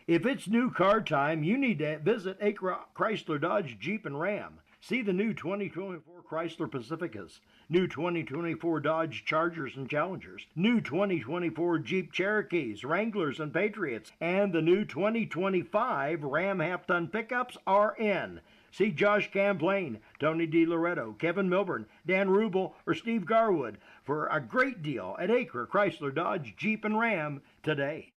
If it's new car time, you need to visit Acra Chrysler Dodge Jeep and Ram. See the new 2024 Chrysler Pacificas, new 2024 Dodge Chargers and Challengers, new 2024 Jeep Cherokees, Wranglers, and Patriots, and the new 2025 Ram half-ton pickups are in. See Josh Camplain, Tony DiLoretto, Kevin Milburn, Dan Rubel, or Steve Garwood for a great deal at Acre Chrysler Dodge Jeep and Ram today.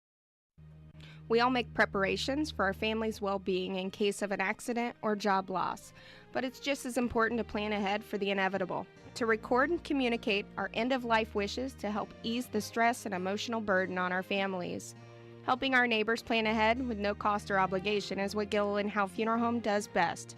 We all make preparations for our family's well-being in case of an accident or job loss, but it's just as important to plan ahead for the inevitable, to record and communicate our end-of-life wishes to help ease the stress and emotional burden on our families. Helping our neighbors plan ahead with no cost or obligation is what Gilliland Howe Funeral Home does best.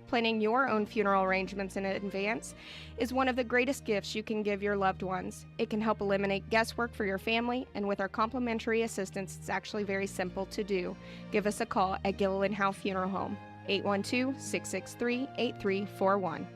Planning your own funeral arrangements in advance is one of the greatest gifts you can give your loved ones. It can help eliminate guesswork for your family, and with our complimentary assistance, it's actually very simple to do. Give us a call at Gilliland Howe Funeral Home, 812-663-8341.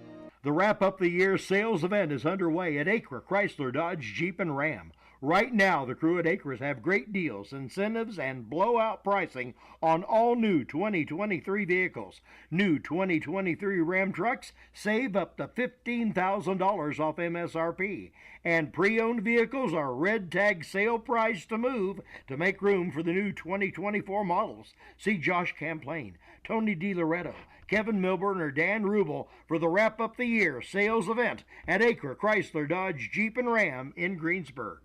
The Wrap Up the Year sales event is underway at Acre Chrysler Dodge Jeep and Ram. Right now, the crew at Acres have great deals, incentives, and blowout pricing on all new 2023 vehicles. New 2023 Ram trucks save up to $15,000 off MSRP. And pre-owned vehicles are red tag sale price to move to make room for the new 2024 models. See Josh Camplain, Tony DiLoretto, Kevin Milburn, or Dan Rubel for the Wrap Up the Year sales event at Acre Chrysler Dodge Jeep and Ram in Greensburg.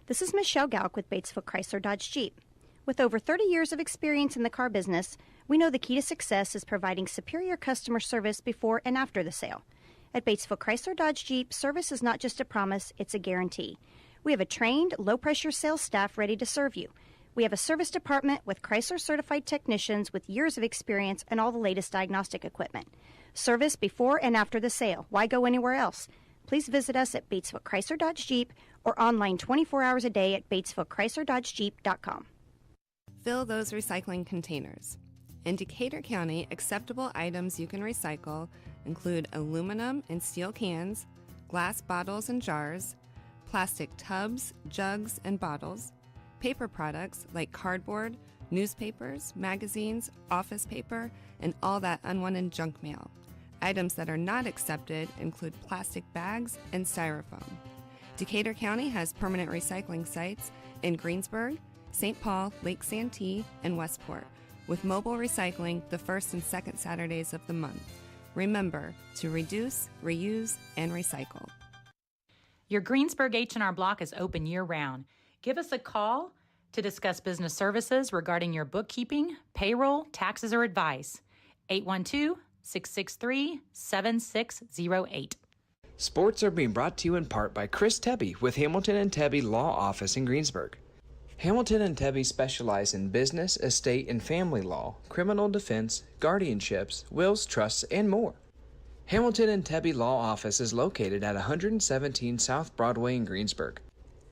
This is Michelle Galk with Batesville Chrysler Dodge Jeep. With over 30 years of experience in the car business, we know the key to success is providing superior customer service before and after the sale. At Batesville Chrysler Dodge Jeep, service is not just a promise, it's a guarantee. We have a trained, low-pressure sales staff ready to serve you. We have a service department with Chrysler-certified technicians with years of experience and all the latest diagnostic equipment. Service before and after the sale. Why go anywhere else? Please visit us at Batesville Chrysler Dodge Jeep or online 24 hours a day at BatesvilleChryslerDodgeJeep.com. Fill those recycling containers. In Decatur County, acceptable items you can recycle include aluminum and steel cans, glass bottles and jars, plastic tubs, jugs, and bottles, paper products like cardboard, newspapers, magazines, office paper, and all that unwanted junk mail. Items that are not accepted include plastic bags and styrofoam. Decatur County has permanent recycling sites in Greensburg, St. Paul, Lake Santee, and Westport, with mobile recycling the first and second Saturdays of the month. Remember to reduce, reuse, and recycle. Your Greensburg H&R Block is open year-round. Give us a call to discuss business services regarding your bookkeeping, payroll, taxes, or advice. 812-663-7608. Sports are being brought to you in part by Chris Tebby with Hamilton and Tebby Law Office in Greensburg. Hamilton and Tebby specialize in business, estate, and family law, criminal defense, guardianships, wills, trusts, and more. Hamilton and Tebby Law Office is located at 117 South Broadway in Greensburg.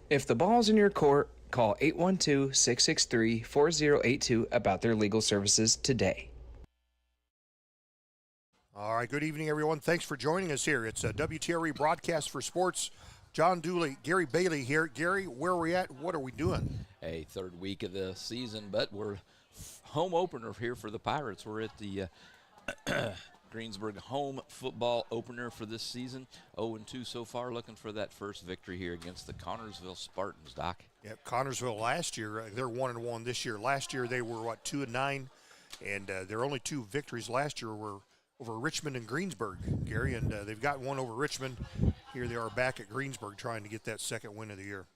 If the ball's in your court, call 812-663-4082 about their legal services today. All right, good evening, everyone. Thanks for joining us here. It's a WTRE broadcast for sports. John Dooley, Gary Bailey here. Gary, where are we at? What are we doing? Hey, third week of the season, but we're home opener here for the Pirates. We're at the Greensburg home football opener for this season. 0-2 so far, looking for that first victory here against the Connersville Spartans, Doc. Yeah, Connersville last year, they're 1-1 this year. Last year they were, 2-9, and their only two victories last year were over Richmond and Greensburg, Gary, and they've got one over Richmond. Here they are back at Greensburg trying to get that second win of the year.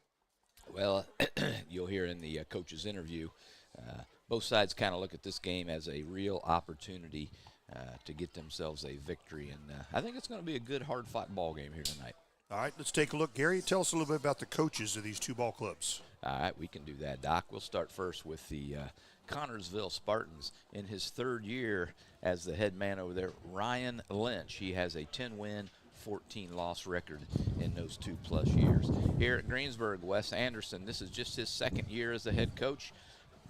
Well, you'll hear in the coach's interview, both sides kind of look at this game as a real opportunity to get themselves a victory, and I think it's going to be a good, hard-fought ball game here tonight. All right, let's take a look. Gary, tell us a little bit about the coaches of these two ball clubs. All right, we can do that, Doc. We'll start first with the Connersville Spartans. In his third year as the head man over there, Ryan Lynch. He has a 10-win, 14-loss record in those 2+ years. Here at Greensburg, Wes Anderson, this is just his second year as the head coach.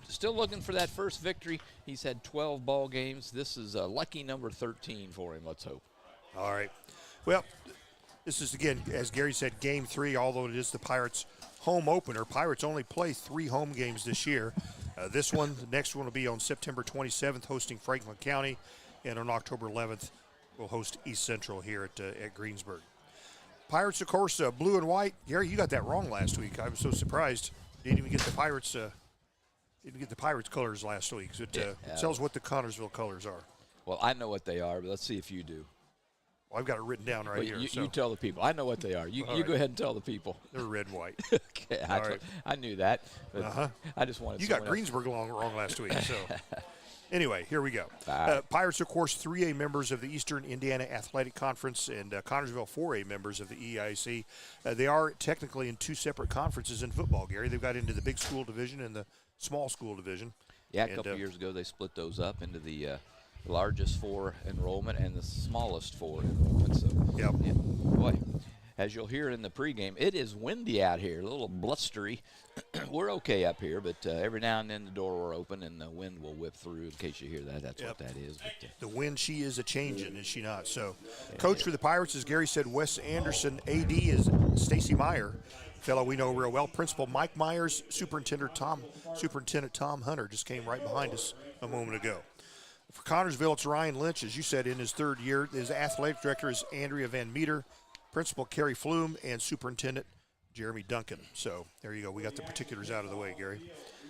Still looking for that first victory. He's had 12 ball games. This is a lucky number 13 for him, let's hope. All right. Well, this is, again, as Gary said, Game 3, although it is the Pirates' home opener. Pirates only play 3 home games this year. The next one will be on September 27th, hosting Franklin County, and on October 11th, we'll host East Central here at Greensburg. Pirates, of course, blue and white. Gary, you got that wrong last week. I was so surprised. Didn't even get the Pirates. Didn't get the Pirates colors last week. So it tells what the Connersville colors are. Well, I know what they are, but let's see if you do. Well, I've got it written down right here. You tell the people. I know what they are. You right. go ahead and tell the people. They're red, white. Okay, I knew that. I just wanted. You got Greensburg wrong last week. So anyway, here we go. Pirates, of course, 3A members of the Eastern Indiana Athletic Conference, and Connersville 4A members of the EIC. They are technically in two separate conferences in football, Gary. They've got into the big school division and the small school division. Yeah, a couple of years ago they split those up into the largest 4 enrollment and the smallest 4 enrollment. So, yeah, boy, as you'll hear in the pregame, it is windy out here, a little blustery. We're okay up here, but every now and then the door will open and the wind will whip through. In case you hear that, that's what that is. But, the wind, she is a changing, is she not? So, coach for the Pirates, as Gary said, Wes Anderson. AD is Stacy Meyer, fellow we know real well. Principal Mike Myers, Superintendent Tom Hunter just came right behind us a moment ago. For Connersville, it's Ryan Lynch, as you said, in his 3rd year. His athletic director is Andrea Van Meter, Principal Carrie Flume, and Superintendent Jeremy Duncan. So there you go. We got the particulars out of the way, Gary.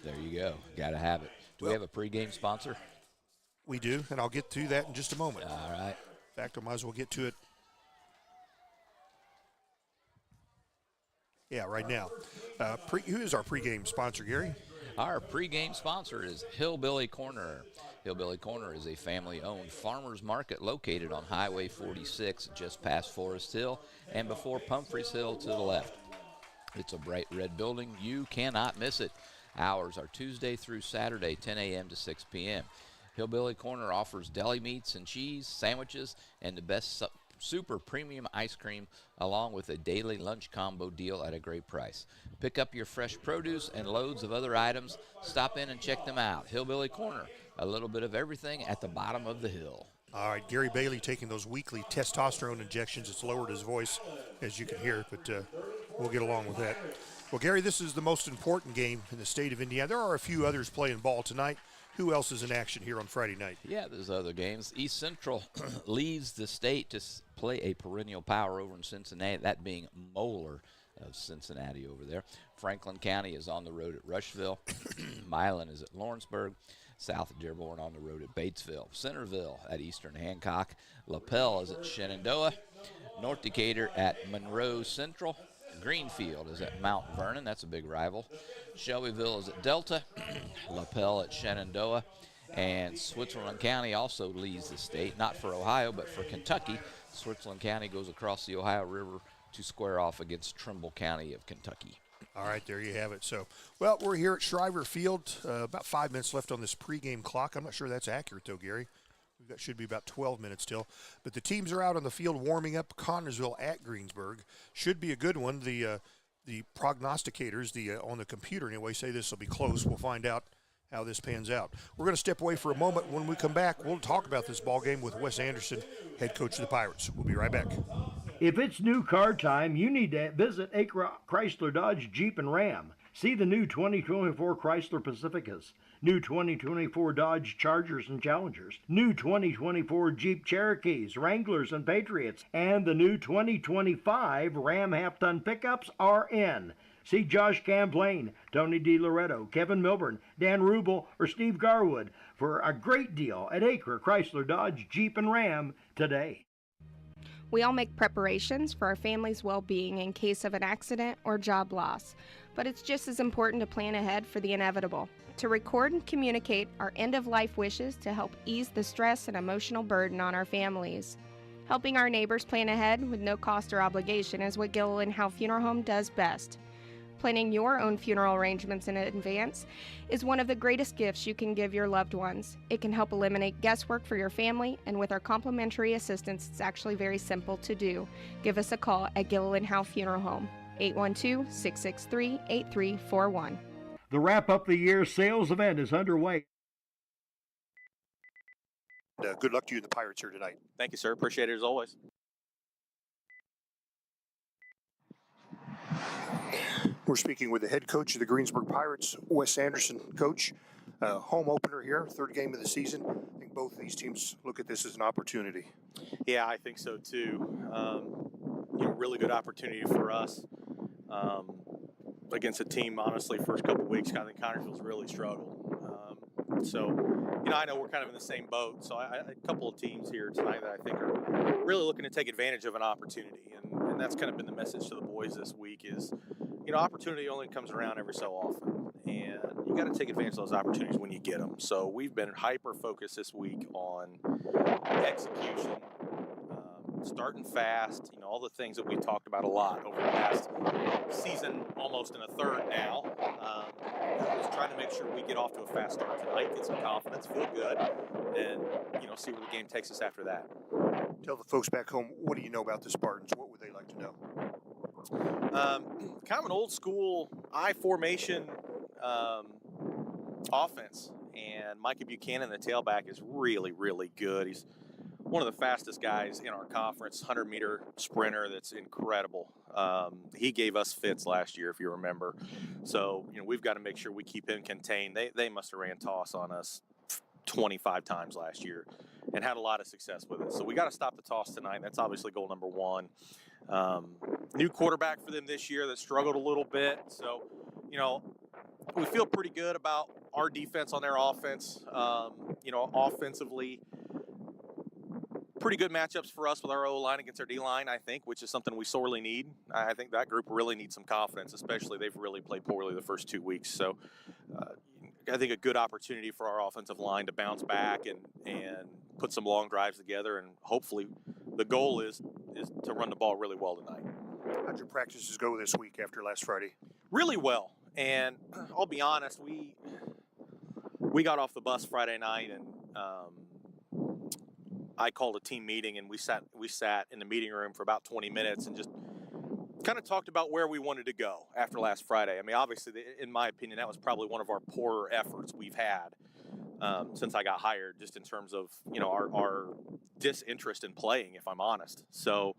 There you go. Got to have it. Do we have a pregame sponsor? We do, and I'll get to that in just a moment. All right. In fact, I might as well get to it. Yeah, right now. Who is our pregame sponsor, Gary? Our pregame sponsor is Hillbilly Corner. Hillbilly Corner is a family-owned farmers market located on Highway 46 just past Forest Hill and before Pumphrey's Hill to the left. It's a bright red building. You cannot miss it. Hours are Tuesday through Saturday, 10 a.m. to 6 p.m. Hillbilly Corner offers deli meats and cheese, sandwiches, and the best super premium ice cream, along with a daily lunch combo deal at a great price. Pick up your fresh produce and loads of other items. Stop in and check them out. Hillbilly Corner, a little bit of everything at the bottom of the hill. All right, Gary Bailey taking those weekly testosterone injections. It's lowered his voice, as you can hear, but we'll get along with that. Well, Gary, this is the most important game in the state of Indiana. There are a few others playing ball tonight. Who else is in action here on Friday night? Yeah, there's other games. East Central leads the state to play a perennial power over in Cincinnati, that being Moeller of Cincinnati over there. Franklin County is on the road at Rushville. Milan is at Lawrenceburg. South of Dearborn on the road at Batesville. Centerville at Eastern Hancock. LaPel is at Shenandoah. North Decatur at Monroe Central. Greenfield is at Mount Vernon. That's a big rival. Shelbyville is at Delta. LaPel at Shenandoah. And Switzerland County also leads the state, not for Ohio, but for Kentucky. Switzerland County goes across the Ohio River to square off against Trimble County of Kentucky. All right, there you have it. So, well, we're here at Shriver Field. About 5 minutes left on this pregame clock. I'm not sure that's accurate, though, Gary. That should be about 12 minutes still. But the teams are out on the field warming up. Connersville at Greensburg. Should be a good one. The prognosticators, on the computer anyway, say this will be close. We'll find out how this pans out. We're going to step away for a moment. When we come back, we'll talk about this ball game with Wes Anderson, head coach of the Pirates. We'll be right back. If it's new car time, you need to visit Acra Chrysler Dodge Jeep and Ram. See the new 2024 Chrysler Pacificas, new 2024 Dodge Chargers and Challengers, new 2024 Jeep Cherokees, Wranglers, and Patriots, and the new 2025 Ram half-ton pickups are in. See Josh Camplain, Tony DiLoretto, Kevin Milburn, Dan Rubel, or Steve Garwood for a great deal at Acre Chrysler Dodge Jeep and Ram today. We all make preparations for our family's well-being in case of an accident or job loss, but it's just as important to plan ahead for the inevitable, to record and communicate our end-of-life wishes to help ease the stress and emotional burden on our families. Helping our neighbors plan ahead with no cost or obligation is what Gilliland Howe Funeral Home does best. Planning your own funeral arrangements in advance is one of the greatest gifts you can give your loved ones. It can help eliminate guesswork for your family, and with our complimentary assistance, it's actually very simple to do. Give us a call at Gilliland Howe Funeral Home, 812-663-8341. The wrap-up the year sales event is underway. Good luck to you and the Pirates here tonight. Thank you, sir. Appreciate it as always. We're speaking with the head coach of the Greensburg Pirates, Wes Anderson. Coach, Home opener here, third game of the season. I think both of these teams look at this as an opportunity. Yeah, I think so too. Really good opportunity for us against a team. Honestly, first couple weeks, I think Connersville's really struggled. I know we're kind of in the same boat. So a couple of teams here tonight that I think are really looking to take advantage of an opportunity, and that's kind of been the message to the boys this week is, opportunity only comes around every so often, and you got to take advantage of those opportunities when you get them. So we've been hyper focused this week on execution, starting fast, all the things that we talked about a lot over the past season, almost in a third now. Just trying to make sure we get off to a fast start tonight, get some confidence, feel good, and see where the game takes us after that. Tell the folks back home, what do you know about the Spartans? What would they like to know? Kind of an old school I formation offense, and Micah Buchanan, the tailback, is really, really good. He's one of the fastest guys in our conference, 100-meter sprinter that's incredible. He gave us fits last year, if you remember. So, we've got to make sure we keep him contained. They must have ran toss on us 25 times last year and had a lot of success with it. So we got to stop the toss tonight. That's obviously goal number one. New quarterback for them this year that struggled a little bit. So, we feel pretty good about our defense on their offense. Offensively, pretty good matchups for us with our O-line against our D-line, I think, which is something we sorely need. I think that group really needs some confidence, especially they've really played poorly the first 2 weeks. So I think a good opportunity for our offensive line to bounce back and put some long drives together, and hopefully the goal is to run the ball really well tonight. How'd your practices go this week after last Friday? Really well, and I'll be honest, we got off the bus Friday night, and I called a team meeting, and we sat in the meeting room for about 20 minutes and just kind of talked about where we wanted to go after last Friday. I mean, obviously, in my opinion, that was probably one of our poorer efforts we've had since I got hired, just in terms of, our disinterest in playing, if I'm honest. So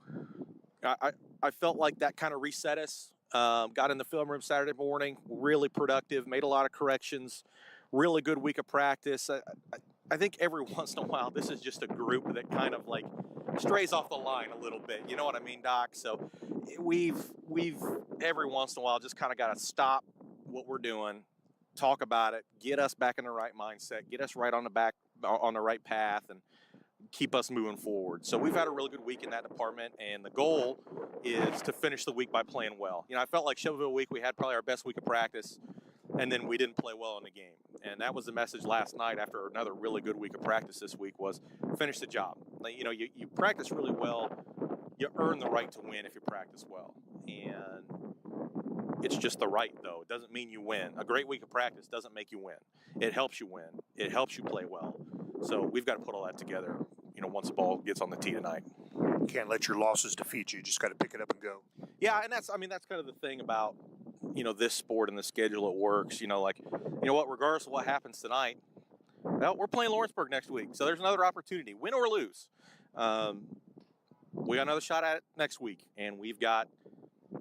I felt like that kind of reset us. Got in the film room Saturday morning, really productive, made a lot of corrections, really good week of practice. I think every once in a while, this is just a group that kind of like strays off the line a little bit. You know what I mean, Doc? So we've every once in a while just kind of got to stop what we're doing, talk about it, get us back in the right mindset, get us right on the right path, and keep us moving forward. So we've had a really good week in that department, and the goal is to finish the week by playing well. I felt like Shelbyville week, we had probably our best week of practice, and then we didn't play well in the game. And that was the message last night after another really good week of practice this week was finish the job. You practice really well. You earn the right to win if you practice well. And it's just the right, though. It doesn't mean you win. A great week of practice doesn't make you win. It helps you win. It helps you play well. So we've got to put all that together, once the ball gets on the tee tonight. You can't let your losses defeat you. You just got to pick it up and go. Yeah, and that's kind of the thing about this sport and the schedule it works, regardless of what happens tonight, well, we're playing Lawrenceburg next week. So there's another opportunity, win or lose. We got another shot at it next week, and we've got,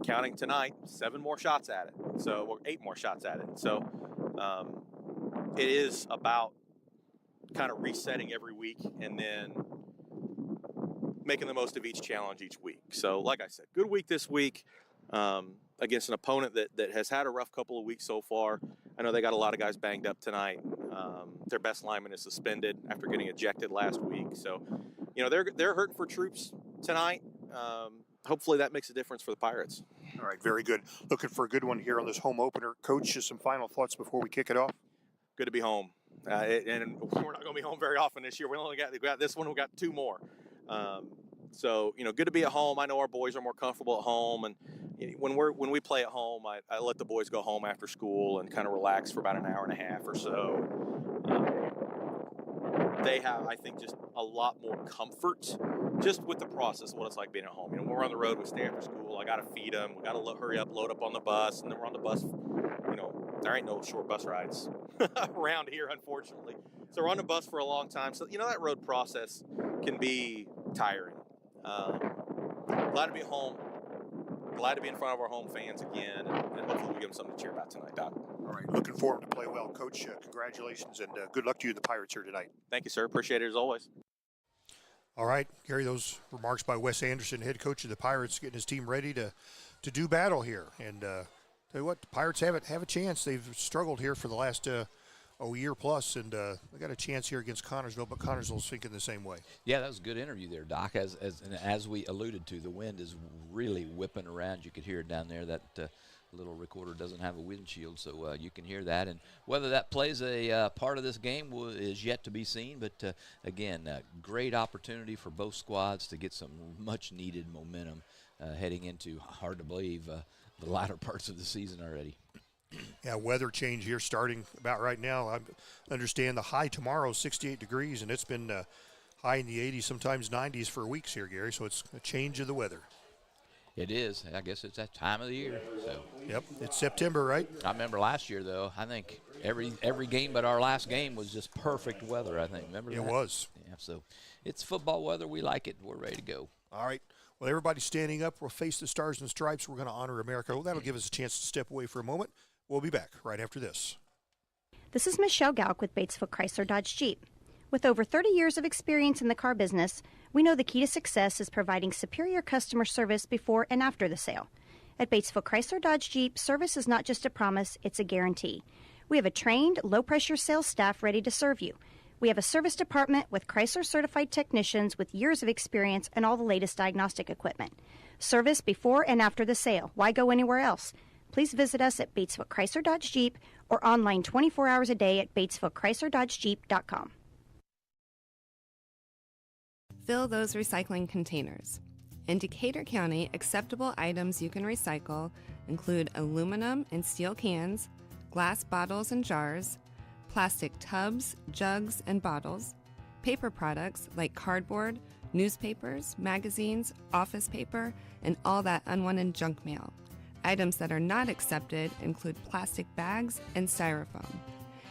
counting tonight, 7 more shots at it. Or 8 more shots at it. So it is about kind of resetting every week and then making the most of each challenge each week. So like I said, good week this week. Against an opponent that has had a rough couple of weeks so far. I know they got a lot of guys banged up tonight. Their best lineman is suspended after getting ejected last week. So, they're hurting for troops tonight. Hopefully that makes a difference for the Pirates. All right, very good. Looking for a good one here on this home opener. Coach, just some final thoughts before we kick it off? Good to be home. And we're not going to be home very often this year. We got this one. We got 2 more. So, good to be at home. I know our boys are more comfortable at home, and when we play at home, I let the boys go home after school and kind of relax for about an hour and a half or so. They have, I think, just a lot more comfort just with the process of what it's like being at home. When we're on the road, we stay after school. I got to feed them. We got to hurry up, load up on the bus, and then we're on the bus. There ain't no short bus rides around here, unfortunately. So we're on the bus for a long time. So, that road process can be tiring. Glad to be home. glad to be in front of our home fans again, and hopefully we give them something to cheer about tonight, Doc. All right, looking for him to play well. Coach, congratulations, and good luck to you and the Pirates here tonight. Thank you, sir. Appreciate it as always. All right, Gary, those remarks by Wes Anderson, head coach of the Pirates, getting his team ready to do battle here. And tell you what, the Pirates have a chance. They've struggled here for the last year plus, and they got a chance here against Connersville, but Connersville's thinking the same way. Yeah, that was a good interview there, Doc. As we alluded to, the wind is really whipping around. You could hear it down there. That little recorder doesn't have a windshield, so you can hear that. And whether that plays a part of this game is yet to be seen. But again, great opportunity for both squads to get some much-needed momentum heading into, hard to believe, the latter parts of the season already. Yeah, weather change here starting about right now. I understand the high tomorrow is 68 degrees, and it's been high in the 80s, sometimes 90s for weeks here, Gary. So it's a change of the weather. It is. I guess it's that time of the year. So. Yep, it's September, right? I remember last year, though, I think every game but our last game was just perfect weather, I think. Remember that? It was. Yeah, so it's football weather. We like it. We're ready to go. All right. Well, everybody's standing up. We'll face the Stars and Stripes. We're going to honor America. Well, that'll give us a chance to step away for a moment. We'll be back right after this. This is Michelle Galk with Batesville Chrysler Dodge Jeep. With over 30 years of experience in the car business, we know the key to success is providing superior customer service before and after the sale. At Batesville Chrysler Dodge Jeep, service is not just a promise, it's a guarantee. We have a trained, low-pressure sales staff ready to serve you. We have a service department with Chrysler-certified technicians with years of experience and all the latest diagnostic equipment. Service before and after the sale. Why go anywhere else? Please visit us at Batesville Chrysler Dodge Jeep or online 24 hours a day at BatesvilleChryslerDodgeJeep.com. Fill those recycling containers. In Decatur County, acceptable items you can recycle include aluminum and steel cans, glass bottles and jars, plastic tubs, jugs, and bottles, paper products like cardboard, newspapers, magazines, office paper, and all that unwanted junk mail. Items that are not accepted include plastic bags and styrofoam.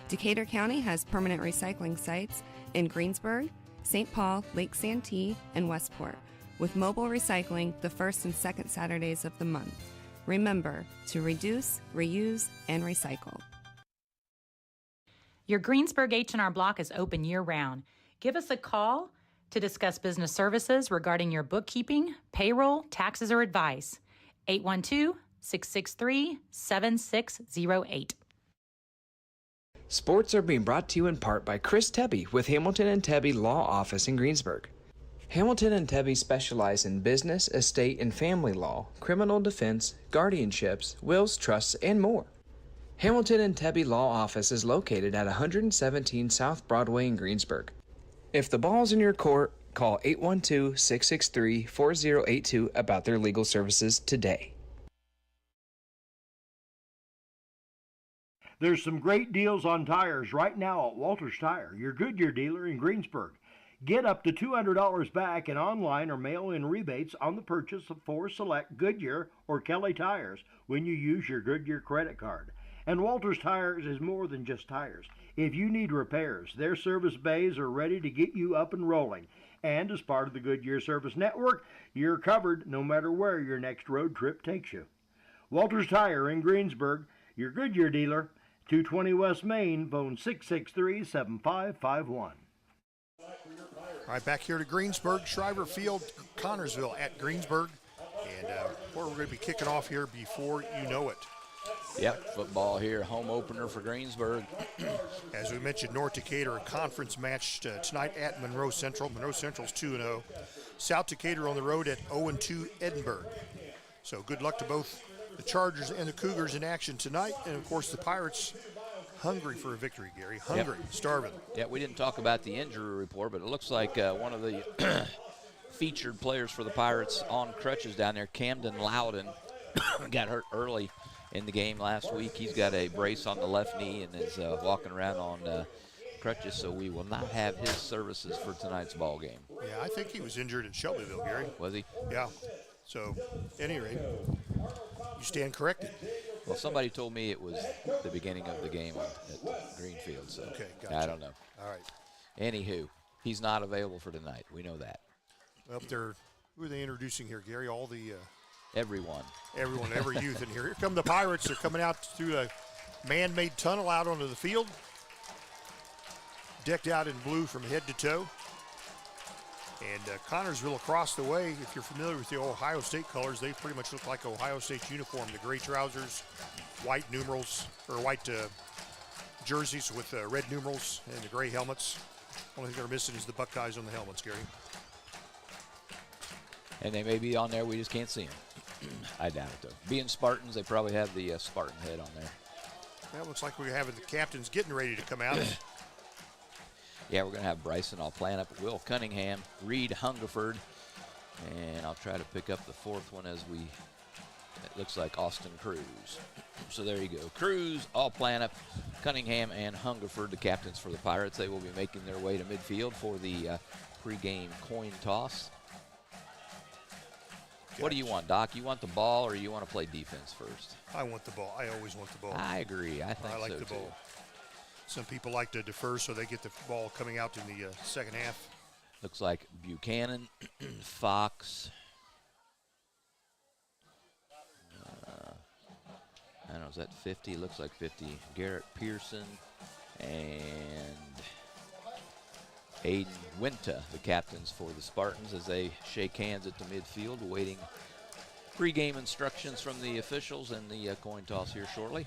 Decatur County has permanent recycling sites in Greensburg, St. Paul, Lake Santee, and Westport, with mobile recycling the first and second Saturdays of the month. Remember to reduce, reuse, and recycle. Your Greensburg H&R Block is open year-round. Give us a call to discuss business services regarding your bookkeeping, payroll, taxes, or advice. 812-663-7608. Sports are being brought to you in part by Chris Tebby with Hamilton and Tebby Law Office in Greensburg. Hamilton and Tebby specialize in business, estate, and family law, criminal defense, guardianships, wills, trusts, and more. Hamilton and Tebby Law Office is located at 117 South Broadway in Greensburg. If the ball's in your court, call 812-663-4082 about their legal services today. There's some great deals on tires right now at Walters Tire, your Goodyear dealer in Greensburg. Get up to $200 back in online or mail-in rebates on the purchase of 4 select Goodyear or Kelly tires when you use your Goodyear credit card. And Walters Tires is more than just tires. If you need repairs, their service bays are ready to get you up and rolling. And as part of the Goodyear Service Network, you're covered no matter where your next road trip takes you. Walters Tire in Greensburg, your Goodyear dealer, 220 West Main, phone 663-7551. All right, back here to Greensburg, Shriver Field, Connersville at Greensburg. And we're going to be kicking off here before you know it. Yep, football here, home opener for Greensburg. As we mentioned, North Decatur, a conference match tonight at Monroe Central. Monroe Central's 2-0. South Decatur on the road at 0-2 Edinburgh. So good luck to both the Chargers and the Cougars in action tonight. And, of course, the Pirates hungry for a victory, Gary. Hungry, starving. Yeah, we didn't talk about the injury report, but it looks like one of the featured players for the Pirates on crutches down there, Camden Loudon, got hurt early in the game last week. He's got a brace on the left knee and is walking around on crutches, so we will not have his services for tonight's ball game. Yeah, I think he was injured in Shelbyville, Gary. Was he? Yeah. So, at any rate, you stand corrected. Well, somebody told me it was the beginning of the game at Greenfield, so okay, gotcha. I don't know. All right. Anywho, he's not available for tonight. We know that. Well, who are they introducing here, Gary? All the Everyone. Every youth in here. Here come the Pirates. They're coming out through a man-made tunnel out onto the field. Decked out in blue from head to toe. And Connersville across the way, if you're familiar with the Ohio State colors, they pretty much look like Ohio State's uniform. The gray trousers, white numerals, or white jerseys with red numerals and the gray helmets. Only thing they're missing is the Buckeyes on the helmets, Gary. And they may be on there, we just can't see them. I doubt it, though. Being Spartans, they probably have the Spartan head on there. That looks like we're having the captains getting ready to come out. Yeah, we're going to have Bryson all plan up. Will Cunningham, Reed Hungerford, and I'll try to pick up the fourth one as it looks like Austin Cruz. So there you go. Cruz, all plan up, Cunningham and Hungerford, the captains for the Pirates. They will be making their way to midfield for the pregame coin toss. What do you want, Doc? You want the ball or you want to play defense first? I want the ball. I always want the ball. I agree. I think I like so the too. ball. Some people like to defer so they get the ball coming out in the second half. Looks like Buchanan, Fox. I don't know, is that 50? Looks like 50. Garrett Pearson and Aiden Winta, the captains for the Spartans, as they shake hands at the midfield, awaiting pregame instructions from the officials and the coin toss here shortly.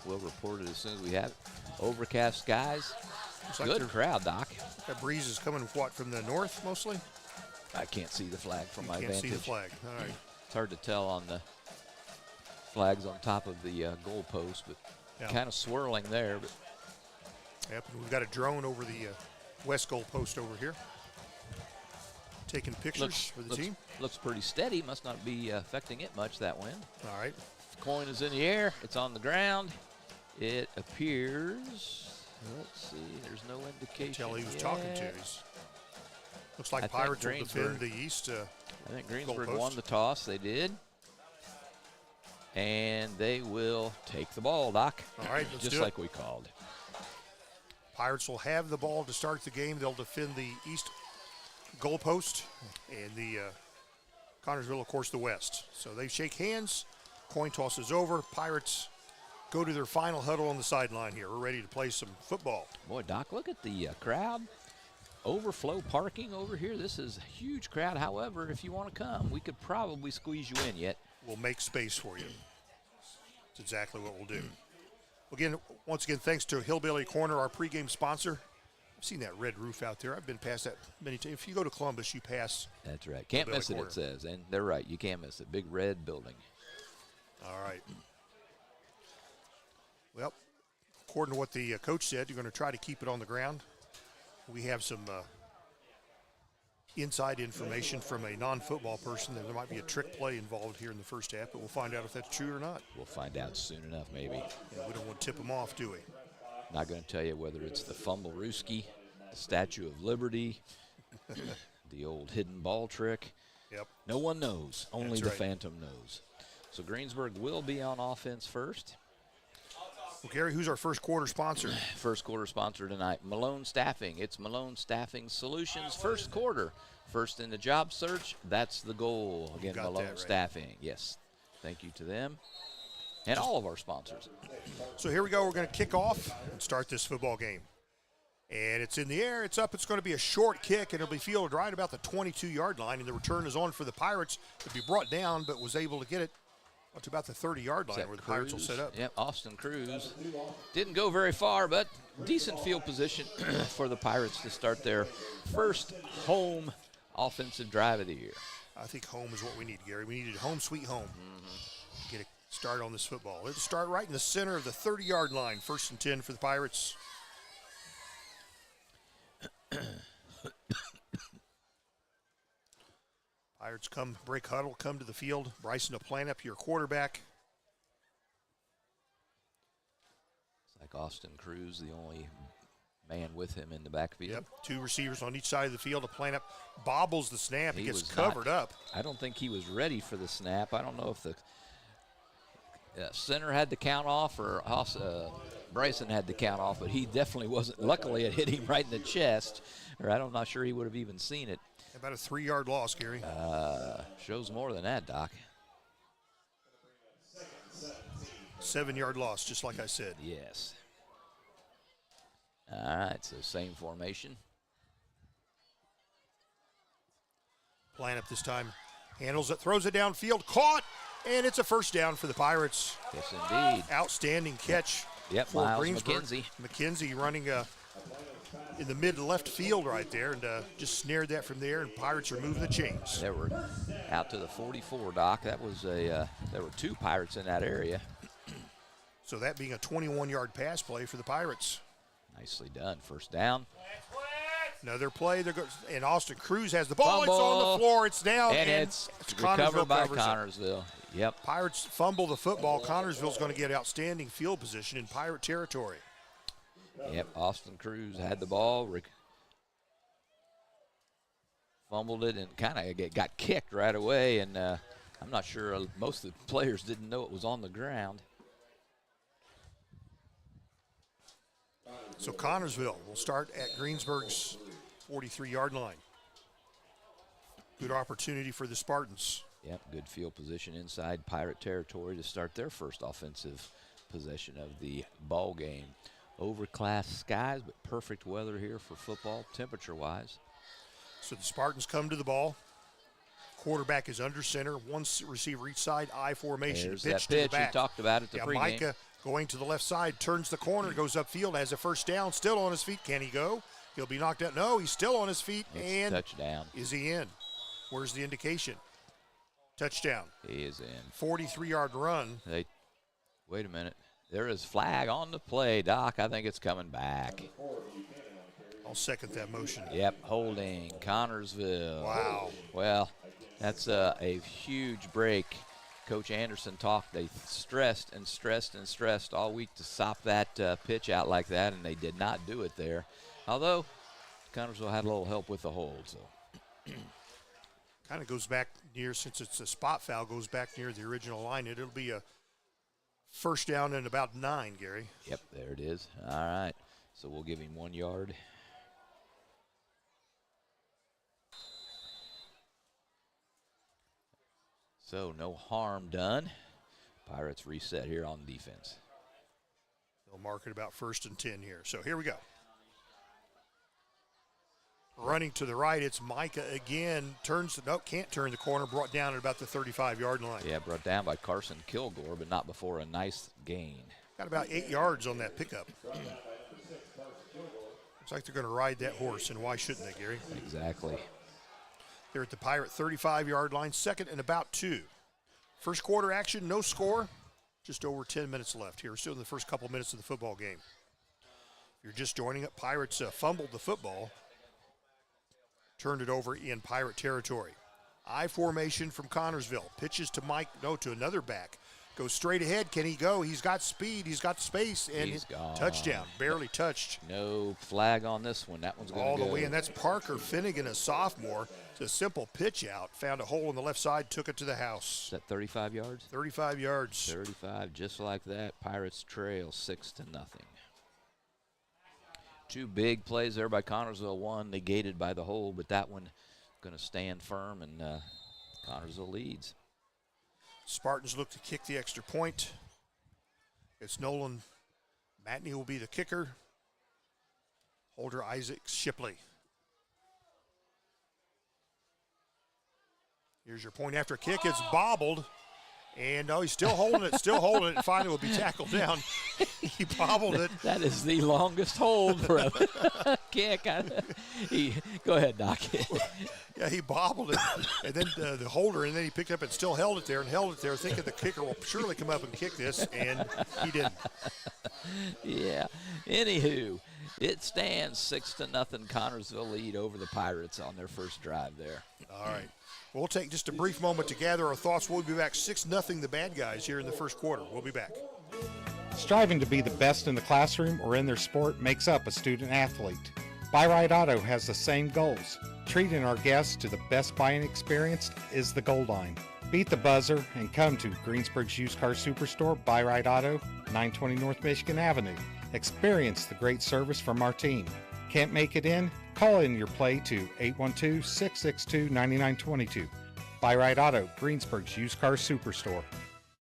We'll report it as soon as we have it. Overcast skies. Good crowd, Doc. That breeze is coming, what, from the north mostly? I can't see the flag from my Can't vantage. see the flag. All right. It's hard to tell on the flags on top of the goal post, but kind of swirling there. But yep, and we've got a drone over the west goal post over here. Taking pictures for the team. Looks pretty steady. Must not be affecting it much, that wind. All right. Coin is in the air. It's on the ground. It appears, let's see, there's no indication. Tell he was yet. talking to. Looks like Pirates will defend the east. I think Greensburg won the toss. They did. And they will take the ball, Doc. All right, let's just do like it. we called. Pirates will have the ball to start the game. They'll defend the east goal post, and the Connersville, of course, the west. So they shake hands. Coin toss is over. Pirates go to their final huddle on the sideline here. We're ready to play some football. Boy, Doc, look at the crowd. Overflow parking over here. This is a huge crowd. However, if you want to come, we could probably squeeze you in yet. We'll make space for you. That's exactly what we'll do. Again, once again, thanks to Hillbilly Corner, our pregame sponsor. I've seen that red roof out there. I've been past that many times. If you go to Columbus, you pass. That's right. Can't miss it, it says. And they're right. You can't miss it. Big red building. All right. Well, according to what the coach said, you're going to try to keep it on the ground. We have some inside information from a non-football person that there might be a trick play involved here in the first half, but we'll find out if that's true or not. We'll find out soon enough, maybe. Yeah, we don't want to tip them off, do we? Not going to tell you whether it's the Fumble-Rooski, the Statue of Liberty, the old hidden ball trick. Yep. No one knows. Only That's the right. Phantom knows. So Greensburg will be on offense first. Well, Gary, who's our first quarter sponsor? First quarter sponsor tonight, Malone Staffing. It's Malone Staffing Solutions first quarter. First in the job search, that's the goal. Again, got Malone that right. Staffing. Yes. Thank you to them and all of our sponsors. So here we go. We're going to kick off and start this football game. And it's in the air. It's up. It's going to be a short kick, and it'll be fielded right about the 22-yard line. And the return is on for the Pirates to be brought down, but was able to get it to about the 30-yard line where the Pirates will set up. Yep, Austin Cruz. Didn't go very far, but decent field position for the Pirates to start their first home offensive drive of the year. I think home is what we need, Gary. We needed home sweet home. Get a start on this football. It'll start right in the center of the 30-yard line. First and 10 for the Pirates. Pirates come, break huddle, come to the field. Bryson to plant up your quarterback. It's like Austin Cruz, the only man with him in the backfield. Yep, two receivers on each side of the field to plant up. Bobbles the snap. He gets was covered up. I don't think he was ready for the snap. I don't know if the center had to count off or Bryson had to count off, but he definitely wasn't. Luckily, it hit him right in the chest, or I'm not sure he would have even seen it. About a 3-yard loss, Gary. Shows more than that, Doc. 7-yard loss, just like I said. Yes. All right, so same formation. Plan up this time. Handles it, throws it downfield, caught, and it's a first down for the Pirates. Yes, indeed. Outstanding catch. Yep, for Miles Greensburg. McKenzie. McKenzie running in the mid left field right there, and just snared that from there, and Pirates are moving the chains. They were out to the 44, Doc. That was there were 2 Pirates in that area. So that being a 21-yard pass play for the Pirates. Nicely done. First down. Another play, and Austin Cruz has the ball. Fumble. It's on the floor. It's down, And it's recovered by Connersville. Yep. Pirates fumble the football. Connersville's going to get outstanding field position in Pirate territory. Yep, Austin Cruz had the ball, fumbled it, and kind of got kicked right away. And I'm not sure most of the players didn't know it was on the ground. So Connersville will start at Greensburg's 43-yard line. Good opportunity for the Spartans. Yep, good field position inside Pirate territory to start their first offensive possession of the ball game. Overcast skies, but perfect weather here for football, temperature-wise. So the Spartans come to the ball. Quarterback is under center. One receiver each side, I formation. There's Pitch that pitch to the back. we talked about at the pregame. Micah going to the left side, turns the corner, goes upfield, has a first down, still on his feet. Can he go? He'll be knocked out. No, he's still on his feet. It's and touchdown. Is he in? Where's the indication? Touchdown. He is in. 43-yard run. Wait a minute. There is flag on the play, Doc. I think it's coming back. I'll second that motion. Yep, holding Connersville. Wow. Well, that's a huge break. Coach Anderson talked. They stressed and stressed and stressed all week to stop that pitch out like that, and they did not do it there. Although Connersville had a little help with the hold. So kind of goes back near, since it's a spot foul, goes back near the original line. It'll be a first down and about 9, Gary. Yep, there it is. All right. So we'll give him 1 yard. So no harm done. Pirates reset here on defense. They'll mark it about 1st and 10 here. So here we go. Running to the right, it's Micah again. Can't turn the corner. Brought down at about the 35-yard line. Yeah, brought down by Carson Kilgore, but not before a nice gain. Got about 8 yards on that pickup. Looks like they're going to ride that horse, and why shouldn't they, Gary? Exactly. They're at the Pirate 35-yard line, 2nd and about 2. First quarter action, no score. Just over 10 minutes left here. We're still in the first couple minutes of the football game. If you're just joining up, Pirates fumbled the football. Turned it over in Pirate territory. I formation from Connersville. Pitches to another back. Goes straight ahead. Can he go? He's got speed. He's got space. And he's gone. Touchdown. Barely touched. No flag on this one. That one's going to go all the way. And that's Parker Finnegan, a sophomore. It's a simple pitch out. Found a hole on the left side. Took it to the house. Is that 35 yards? 35 yards. 35, just like that. Pirates trail 6-0. 2 big plays there by Connersville. One negated by the hold, but that one going to stand firm, and Connersville leads. Spartans look to kick the extra point. It's Nolan Matney will be the kicker. Holder Isaac Shipley. Here's your point after kick. It's bobbled. And he's still holding it, and finally will be tackled down. He bobbled it. That is the longest hold for a kick. Go ahead, Doc. Yeah, he bobbled it, and then the holder, and then he picked up and still held it there, thinking the kicker will surely come up and kick this, and he didn't. Yeah. Anywho, it stands 6-0. Connersville lead over the Pirates on their first drive there. All right. We'll take just a brief moment to gather our thoughts. We'll be back 6-0 the bad guys here in the first quarter. We'll be back. Striving to be the best in the classroom or in their sport makes up a student athlete. Buy-Right Auto has the same goals. Treating our guests to the best buying experience is the goal line. Beat the buzzer and come to Greensburg's Used Car Superstore, Buy-Right Auto, 920 North Michigan Avenue. Experience the great service from our team. Can't make it in? Call in your play to 812-662-9922. Buy-Right Auto, Greensburg's Used Car Superstore.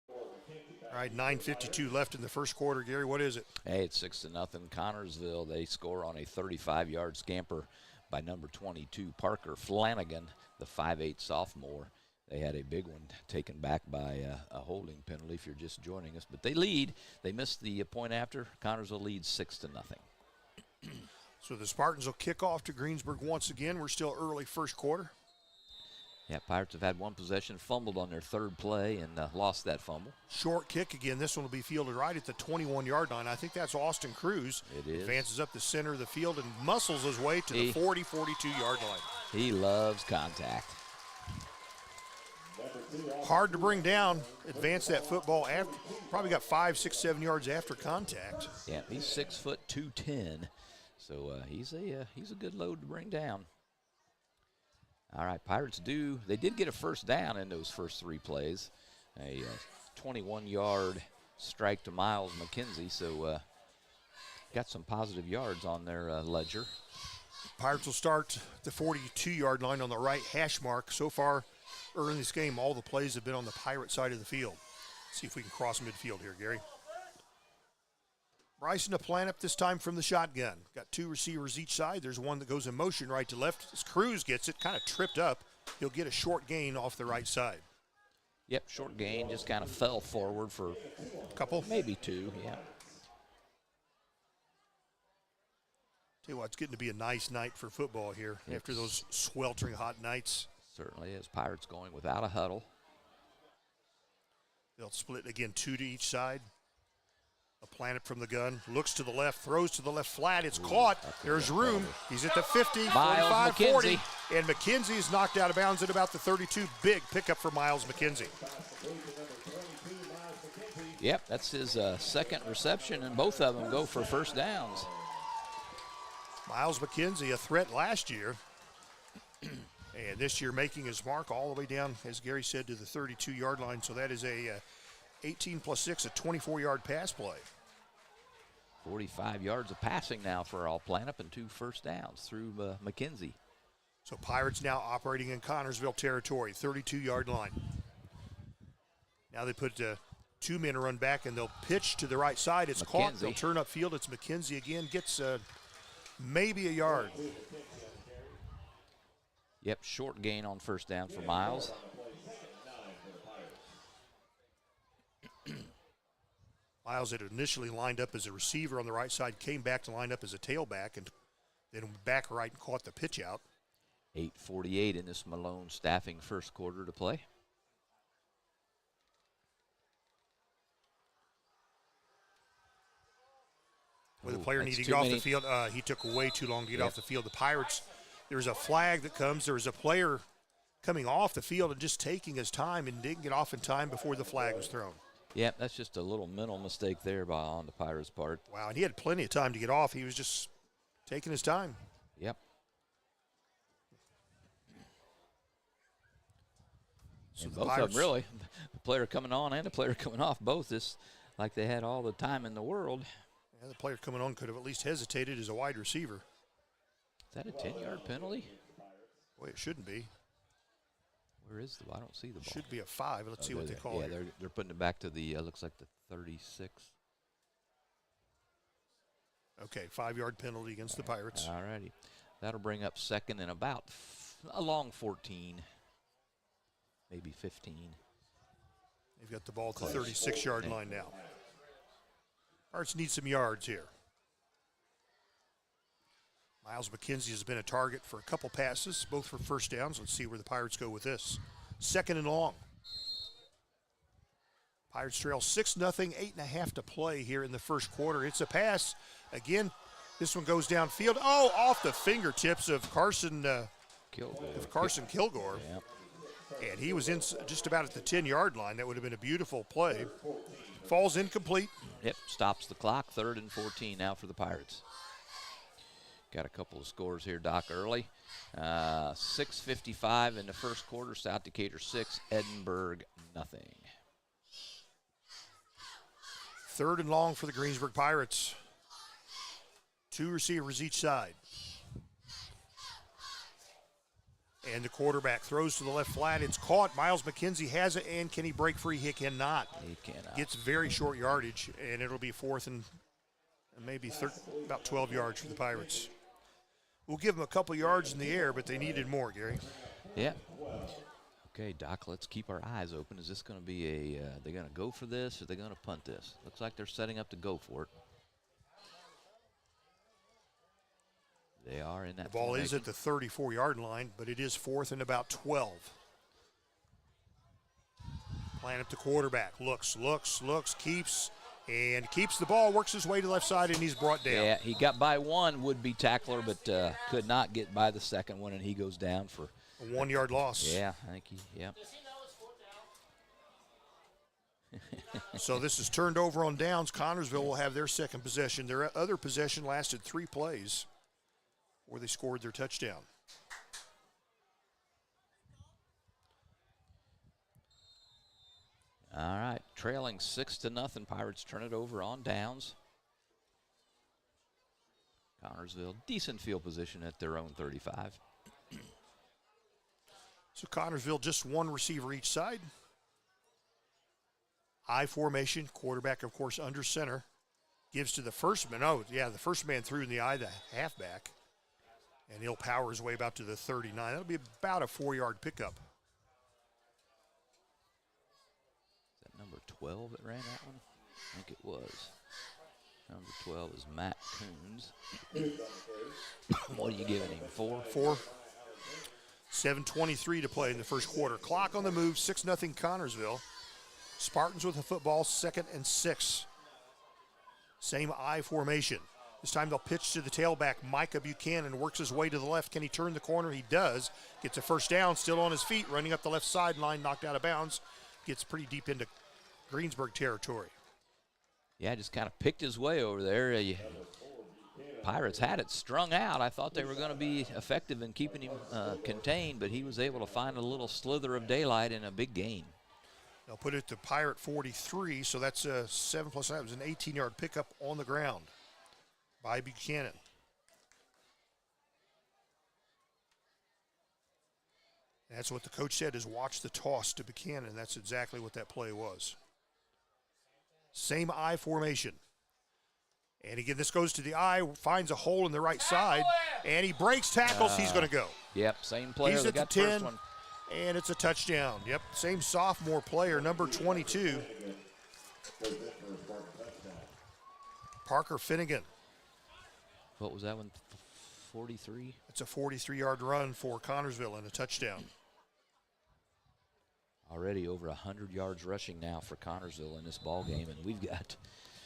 All All right, 9:52 left in the first quarter. Gary, what is it? Hey, it's 6-0 Connersville. They score on a 35-yard scamper by number 22, Parker Flanagan, the 5'8 sophomore. They had a big one taken back by a holding penalty if you're just joining us. But they lead. They missed the point after. Connersville leads 6-0. So the Spartans will kick off to Greensburg once again. We're still early first quarter. Yeah, Pirates have had one possession, fumbled on their third play, and lost that fumble. Short kick again. This one will be fielded right at the 21-yard line. I think that's Austin Cruz. It is. Advances up the center of the field and muscles his way to the 40, 42-yard line. He loves contact. Hard to bring down. Advance that football after. Probably got 5, 6, 7 yards after contact. Yeah, he's 6 foot 210, so he's a good load to bring down. All right, Pirates they did get a first down in those first 3 plays. A 21-yard strike to Miles McKenzie, so got some positive yards on their ledger. Pirates will start the 42-yard line on the right hash mark. So far, early in this game, all the plays have been on the Pirate side of the field. Let's see if we can cross midfield here, Gary. Bryson to plant up this time from the shotgun. Got 2 receivers each side. There's one that goes in motion right to left. As Cruz gets it, kind of tripped up. He'll get a short gain off the right side. Yep, short gain, just kind of fell forward for a couple. Maybe 2, yeah. Tell you what, it's getting to be a nice night for football here after those sweltering hot nights. Certainly is. Pirates going without a huddle. They'll split again, 2 to each side. A plant it from the gun, looks to the left, throws to the left flat. It's caught. There's room. He's at the 50, 45, 40. And McKenzie is knocked out of bounds at about the 32. Big pickup for Miles McKenzie. Yep, that's his second reception, and both of them go for first downs. Miles McKenzie, a threat last year. And this year making his mark all the way down, as Gary said, to the 32-yard line. So that is a 18 plus 6, a 24-yard pass play. 45 yards of passing now for all Planup and 2 first downs through McKenzie. So Pirates now operating in Connersville territory, 32-yard line. Now they put 2 men to run back, and they'll pitch to the right side. It's caught. They'll turn upfield. It's McKenzie again. Gets maybe a yard. Yep, short gain on first down for Miles. Miles had initially lined up as a receiver on the right side, came back to line up as a tailback, and then back right and caught the pitch out. 8:48 in this Malone staffing first quarter to play. With the player needing to get off the field, he took way too long to get off the field. The Pirates, there's a flag that comes. There's a player coming off the field and just taking his time and didn't get off in time before the flag was thrown. Yeah, that's just a little mental mistake there on the Pirates' part. Wow, and he had plenty of time to get off. He was just taking his time. Yep. So and the both Pirates, of them, really, the player coming on and the player coming off, both is like they had all the time in the world. Yeah, the player coming on could have at least hesitated as a wide receiver. Is that a 10-yard penalty? Boy, it shouldn't be. Where is I don't see the ball. Should be a 5. Let's see what they call it. Yeah, they're putting it back to the, looks like the 36. Okay, 5-yard penalty against the Pirates. All righty. That'll bring up second and about a long 14, maybe 15. They've got the ball at the 36-yard line now. Pirates need some yards here. Miles McKenzie has been a target for a couple passes, both for first downs. Let's see where the Pirates go with this. Second and long. Pirates trail 6-0, 8.5 to play here in the first quarter. It's a pass. Again, this one goes downfield. Oh, off the fingertips of Carson Kilgore. Yep. And he was in just about at the 10-yard line. That would have been a beautiful play. Falls incomplete. Yep, stops the clock. 3rd and 14 now for the Pirates. Got a couple of scores here, Doc, early. 6:55 in the first quarter. South Decatur 6, Edinburgh nothing. 3rd and long for the Greensburg Pirates. 2 receivers each side. And the quarterback throws to the left flat. It's caught. Miles McKenzie has it, and can he break free? He cannot. He cannot. Gets very short yardage, and it'll be fourth and maybe about 12 yards for the Pirates. We'll give them a couple yards in the air, but they needed more, Gary. Yeah. Okay, Doc, let's keep our eyes open. Is this going to be they're going to go for this, or they're going to punt this? Looks like they're setting up to go for it. They are in that The ball formation. is at the 34-yard line, but it is fourth and about 12. Playing up the quarterback. Looks, keeps the ball, works his way to the left side, and he's brought down. Yeah, he got by one would-be tackler, but could not get by the second one, and he goes down for a 1-yard loss. Yeah, I think yeah. So this is turned over on downs. Connersville will have their second possession. Their other possession lasted 3 plays where they scored their touchdown. All right, trailing 6-0. Pirates turn it over on downs. Connersville, decent field position at their own 35. So Connersville just one receiver each side. I formation, quarterback, of course, under center. Gives to the first man. Oh, yeah, the first man through in the eye, the halfback. And he'll power his way about to the 39. That'll be about a 4-yard pickup. Is that number 12 that ran that one? I think it was. Number 12 is Matt Coons. What are you giving him, 4? 4. 7:23 to play in the first quarter. Clock on the move, 6-0 Connersville. Spartans with the football, 2nd and 6. Same I formation. This time they'll pitch to the tailback. Micah Buchanan works his way to the left. Can he turn the corner? He does. Gets a first down, still on his feet, running up the left sideline, knocked out of bounds. Gets pretty deep into Greensburg territory. Yeah, just kind of picked his way over there. Pirates had it strung out. I thought they were going to be effective in keeping him contained, but he was able to find a little slither of daylight in a big gain. They'll put it to Pirate 43, so that's a 7 plus 9. It was an 18-yard pickup on the ground by Buchanan. That's what the coach said, is watch the toss to Buchanan. That's exactly what that play was. Same I formation. And again, this goes to the I, finds a hole in the right side, and he breaks tackles. He's going to go. Yep, same player He's that at the got 10, first one. and it's a touchdown. Yep, same sophomore player, number 22. Parker Finnegan. What was that one, 43? It's a 43-yard run for Connersville and a touchdown. Already over 100 yards rushing now for Connersville in this ball game, and we've got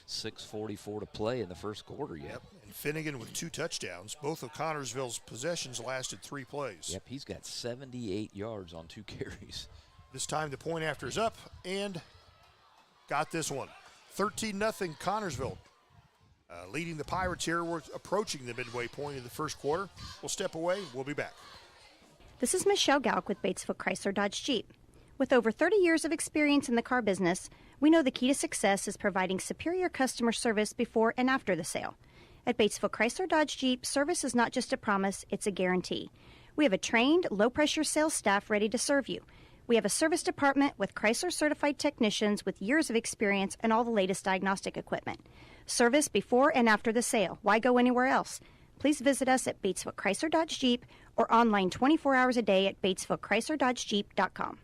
6:44 to play in the first quarter yet. Yep, and Finnegan with 2 touchdowns. Both of Connersville's possessions lasted 3 plays. Yep, he's got 78 yards on 2 carries. This time the point after is up and got this one. 13-0 Connersville. Leading the Pirates here. We're approaching the midway point of the first quarter. We'll step away. We'll be back. This is Michelle Galk with Batesville Chrysler Dodge Jeep. With over 30 years of experience in the car business, we know the key to success is providing superior customer service before and after the sale. At Batesville Chrysler Dodge Jeep, service is not just a promise, it's a guarantee. We have a trained, low-pressure sales staff ready to serve you. We have a service department with Chrysler-certified technicians with years of experience and all the latest diagnostic equipment. Service before and after the sale. Why go anywhere else? Please visit us at Batesville Chrysler Dodge Jeep or online 24 hours a day at BatesvilleChryslerDodgeJeep.com.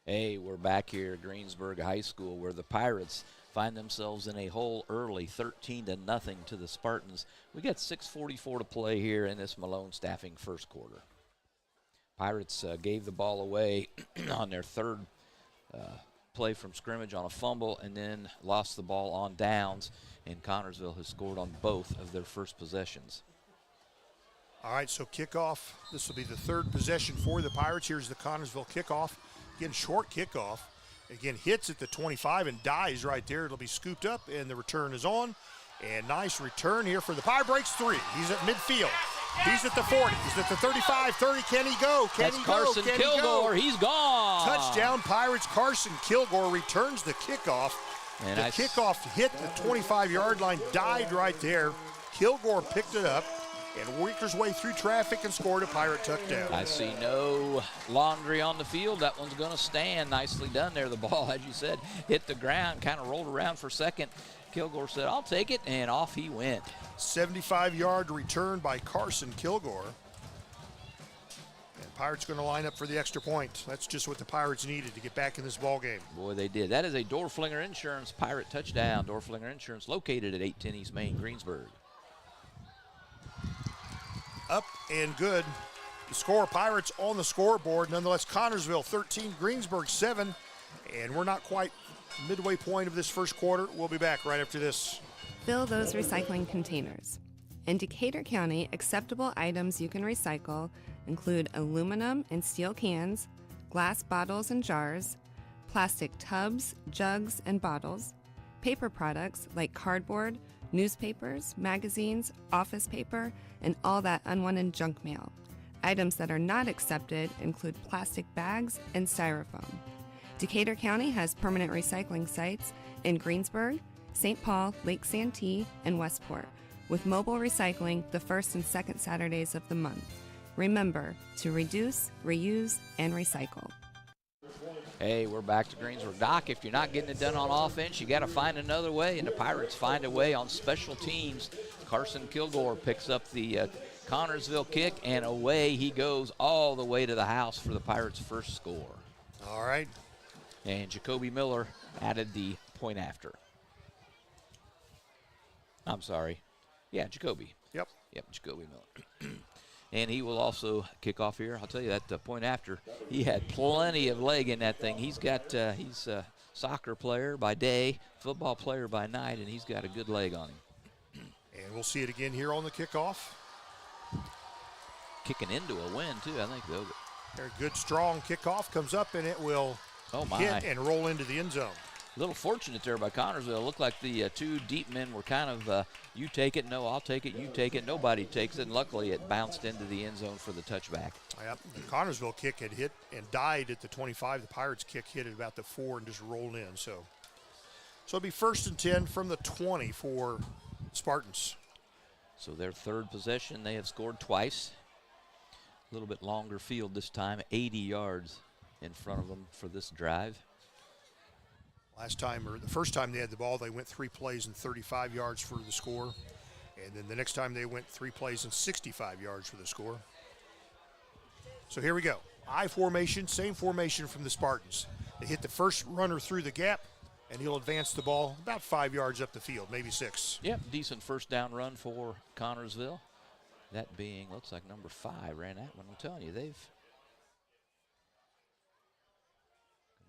Hey, we're back here at Greensburg High School where the Pirates find themselves in a hole early, 13-0 to the Spartans. We got 6:44 to play here in this Malone staffing first quarter. Pirates gave the ball away on their third play from scrimmage on a fumble and then lost the ball on downs, and Connersville has scored on both of their first possessions. All right, so kickoff. This will be the third possession for the Pirates. Here's the Connersville kickoff. Again, short kickoff. Again, hits at the 25 and dies right there. It'll be scooped up, and the return is on. And nice return here for the Pirates. Breaks 3. He's at midfield. He's at the 40. He's at the 35, 30. Can he go? That's Carson Kilgore. He's gone. Touchdown, Pirates. Carson Kilgore returns the kickoff. And the kickoff hit the 25-yard line, died right there. Kilgore picked it up. and worked his way through traffic and scored a Pirate touchdown. I see no laundry on the field. That one's going to stand. Nicely done there. The ball, as you said, hit the ground, kind of rolled around for a second. Kilgore said, I'll take it, and off he went. 75-yard return by Carson Kilgore. And Pirates going to line up for the extra point. That's just what the Pirates needed to get back in this ball game. Boy, they did. That is a Dorflinger Insurance Pirate touchdown. Dorflinger Insurance located at 810 East Main, Greensburg. Up and good. The score, Pirates on the scoreboard. Nonetheless, Connersville 13, Greensburg 7. And we're not quite midway point of this first quarter. We'll be back right after this. Fill those recycling containers. In Decatur County, acceptable items you can recycle include aluminum and steel cans, glass bottles and jars, plastic tubs, jugs, and bottles, paper products like cardboard, newspapers, magazines, office paper, and all that unwanted junk mail. Items that are not accepted include plastic bags and styrofoam. Decatur County has permanent recycling sites in Greensburg, St. Paul, Lake Santee, and Westport, with mobile recycling the first and second Saturdays of the month. Remember to reduce, reuse, and recycle. Hey, we're back to Greensburg. Doc, if you're not getting it done on offense, you got to find another way, and the Pirates find a way on special teams. Carson Kilgore picks up the Connersville kick, and away he goes all the way to the house for the Pirates' first score. All right. And Jacoby Miller added the point after. I'm sorry. Yeah, Jacoby. Yep, Jacoby Miller. And he will also kick off here. I'll tell you that point after, he had plenty of leg in that thing. He's a soccer player by day, football player by night, and he's got a good leg on him. And we'll see it again here on the kickoff. Kicking into a win, too, I think, though. A good, strong kickoff comes up, and it will hit and roll into the end zone. A little fortunate there by Connersville. It looked like the two deep men were kind of, you take it, no, I'll take it, you take it, nobody takes it, and luckily it bounced into the end zone for the touchback. Yep, the Connersville kick had hit and died at the 25. The Pirates kick hit at about the 4 and just rolled in. So it'll be 1st and 10 from the 20 for Spartans. So their third possession, they have scored twice. A little bit longer field this time, 80 yards in front of them for this drive. Last time, or the first time they had the ball, they went 3 plays and 35 yards for the score. And then the next time they went 3 plays and 65 yards for the score. So here we go. I formation, same formation from the Spartans. They hit the first runner through the gap, and he'll advance the ball about 5 yards up the field, maybe 6. Yep, decent first down run for Connersville. That being, looks like number 5 ran that one. I'm telling you, they've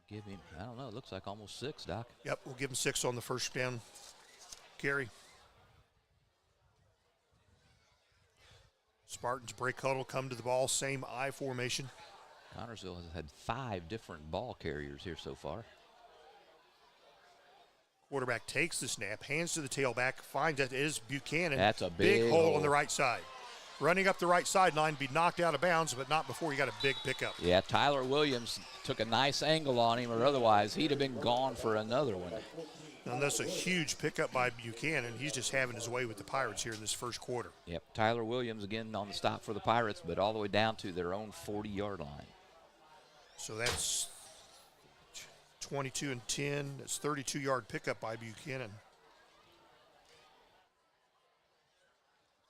give him, I don't know, it looks like almost 6, Doc. Yep, we'll give him 6 on the first down carry. Spartans break huddle, come to the ball, same I formation. Connersville has had 5 different ball carriers here so far. Quarterback takes the snap, hands to the tailback, finds that it is Buchanan. That's a big hole on the right side. Running up the right sideline, be knocked out of bounds, but not before you got a big pickup. Yeah, Tyler Williams took a nice angle on him, or otherwise he'd have been gone for another one. Now that's a huge pickup by Buchanan. He's just having his way with the Pirates here in this first quarter. Yep, Tyler Williams again on the stop for the Pirates, but all the way down to their own 40-yard line. So that's 22 and 10. That's 32-yard pickup by Buchanan.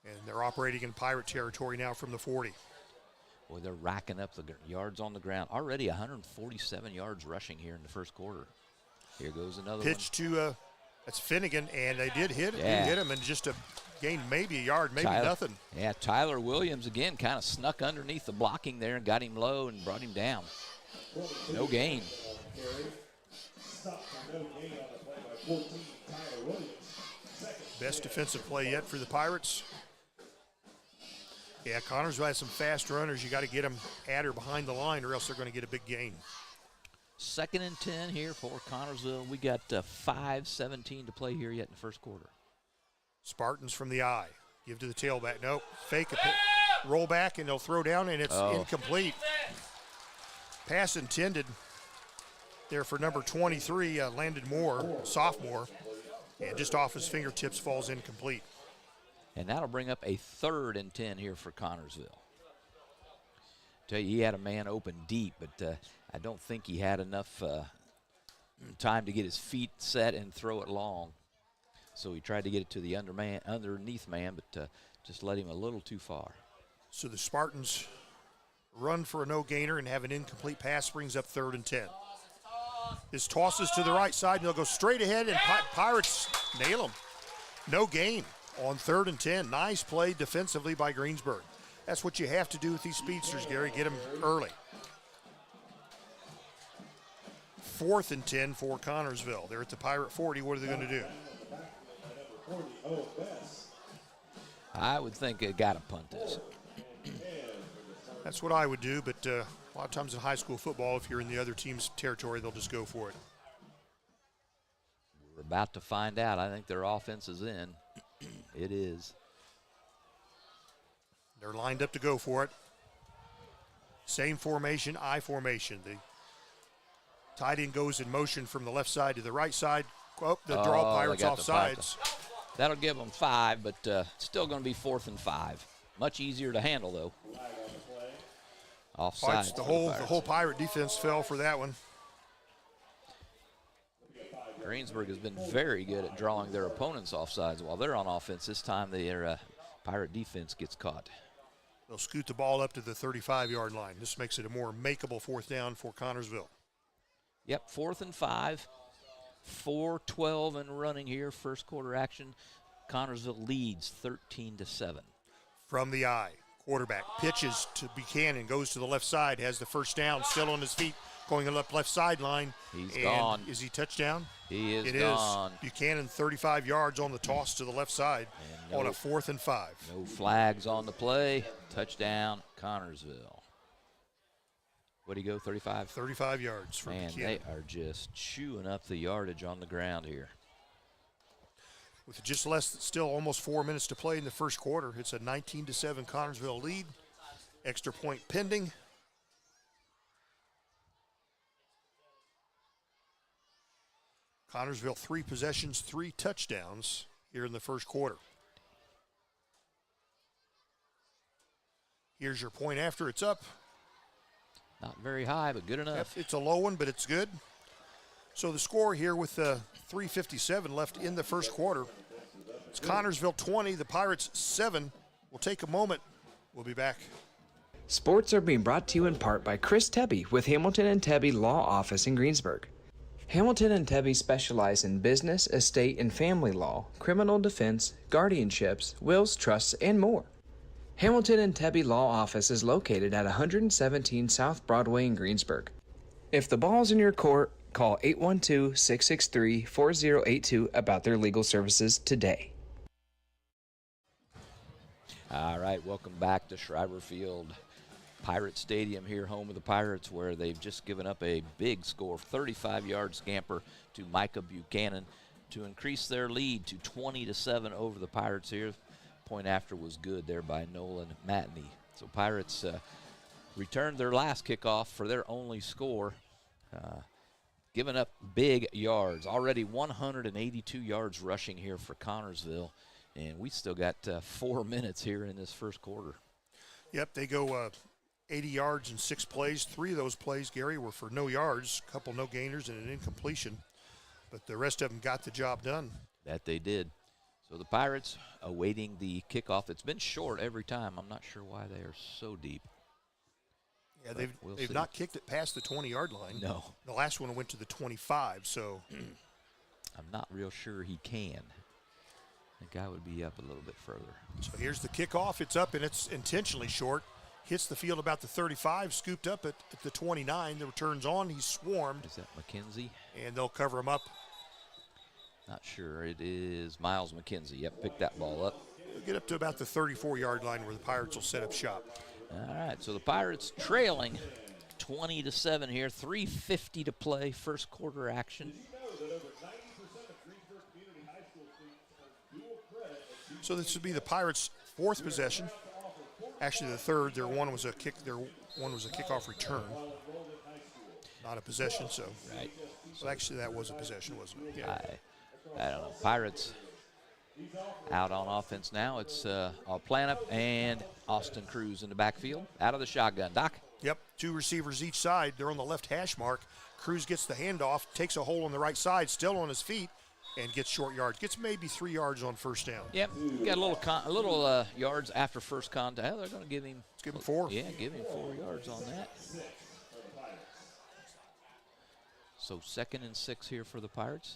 And they're operating in Pirate territory now from the 40. Boy, they're racking up the yards on the ground. Already 147 yards rushing here in the first quarter. Here goes another pitch to that's Finnegan, and they did hit it. Yeah. Did hit him, and just to gain maybe a yard, maybe nothing. Yeah, Tyler Williams again kind of snuck underneath the blocking there and got him low and brought him down. No gain. Best defensive play yet for the Pirates. Yeah, Connersville has some fast runners. You got to get them at or behind the line, or else they're going to get a big gain. 2nd and 10 here for Connersville. We got 5:17 to play here yet in the first quarter. Spartans from the I. Give to the tailback. Nope. Fake a roll back, and they'll throw down, and it's incomplete. Pass intended there for number 23, Landon Moore, sophomore, and just off his fingertips falls incomplete. And that'll bring up a 3rd and 10 here for Connersville. Tell you, he had a man open deep, but I don't think he had enough time to get his feet set and throw it long. So he tried to get it to the underneath man, but just let him a little too far. So the Spartans run for a no gainer and have an incomplete pass, brings up 3rd and 10. This tosses to the right side, and they'll go straight ahead, and Pirates nail them. No gain on 3rd and 10. Nice play defensively by Greensburg. That's what you have to do with these speedsters, Gary. Get them early. 4th and 10 for Connersville. They're at the Pirate 40. What are they going to do? I would think they got to punt this. That's what I would do, but a lot of times in high school football, if you're in the other team's territory, they'll just go for it. We're about to find out. I think their offense is in. It is. They're lined up to go for it. Same formation, I formation. The tight end goes in motion from the left side to the right side. Oh, the draw Pirates off sides. That'll give them 5, but still going to be 4th and 5. Much easier to handle, though. Offsides. The whole Pirate defense fell for that one. Greensburg has been very good at drawing their opponents offsides while they're on offense. This time their Pirate defense gets caught. They'll scoot the ball up to the 35-yard line. This makes it a more makeable 4th down for Connersville. Yep, 4th and 5. 4:12 and running here, first quarter action. Connersville leads 13-7. From the eye, quarterback pitches to Buchanan, goes to the left side, has the first down, still on his feet, going left sideline. He's gone. Is he touchdown? He is It gone. is. Buchanan 35 yards on the toss to the left side on a 4th and 5. No flags on the play. Touchdown, Connersville. What do you go, 35? 35 yards for Man, Buchanan. they are just chewing up the yardage on the ground here. With just still almost 4 minutes to play in the first quarter, it's a 19-7 Connersville lead. Extra point pending. Connersville 3 possessions, 3 touchdowns here in the first quarter. Here's your point after it's up. Not very high, but good enough. Yep, it's a low one, but it's good. So the score here with 3:57 left in the first quarter. It's Connersville 20, the Pirates 7. We'll take a moment. We'll be back. Sports are being brought to you in part by Chris Tebby with Hamilton and Tebby Law Office in Greensburg. Hamilton and Tebby specialize in business, estate, and family law, criminal defense, guardianships, wills, trusts, and more. Hamilton and Tebby Law Office is located at 117 South Broadway in Greensburg. If the ball's in your court, call 812-663-4082 about their legal services today. All right, welcome back to Schreiber Field, Pirate Stadium here, home of the Pirates, where they've just given up a big score, 35-yard scamper to Micah Buchanan to increase their lead to 20-7 over the Pirates here. Point after was good there by Nolan Matney. So Pirates returned their last kickoff for their only score, giving up big yards. Already 182 yards rushing here for Connersville, and we still got 4 minutes here in this first quarter. Yep, they go 80 yards in 6 plays. 3 of those plays, Gary, were for no yards, a couple no gainers and an incompletion, but the rest of them got the job done. That they did. So the Pirates awaiting the kickoff. It's been short every time. I'm not sure why they are so deep. Yeah, they've not kicked it past the 20-yard line. No. The last one went to the 25, so. I'm not real sure he can. I think I would be up a little bit further. So here's the kickoff. It's up, and it's intentionally short. Hits the field about the 35, scooped up at the 29. The return's on. He's swarmed. Is that McKenzie? And they'll cover him up. Not sure. It is Miles McKenzie. Yep, pick that ball up. They'll get up to about the 34-yard line where the Pirates will set up shop. All right, so the Pirates trailing 20-7 here. 3:50 to play, first quarter action. So this would be the Pirates' 4th possession. Actually, the 3rd. Their one was a kickoff return, not a possession. So, right. So actually, that was a possession, wasn't it? Yeah. I don't know. Pirates Out on offense now, it's Planup and Austin Cruz in the backfield. Out of the shotgun. Doc? Yep, 2 receivers each side. They're on the left hash mark. Cruz gets the handoff, takes a hole on the right side, still on his feet, and gets short yards. Gets maybe 3 yards on first down. Yep, got a little yards after first contact. They're going to give him. Let's give him 4. Yeah, give him 4 yards on that. So 2nd and 6 here for the Pirates.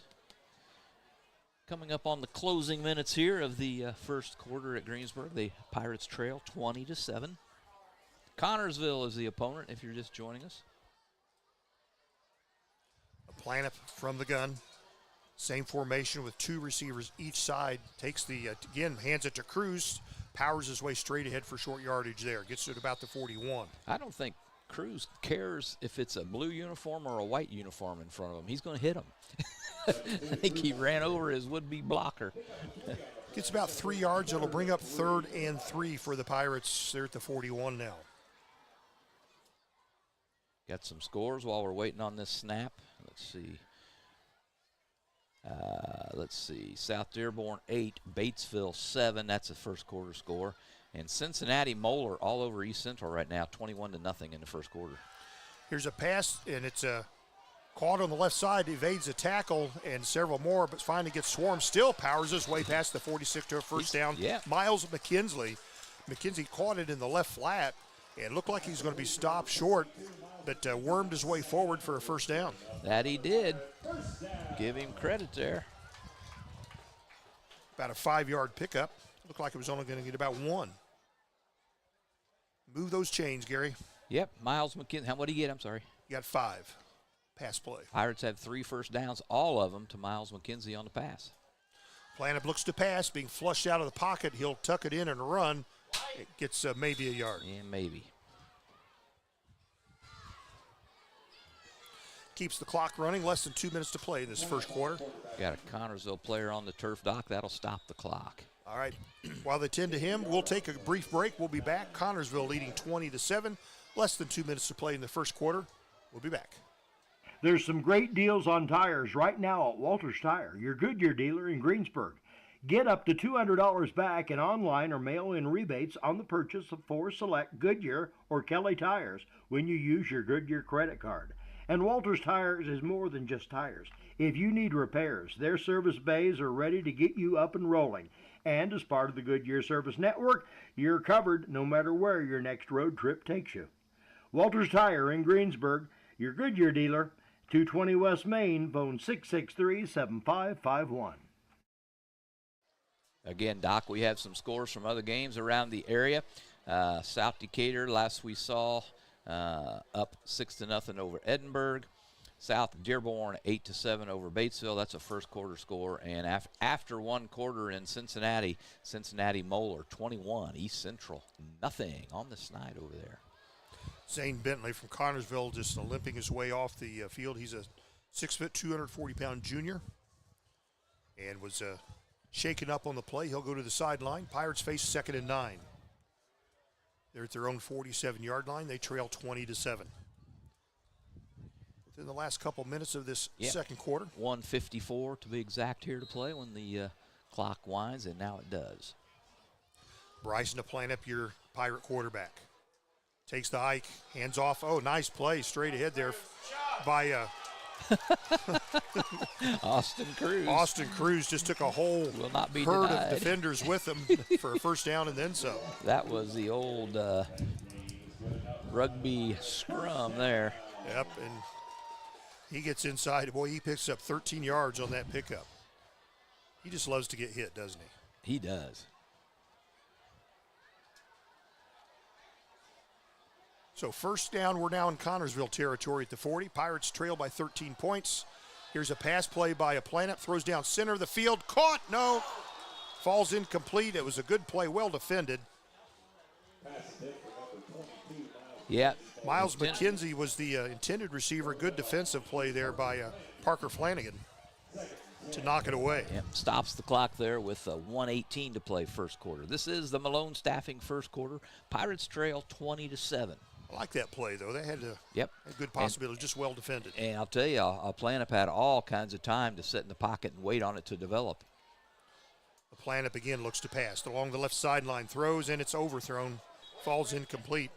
Coming up on the closing minutes here of the first quarter at Greensburg, the Pirates trail 20-7. Connersville is the opponent if you're just joining us. Planup from the gun. Same formation with 2 receivers each side. Takes the, again, hands it to Cruz. Powers his way straight ahead for short yardage there. Gets to about the 41. I don't think Cruz cares if it's a blue uniform or a white uniform in front of him. He's going to hit him. I think he ran over his would-be blocker. Gets about 3 yards. It'll bring up 3rd and 3 for the Pirates. They're at the 41 now. Got some scores while we're waiting on this snap. Let's see. South Dearborn 8, Batesville 7. That's the first quarter score. And Cincinnati Moeller all over East Central right now, 21-0 in the first quarter. Here's a pass, and it's caught on the left side, evades a tackle, and several more, but finally gets swarmed. Still powers his way past the 46 to a first down. Yeah. Miles McKinley caught it in the left flat, and looked like he's going to be stopped short, but wormed his way forward for a first down. That he did. Give him credit there. About a 5-yard pickup. Looked like it was only going to get about 1. Move those chains, Gary. Yep, Miles McKinley. What did he get? I'm sorry. You got 5. Pass play. Pirates have 3 first downs, all of them to Miles McKenzie on the pass. Planup looks to pass, being flushed out of the pocket. He'll tuck it in and run. It gets maybe a yard. Yeah, maybe. Keeps the clock running. Less than 2 minutes to play in this first quarter. Got a Connersville player on the turf, Doc. That'll stop the clock. All right. While they tend to him, we'll take a brief break. We'll be back. Connersville leading 20-7. Less than 2 minutes to play in the first quarter. We'll be back. There's some great deals on tires right now at Walters Tire, your Goodyear dealer in Greensburg. Get up to $200 back in online or mail-in rebates on the purchase of 4 select Goodyear or Kelly tires when you use your Goodyear credit card. And Walters Tires is more than just tires. If you need repairs, their service bays are ready to get you up and rolling. And as part of the Goodyear Service Network, you're covered no matter where your next road trip takes you. Walters Tire in Greensburg, your Goodyear dealer, 220 West Main, phone 663-7551. Again, Doc, we have some scores from other games around the area. South Decatur, last we saw, up 6-0 over Edinburgh. South Dearborn 8-7 over Batesville. That's a first quarter score. And after 1 quarter in Cincinnati, Cincinnati Moeller 21, East Central nothing on the snide over there. Zane Bentley from Connersville just limping his way off the field. He's a 6', 240-pound junior, and was shaken up on the play. He'll go to the sideline. Pirates face 2nd and 9. They're at their own 47-yard line. They trail 20-7. Within the last couple minutes of this second quarter. 1:54 to be exact here to play when the clock winds, and now it does. Bryson Planup, your Pirate quarterback. Takes the hike, hands off. Oh, nice play straight ahead there by Austin Cruz. Austin Cruz just took a whole herd of defenders with him for a first down and then some. That was the old rugby scrum there. Yep, and he gets inside. Boy, he picks up 13 yards on that pickup. He just loves to get hit, doesn't he? He does. So first down, we're now in Connersville territory at the 40. Pirates trail by 13 points. Here's a pass play by a Planup. Throws down center of the field. Caught. No. Falls incomplete. It was a good play. Well defended. Yeah. Miles McKenzie was the intended receiver. Good defensive play there by Parker Flanagan to knock it away. Yep. Stops the clock there with 1:18 to play first quarter. This is the Malone staffing first quarter. Pirates trail 20-7. I like that play, though. They had a good possibility, just well defended. And I'll tell you, Planup had all kinds of time to sit in the pocket and wait on it to develop. The Planup again looks to pass. Along the left sideline, throws, and it's overthrown. Falls incomplete.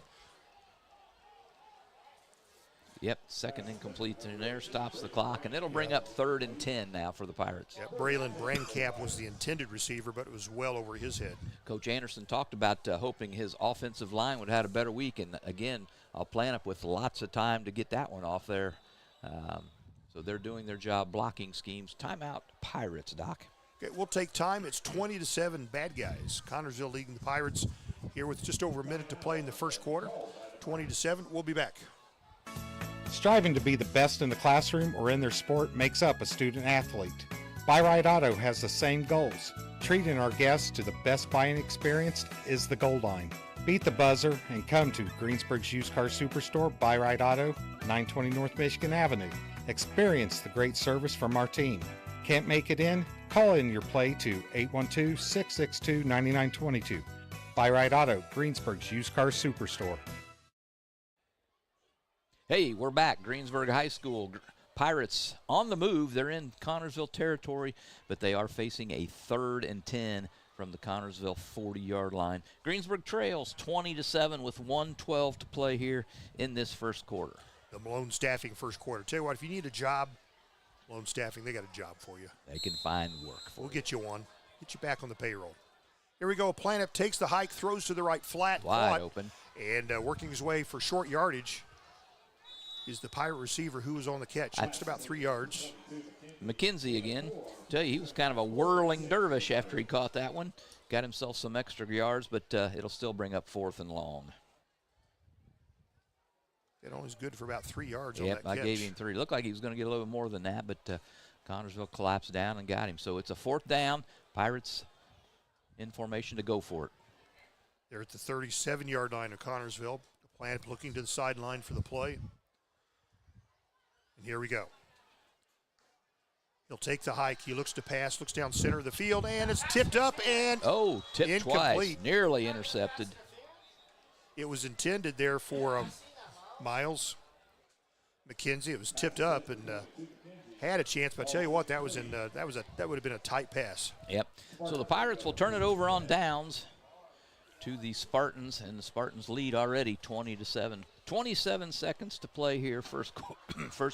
Yep, second incomplete in there, stops the clock, and it'll bring up 3rd and 10 now for the Pirates. Yep, Braylon Brancap was the intended receiver, but it was well over his head. Coach Anderson talked about hoping his offensive line would have had a better week, and again, I'll plan up with lots of time to get that one off there. So they're doing their job blocking schemes. Timeout, Pirates, Doc. Okay, we'll take time. It's 20-7 bad guys. Connersville leading the Pirates here with just over a minute to play in the first quarter. 20-7. We'll be back. Striving to be the best in the classroom or in their sport makes up a student athlete. Buy-Right Auto has the same goals. Treating our guests to the best buying experience is the goal line. Beat the buzzer and come to Greensburg's Used Car Superstore, Buy-Right Auto, 920 North Michigan Avenue. Experience the great service from our team. Can't make it in? Call in your play to 812-662-9922. Buy-Right Auto, Greensburg's Used Car Superstore. Hey, we're back. Greensburg High School Pirates on the move. They're in Connersville territory, but they are facing a 3rd and 10 from the Connersville 40-yard line. Greensburg trails 20-7 with 1:12 to play here in this first quarter. The Malone Staffing first quarter. Tell you what, if you need a job, Malone Staffing, they got a job for you. They can find work for you. We'll get you one. Get you back on the payroll. Here we go. Planup takes the hike, throws to the right flat. Wide open. And working his way for short yardage is the Pirate receiver who was on the catch. Looks at about 3 yards. McKenzie again. Tell you, he was kind of a whirling dervish after he caught that one. Got himself some extra yards, but it'll still bring up 4th and long. It only was good for about 3 yards on that catch. I gave him 3. Looked like he was going to get a little bit more than that, but Connersville collapsed down and got him. So it's a 4th down. Pirates in formation to go for it. They're at the 37-yard line of Connersville. The Planup looking to the sideline for the play. And here we go. He'll take the hike. He looks to pass, looks down center of the field, and it's tipped up and tipped incomplete. Twice, nearly intercepted. It was intended there for Miles McKenzie. It was tipped up and had a chance, but I tell you what, that would have been a tight pass. Yep. So the Pirates will turn it over on downs to the Spartans, and the Spartans lead already 20-7. 27 seconds to play here, first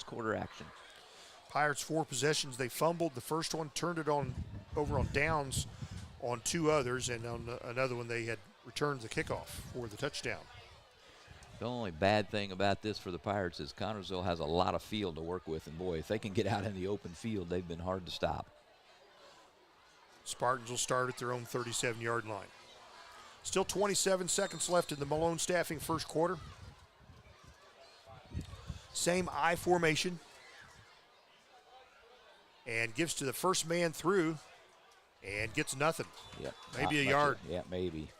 quarter action. Pirates 4 possessions. They fumbled the first one, turned it over on downs on 2 others, and on another one they had returned the kickoff for the touchdown. The only bad thing about this for the Pirates is Connersville has a lot of field to work with, and boy, if they can get out in the open field, they've been hard to stop. Spartans will start at their own 37-yard line. Still 27 seconds left in the Malone Staffing first quarter. Same I formation. And gives to the first man through and gets nothing. Yep. Maybe a yard. Yeah, maybe.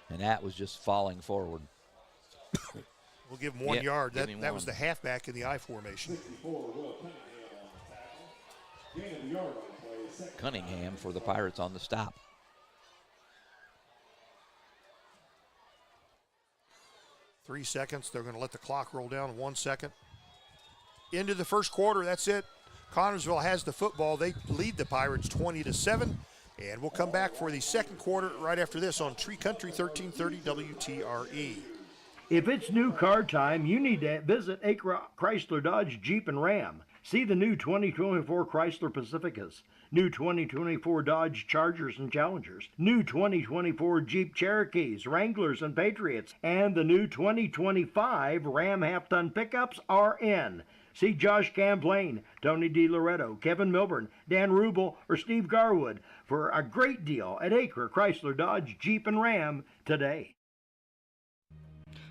And that was just falling forward. We'll give him 1 yard. That was the halfback in the I formation. Cunningham for the Pirates on the stop. Three seconds. They're going to let the clock roll down 1 second. Into the first quarter. That's it. Connersville has the football. They lead the Pirates 20-7. And we'll come back for the second quarter right after this on Tree Country 1330 WTRE. If it's new car time, you need to visit Acra Chrysler Dodge Jeep and Ram. See the new 2024 Chrysler Pacificas, new 2024 Dodge Chargers and Challengers, new 2024 Jeep Cherokees, Wranglers and Patriots, and the new 2025 Ram half-ton pickups are in. See Josh Camplain, Tony DiLoretto, Kevin Milburn, Dan Rubel, or Steve Garwood for a great deal at Acre Chrysler Dodge Jeep and Ram today.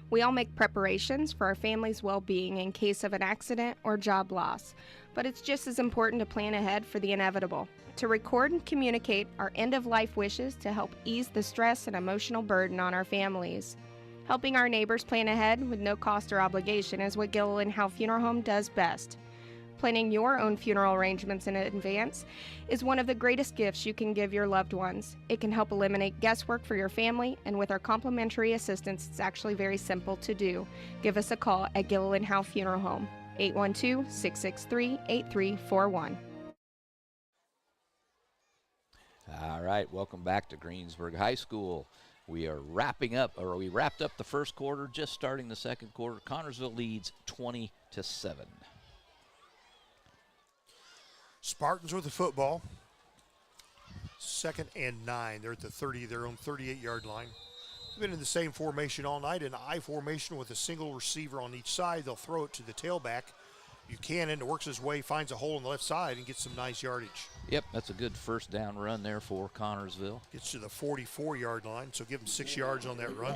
We all make preparations for our family's well-being in case of an accident or job loss, but it's just as important to plan ahead for the inevitable, to record and communicate our end-of-life wishes to help ease the stress and emotional burden on our families. Helping our neighbors plan ahead with no cost or obligation is what Gilliland Howe Funeral Home does best. Planning your own funeral arrangements in advance is one of the greatest gifts you can give your loved ones. It can help eliminate guesswork for your family, and with our complimentary assistance, it's actually very simple to do. Give us a call at Gilliland Howe Funeral Home, 812-663-8341. All right, welcome back to Greensburg High School. We wrapped up the first quarter, just starting the second quarter. Connersville leads 20-7. Spartans with the football. 2nd and 9. They're at their own 38-yard line. They've been in the same formation all night, an I formation with a single receiver on each side. They'll throw it to the tailback. Buchanan works his way, finds a hole on the left side, and gets some nice yardage. Yep, that's a good first down run there for Connersville. Gets to the 44-yard line, so give him 6 yards on that run.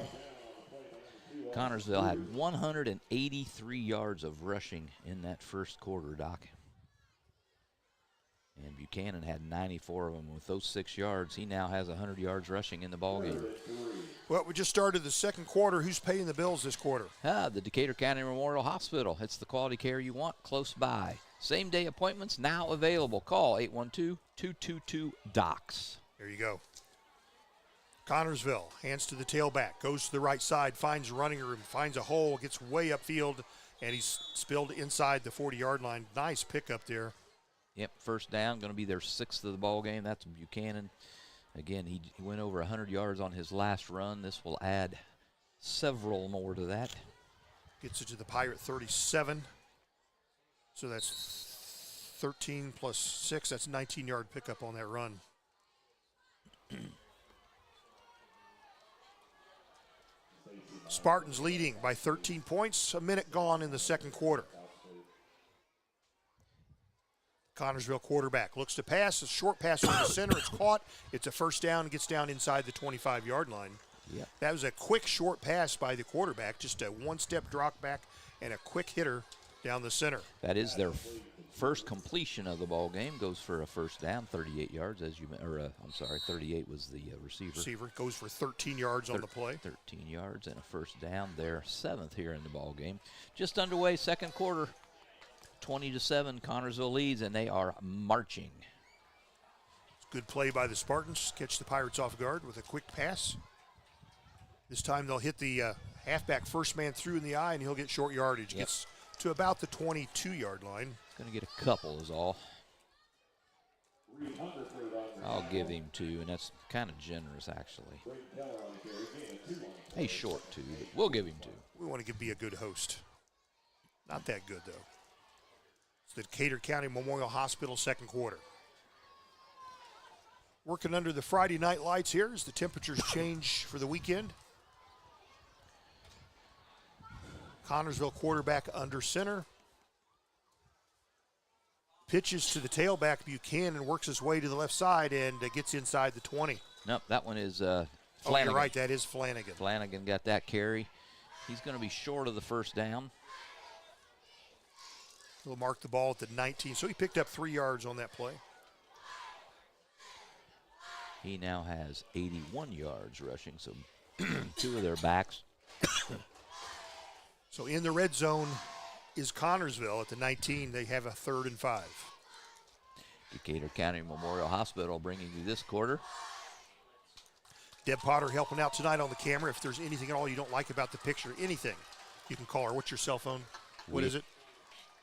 Connersville had 183 yards of rushing in that first quarter, Doc. And Buchanan had 94 of them. With those 6 yards, he now has 100 yards rushing in the ballgame. Well, we just started the second quarter. Who's paying the bills this quarter? The Decatur County Memorial Hospital. It's the quality care you want close by. Same-day appointments now available. Call 812-222-DOCS. There you go. Connersville, hands to the tailback, goes to the right side, finds running room, finds a hole, gets way upfield, and he's spilled inside the 40-yard line. Nice pickup there. Yep, first down, going to be their 6th of the ball game. That's Buchanan. Again, he went over 100 yards on his last run. This will add several more to that. Gets it to the Pirate 37. So that's 13 plus 6. That's a 19-yard pickup on that run. Spartans leading by 13 points. A minute gone in the second quarter. Connersville quarterback looks to pass. A short pass over the center. It's caught. It's a first down. And gets down inside the 25-yard line. Yep. That was a quick short pass by the quarterback. Just a one-step drop back and a quick hitter down the center. That is their first completion of the ball game. Goes for a first down, 38 yards. 38 was the receiver. Receiver goes for 13 yards on the play. 13 yards and a first down. Their 7th here in the ball game. Just underway, second quarter. 20-7, Connersville leads, and they are marching. Good play by the Spartans. Catch the Pirates off guard with a quick pass. This time they'll hit the halfback first man through in the eye, and he'll get short yardage. Yep. Gets to about the 22-yard line. Going to get a couple is all. I'll give him 2, and that's kind of generous, actually. He's short, 2, but we'll give him 2. We want to be a good host. Not that good, though. It's the Decatur County Memorial Hospital second quarter. Working under the Friday night lights here as the temperatures change for the weekend. Connersville quarterback under center. Pitches to the tailback, Buchanan, works his way to the left side and gets inside the 20. Nope, that one is Flanagan. Oh, you're right, that is Flanagan. Flanagan got that carry. He's going to be short of the first down. He'll mark the ball at the 19, so he picked up 3 yards on that play. He now has 81 yards rushing, so 2 of their backs. So in the red zone is Connersville at the 19. They have a 3rd and 5. Decatur County Memorial Hospital bringing you this quarter. Deb Potter helping out tonight on the camera. If there's anything at all you don't like about the picture, anything, you can call her. What's your cell phone? What is it?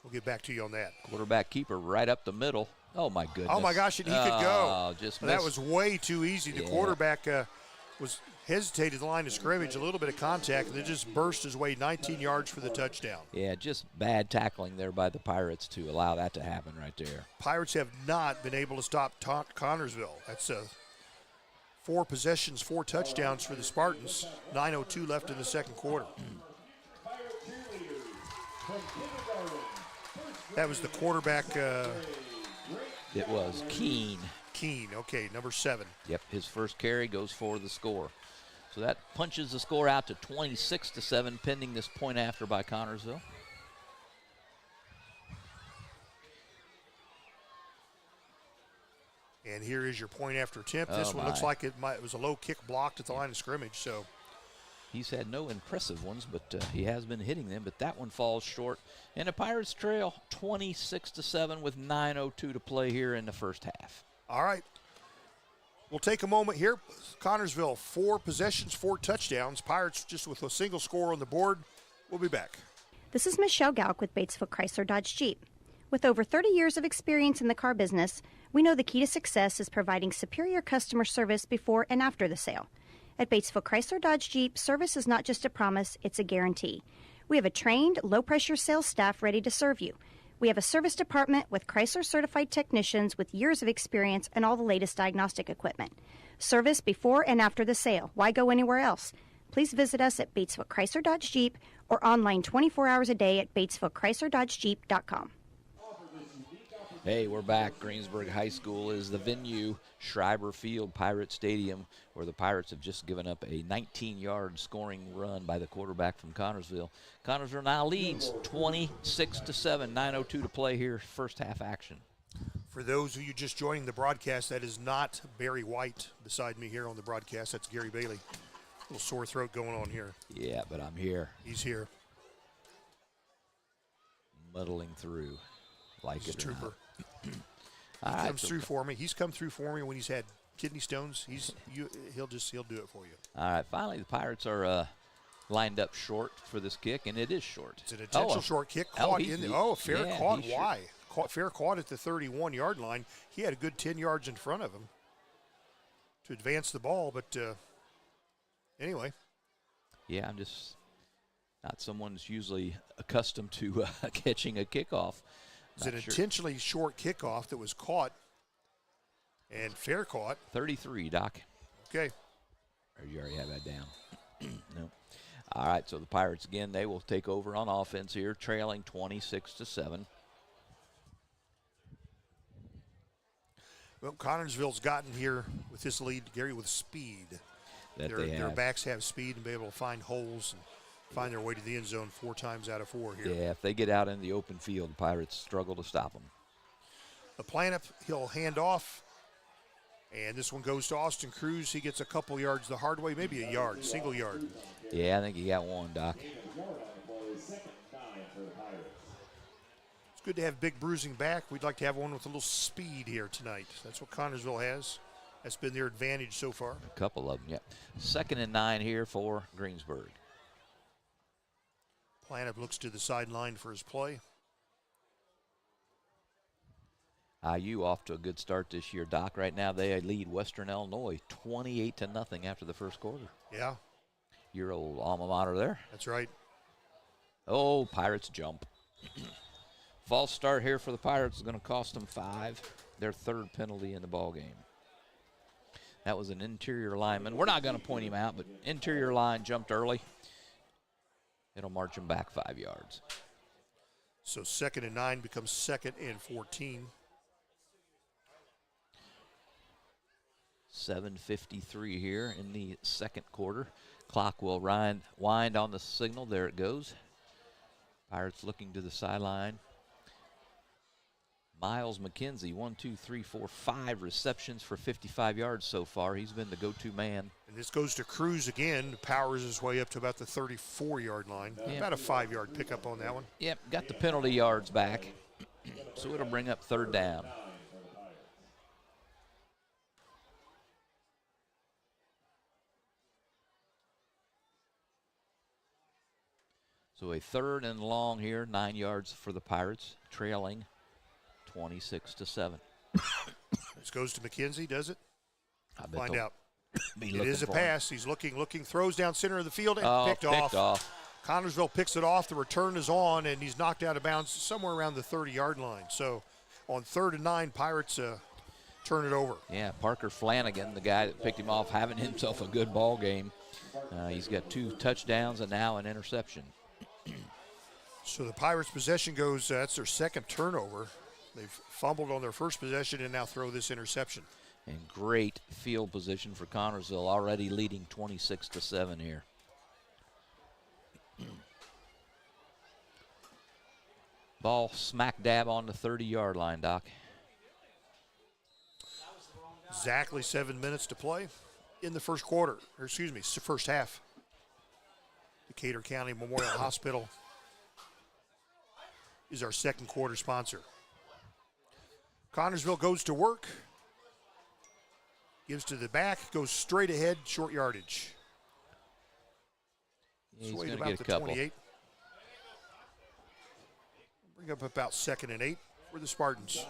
We'll get back to you on that. Quarterback keeper right up the middle. Oh, my goodness. Oh, my gosh, and he could go. Just that was way too easy. The quarterback was hesitated the line of scrimmage, a little bit of contact, and then just burst his way 19 yards for the touchdown. Yeah, just bad tackling there by the Pirates to allow that to happen right there. Pirates have not been able to stop Connersville. That's 4 possessions, 4 touchdowns for the Spartans. 9:02 left in the second quarter. That was the quarterback. It was Keene. Keene, okay, number 7. Yep, his first carry goes for the score. So that punches the score out to 26-7, pending this point after by Connersville. And here is your point after attempt. This one looks like it was a low kick blocked at the line of scrimmage. So he's had no impressive ones, but he has been hitting them. But that one falls short. And the Pirates trail 26-7 with 9:02 to play here in the first half. All right. We'll take a moment here. Connersville, 4 possessions, 4 touchdowns. Pirates just with a single score on the board. We'll be back. This is Michelle Galk with Batesville Chrysler Dodge Jeep. With over 30 years of experience in the car business, We know the key to success is providing superior customer service before and after the sale. At Batesville Chrysler Dodge Jeep, service is not just a promise, it's a guarantee. We have a trained, low-pressure sales staff ready to serve you. We have a service department with Chrysler-certified technicians with years of experience and all the latest diagnostic equipment. Service before and after the sale. Why go anywhere else? Please visit us at Batesville Chrysler Dodge Jeep or online 24 hours a day at BatesvilleChryslerDodgeJeep.com. Hey, we're back. Greensburg High School is the venue. Schreiber Field, Pirate Stadium, where the Pirates have just given up a 19-yard scoring run by the quarterback from Connersville. Connersville now leads 26-7, 9:02 to play here, first half action. For those of you just joining the broadcast, that is not Barry White beside me here on the broadcast. That's Gary Bailey. A little sore throat going on here. Yeah, but I'm here. He's here. Muddling through. Like He's it a trooper. All He right, comes through for me. He's come through for me when he's had kidney stones. He'll do it for you. All right, finally the Pirates are lined up short for this kick, and it is short. It's an intentional short kick caught fair yeah, caught. Why? Fair caught at the 31-yard line. He had a good 10 yards in front of him to advance the ball, but anyway. Yeah, I'm just not someone that's usually accustomed to catching a kickoff. It's an intentionally short kickoff that was caught and fair caught. 33, Doc. Okay. Or you already have that down? No. All right, so the Pirates, again, they will take over on offense here, trailing 26-7. Well, Connersville's gotten here with this lead, Gary, with speed. Their backs have speed and be able to find holes and find their way to the end zone 4 times out of 4 here. Yeah, if they get out in the open field, the Pirates struggle to stop them. The Planup, he'll hand off, and this one goes to Austin Cruz. He gets a couple yards the hard way, maybe a yard, single yard. Yeah, I think he got one, Doc. It's good to have big bruising back. We'd like to have one with a little speed here tonight. That's what Connersville has. That's been their advantage so far. A couple of them, yeah. 2nd and 9 here for Greensburg. Planup looks to the sideline for his play. IU off to a good start this year, Doc. Right now they lead Western Illinois 28-0 after the first quarter. Yeah. Your old alma mater there. That's right. Oh, Pirates jump. False start here for the Pirates is going to cost them 5. Their 3rd penalty in the ball game. That was an interior lineman. We're not going to point him out, but interior line jumped early. It'll march him back 5 yards. So 2nd and 9 becomes 2nd and 14. 7:53 here in the second quarter. Clock will wind on the signal. There it goes. Pirates looking to the sideline. Miles McKenzie, 5 receptions for 55 yards so far. He's been the go-to man. And this goes to Cruz again, powers his way up to about the 34-yard line. Yep. About a 5-yard pickup on that one. Yep, got the penalty yards back. So it'll bring up 3rd down. So a 3rd and long here, 9 yards for the Pirates, trailing 26-7. This goes to McKenzie, does it? Find out. It is a pass. He's looking, throws down center of the field and picked off. Connersville picks it off. The return is on, and he's knocked out of bounds somewhere around the 30-yard line. So on 3rd and 9, Pirates turn it over. Yeah, Parker Flanagan, the guy that picked him off, having himself a good ball game. He's got 2 touchdowns and now an interception. So the Pirates' possession goes, that's their 2nd turnover. They've fumbled on their first possession and now throw this interception. And great field position for Connersville, already leading 26-7 here. Ball smack dab on the 30-yard line, Doc. Exactly 7 minutes to play in the first quarter, first half. Decatur County Memorial Hospital is our second quarter sponsor. Connersville goes to work. Gives to the back, goes straight ahead, short yardage. Yeah, he's going to get a couple. 28. Bring up about 2nd and 8 for the Spartans.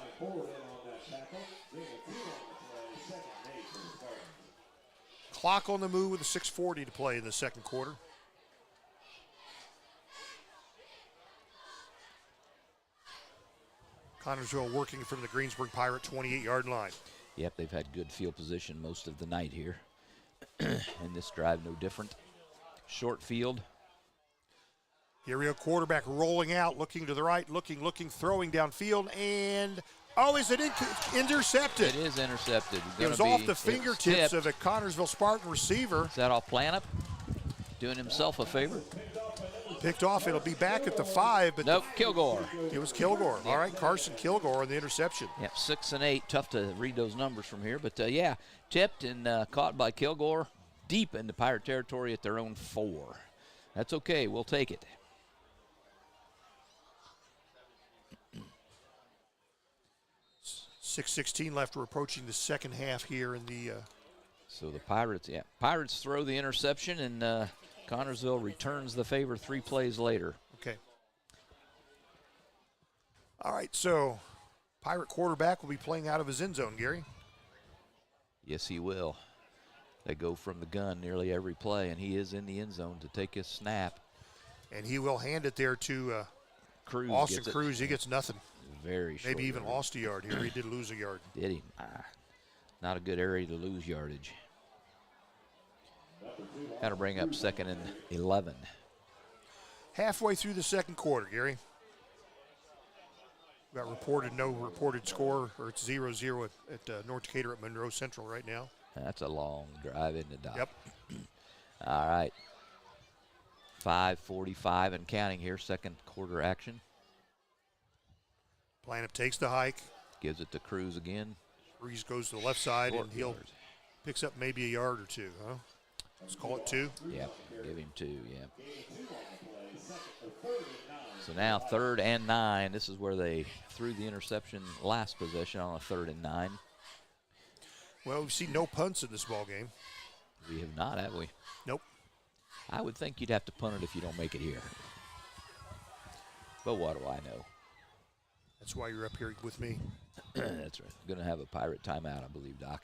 Clock on the move with a 6:40 to play in the second quarter. Connersville working from the Greensburg Pirate 28-yard line. Yep, they've had good field position most of the night here. And this drive no different. Short field. Here we go, quarterback rolling out, looking to the right, looking, throwing downfield, and is it intercepted? It is intercepted. It was off the fingertips of a Connersville Spartan receiver. Is that off Planup? Doing himself a favor? Picked off, it'll be back at the 5, but nope, Kilgore. It was Kilgore. Yep. All right, Carson Kilgore on the interception. Yep, 6 and 8. Tough to read those numbers from here, but yeah, tipped and caught by Kilgore deep into Pirate territory at their own 4. That's okay, we'll take it. .6:16 left. We're approaching the second half here in the. So the Pirates throw the interception, and Connersville returns the favor 3 plays later. Okay. All right, so Pirate quarterback will be playing out of his end zone, Gary. Yes, he will. They go from the gun nearly every play, and he is in the end zone to take his snap. And he will hand it there to Cruz. Austin Cruz. He gets nothing. Very short. Maybe even lost a yard here. He did lose a yard. Did he? Not a good area to lose yardage. Got to bring up 2nd and 11. Halfway through the second quarter, Gary. We got no reported score, or it's 0-0 at North Decatur at Monroe Central right now. That's a long drive, isn't it, Doc? Yep. All right. 5:45 and counting here, second quarter action. Planup takes the hike. Gives it to Cruz again. Cruz goes to the left side, Short and he'll yards. picks up maybe a yard or 2, huh? Let's call it 2. Yep, give him 2, yeah. So now 3rd and 9. This is where they threw the interception last possession on a 3rd and 9. Well, we've seen no punts in this ball game. We have not, have we? Nope. I would think you'd have to punt it if you don't make it here. But what do I know? That's why you're up here with me. That's right. Going to have a Pirate timeout, I believe, Doc.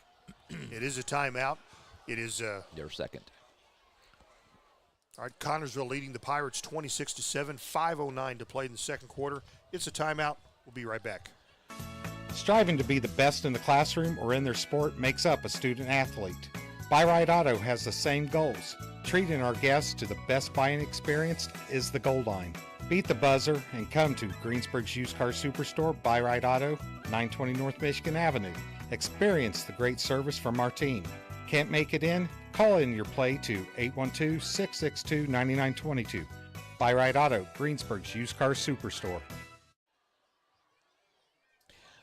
It is a timeout. It is their second. All right, Connersville leading the Pirates 26-7, 5:09 to play in the second quarter. It's a timeout. We'll be right back. Striving to be the best in the classroom or in their sport makes up a student athlete. Buy Right Auto has the same goals. Treating our guests to the best buying experience is the goal line. Beat the buzzer and come to Greensburg's used car superstore, Buy Right Auto, 920 North Michigan Avenue. Experience the great service from our team. Can't make it in? Call in your play to 812-662-9922. Buy Right Auto, Greensburg's used car superstore.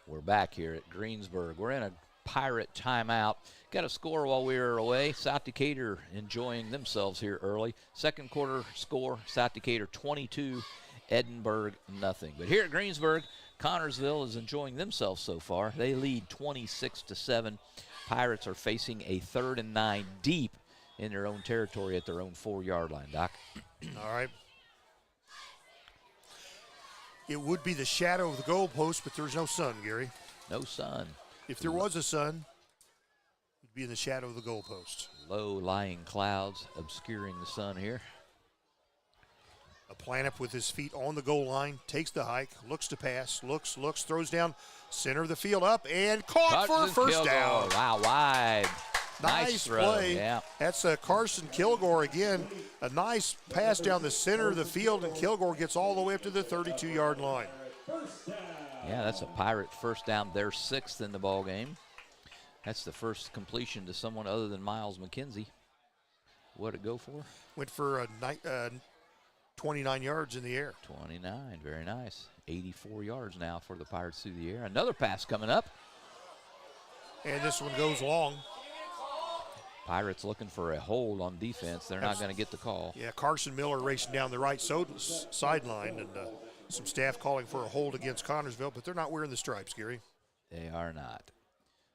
We're back here at Greensburg. We're in a Pirate timeout. Got a score while we were away. South Decatur enjoying themselves here early. Second quarter score, South Decatur 22, Edinburgh nothing. But here at Greensburg, Connersville is enjoying themselves so far. They lead 26-7. Pirates are facing a 3rd and 9 deep in their own territory at their own 4-yard line, Doc. All right. It would be the shadow of the goalpost, but there's no sun, Gary. No sun. If there was a sun, it'd be in the shadow of the goalpost. Low-lying clouds obscuring the sun here. A Planup with his feet on the goal line, takes the hike, looks to pass, looks, throws down, center of the field up, and caught for a first down. Wow, wide. Nice play. Yeah. That's Carson Kilgore again. A nice pass down the center of the field, and Kilgore gets all the way up to the 32-yard line. Yeah, that's a Pirate first down. They're 6th in the ball game. That's the first completion to someone other than Miles McKenzie. What'd it go for? Went for 29 yards in the air. 29, very nice. 84 yards now for the Pirates through the air. Another pass coming up. And this one goes long. Pirates looking for a hold on defense. They're not going to get the call. Yeah, Carson Miller racing down the right sideline, and some staff calling for a hold against Connersville, but they're not wearing the stripes, Gary. They are not.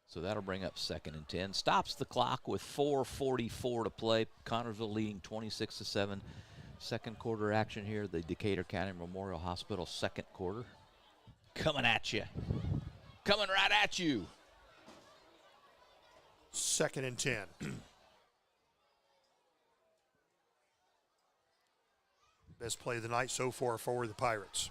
So that'll bring up 2nd and 10. Stops the clock with 4:44 to play. Connersville leading 26-7. Second quarter action here, the Decatur County Memorial Hospital second quarter. Coming at you. Coming right at you. 2nd and 10. best play of the night so far for the Pirates.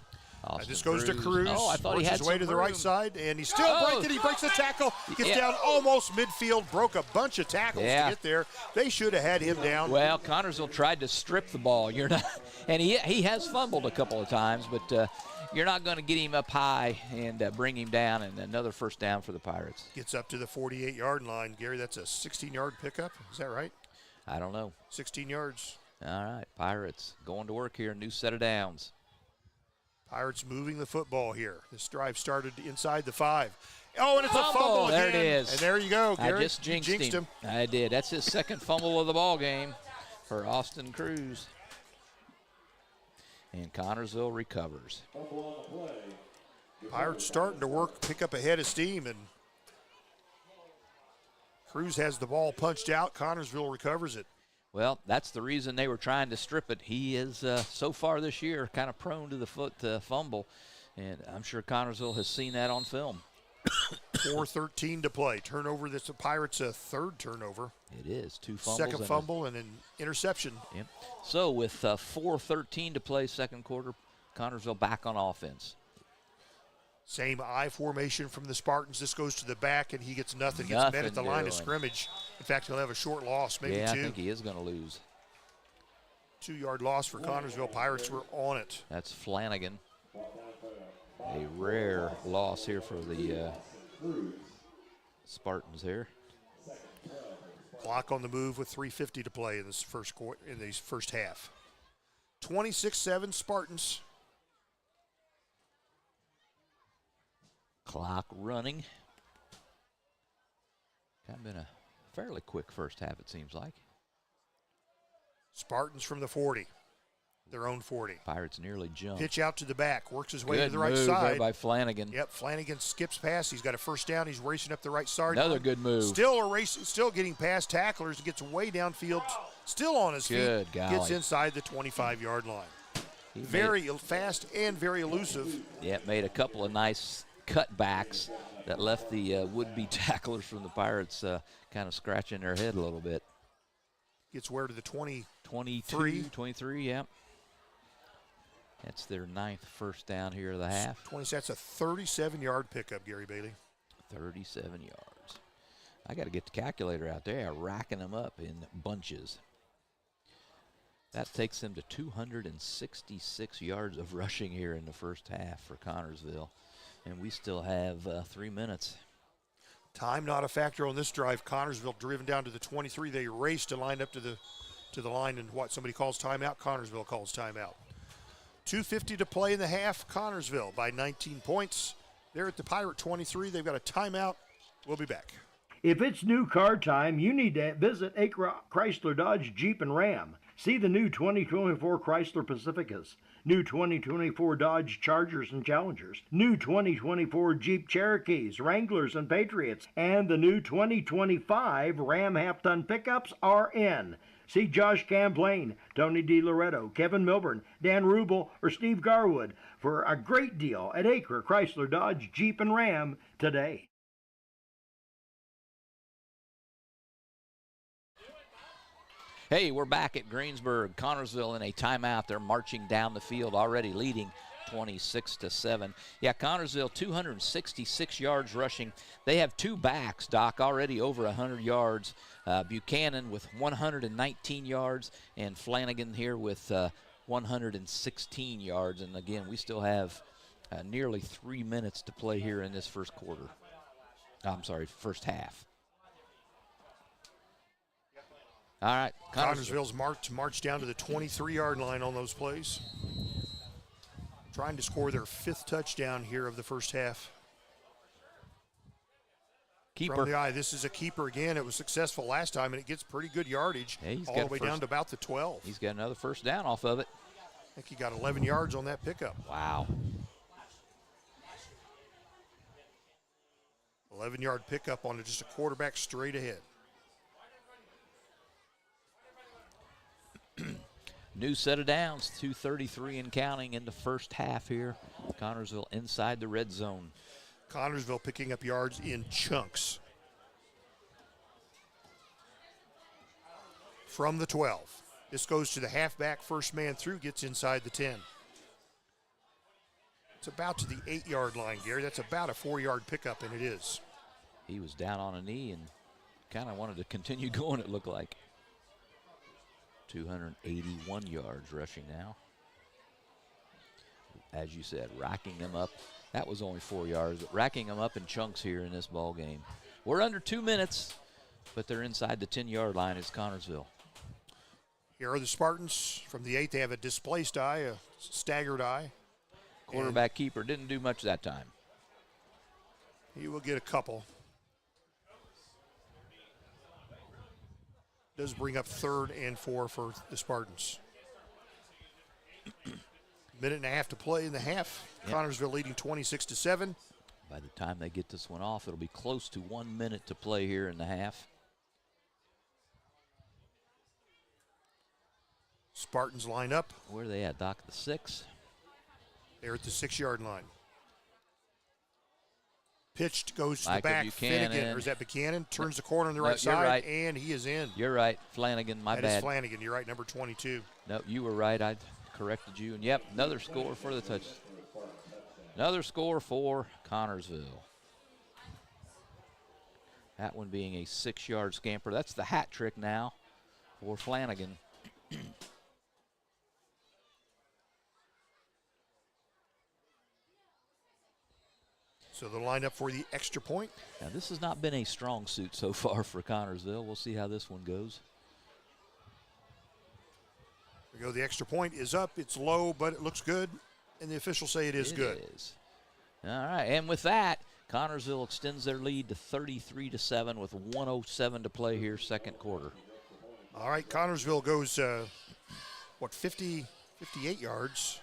This Austin goes to Cruz. Cruz. Oh, I thought he works had his way some to the right room. side, and he still breaks it. He breaks the tackle. Gets Yeah. down almost midfield. Broke a bunch of tackles to get there. They should have had him down. Well, Connersville tried to strip the ball. You're not, and he has fumbled a couple of times, but you're not going to get him up high and bring him down. And another first down for the Pirates. Gets up to the 48-yard line. Gary, that's a 16-yard pickup. Is that right? I don't know. 16 yards. All right, Pirates going to work here. New set of downs. Pirates moving the football here. This drive started inside the 5. Oh, and it's a Fumble. fumble There again. it is. And there you go, Gary. I just jinxed him. I did. That's his second fumble of the ball game for Austin Cruz. And Connersville recovers. Pirates starting to pick up a head of steam, and Cruz has the ball punched out. Connersville recovers it. Well, that's the reason they were trying to strip it. He is, so far this year, kind of prone to the foot fumble, and I'm sure Connersville has seen that on film. 4:13 to play. Turnover, that's the Pirates' third turnover. It is. 2 fumbles. Second fumble and an interception. Yep. So with 4:13 to play second quarter, Connersville back on offense. Same I formation from the Spartans. This goes to the back, and he gets nothing. Gets met at the line of scrimmage. In fact, he'll have a short loss, maybe 2. Yeah, I think he is going to lose. 2-yard loss for Connersville. Pirates were on it. That's Flanagan. A rare loss here for the Spartans here. Clock on the move with 3:50 to play in this first half. 26-7 Spartans. Clock running. Kind of been a fairly quick first half, it seems like. Spartans from the 40. Their own 40. Pirates nearly jumped. Pitch out to the back. Works his way Good to the right move side. there by Flanagan. Yep, Flanagan skips past. He's got a first down. He's racing up the right side. Another good move. Still getting past tacklers. Gets way downfield. Still on his Good feet. golly. Gets inside the 25-yard line. He Very fast and very elusive. Yeah, made a couple of nice cutbacks that left the would-be tacklers from the Pirates kind of scratching their head a little bit. Gets where to the 23. 23, yeah. That's their 9th first down here of the half. That's a 37-yard pickup, Gary Bailey. 37 yards. I got to get the calculator out there, racking them up in bunches. That takes them to 266 yards of rushing here in the first half for Connersville. And we still have 3 minutes. Time not a factor on this drive. Connersville driven down to the 23. They raced to line up to the line, and somebody calls timeout. Connersville calls timeout. 2:50 to play in the half. Connersville by 19 points. They're at the Pirate 23. They've got a timeout. We'll be back. If it's new car time, you need to visit Acra Chrysler Dodge Jeep and Ram. See the new 2024 Chrysler Pacificas, new 2024 Dodge Chargers and Challengers, new 2024 Jeep Cherokees, Wranglers, and Patriots, and the new 2025 Ram half-ton pickups are in. See Josh Camplain, Tony DiLoretto, Kevin Milburn, Dan Rubel, or Steve Garwood for a great deal at Acre Chrysler Dodge Jeep and Ram today. Hey, we're back at Greensburg. Connersville in a timeout. They're marching down the field, already leading 26-7. Yeah, Connersville 266 yards rushing. They have 2 backs, Doc, already over 100 yards. Buchanan with 119 yards, and Flanagan here with 116 yards. And again, we still have nearly 3 minutes to play here in this first half. All right. Connersville's march down to the 23-yard line on those plays. Trying to score their 5th touchdown here of the first half. Keeper. From the eye, this is a keeper again. It was successful last time, and it gets pretty good yardage all the way down to about the 12. He's got another first down off of it. I think he got 11 yards on that pickup. Wow. 11-yard pickup on just a quarterback straight ahead. New set of downs, 2:33 and counting in the first half here. Connersville inside the red zone. Connersville picking up yards in chunks. From the 12. This goes to the halfback, first man through, gets inside the 10. It's about to the 8-yard line, Gary. That's about a 4-yard pickup, and it is. He was down on a knee and kind of wanted to continue going, it looked like. 281 yards rushing now. As you said, racking them up. That was only 4 yards, but racking them up in chunks here in this ball game. We're under 2 minutes, but they're inside the 10-yard line. It's Connersville. Here are the Spartans from the 8. They have a displaced eye, a staggered eye. Quarterback keeper didn't do much that time. He will get a couple. Does bring up 3rd and 4 for the Spartans. Minute and a half to play in the half. Yep. Connersville leading 26-7. By the time they get this one off, it'll be close to 1 minute to play here in the half. Spartans line up. Where are they at, Doc? The 6? They're at the 6-yard line. Pitched, goes to Micah the back. Buchanan. Finnegan, or is that Buchanan? Turns the corner on the right side, right. and he is in. You're right. Flanagan, my bad. That is Flanagan. You're right, number 22. No, you were right. I corrected you. And, yep, another score for the touch. Another score for Connersville. That one being a 6-yard scamper. That's the hat trick now for Flanagan. So they'll line up for the extra point. Now, this has not been a strong suit so far for Connersville. We'll see how this one goes. There we go. The extra point is up. It's low, but it looks good. And the officials say it is good. It is. All right. And with that, Connersville extends their lead to 33-7 with 1:07 to play here, second quarter. All right. Connersville goes, 58 yards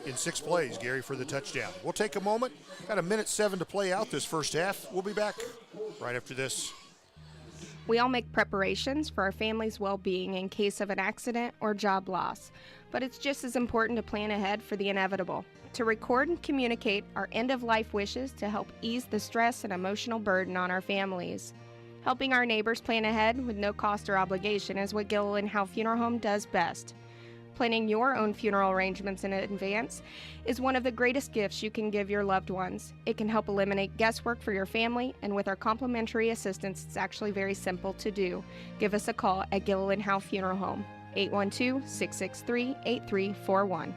in 6 plays, Gary, for the touchdown. We'll take a moment. Got a minute 7 to play out this first half. We'll be back right after this. We all make preparations for our family's well-being in case of an accident or job loss, but it's just as important to plan ahead for the inevitable, to record and communicate our end-of-life wishes to help ease the stress and emotional burden on our families. Helping our neighbors plan ahead with no cost or obligation is what Gilliland Howe Funeral Home does best. Planning your own funeral arrangements in advance is one of the greatest gifts you can give your loved ones. It can help eliminate guesswork for your family, and with our complimentary assistance, it's actually very simple to do. Give us a call at Gilliland Howe Funeral Home, 812-663-8341.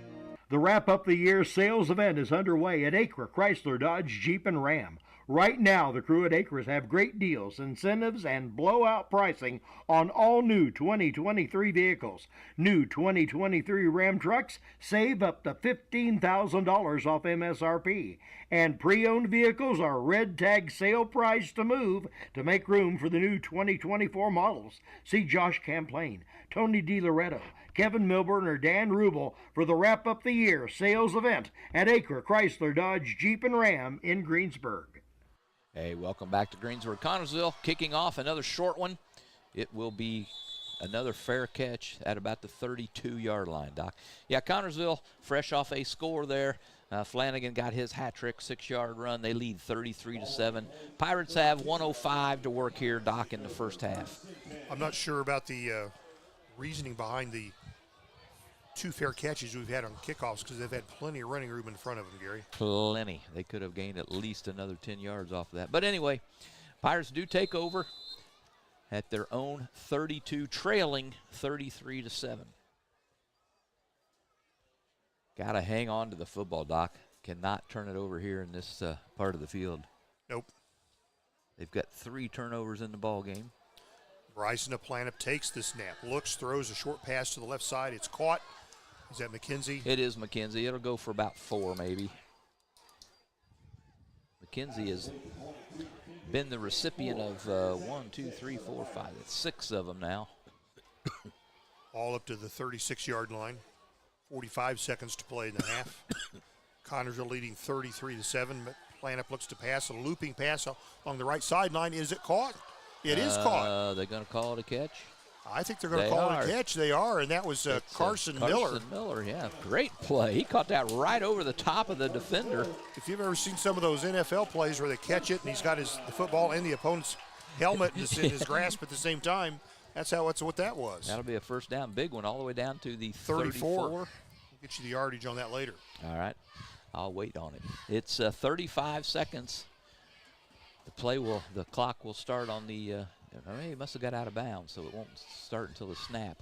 The Wrap Up the Year sales event is underway at Acre Chrysler Dodge Jeep and Ram. Right now, the crew at Acres have great deals, incentives, and blowout pricing on all new 2023 vehicles. New 2023 Ram trucks save up to $15,000 off MSRP. And pre-owned vehicles are red tag sale price to move to make room for the new 2024 models. See Josh Camplain, Tony DiLoretto, Kevin Milburn, or Dan Rubel for the Wrap Up the Year sales event at Acre Chrysler Dodge Jeep and Ram in Greensburg. Hey, welcome back to Greensburg. Connersville kicking off another short one. It will be another fair catch at about the 32-yard line, Doc. Yeah, Connersville fresh off a score there. Flanagan got his hat trick, 6-yard run. They lead 33-7. Pirates have 1:05 to work here, Doc, in the first half. I'm not sure about the reasoning behind the 2 fair catches we've had on kickoffs, because they've had plenty of running room in front of them, Gary. Plenty. They could have gained at least another 10 yards off of that. But anyway, Pirates do take over at their own 32, trailing 33-7. Got to hang on to the football, Doc. Cannot turn it over here in this part of the field. Nope. They've got 3 turnovers in the ball game. Bryson Aplanup takes the snap, looks, throws a short pass to the left side. It's caught. Is that McKenzie? It is McKenzie. It'll go for about 4 maybe. McKenzie has been the recipient of 1, 2, 3, 4, 5. That's 6 of them now. All up to the 36-yard line. 45 seconds to play in the half. Connersville leading 33-7. Aplanup looks to pass. A looping pass along the right sideline. Is it caught? It is caught. They're going to call it a catch? I think they're going to call it a catch. They are, and that was Carson Miller. Carson Miller, yeah. Great play. He caught that right over the top of the defender. If you've ever seen some of those NFL plays where they catch it and he's got the football and the opponent's helmet in his grasp at the same time, That's what that was. That'll be a first down, big one, all the way down to the 34. We'll get you the yardage on that later. All right. I'll wait on it. It's 35 seconds. The clock will start on the, he must have got out of bounds, so it won't start until the snap.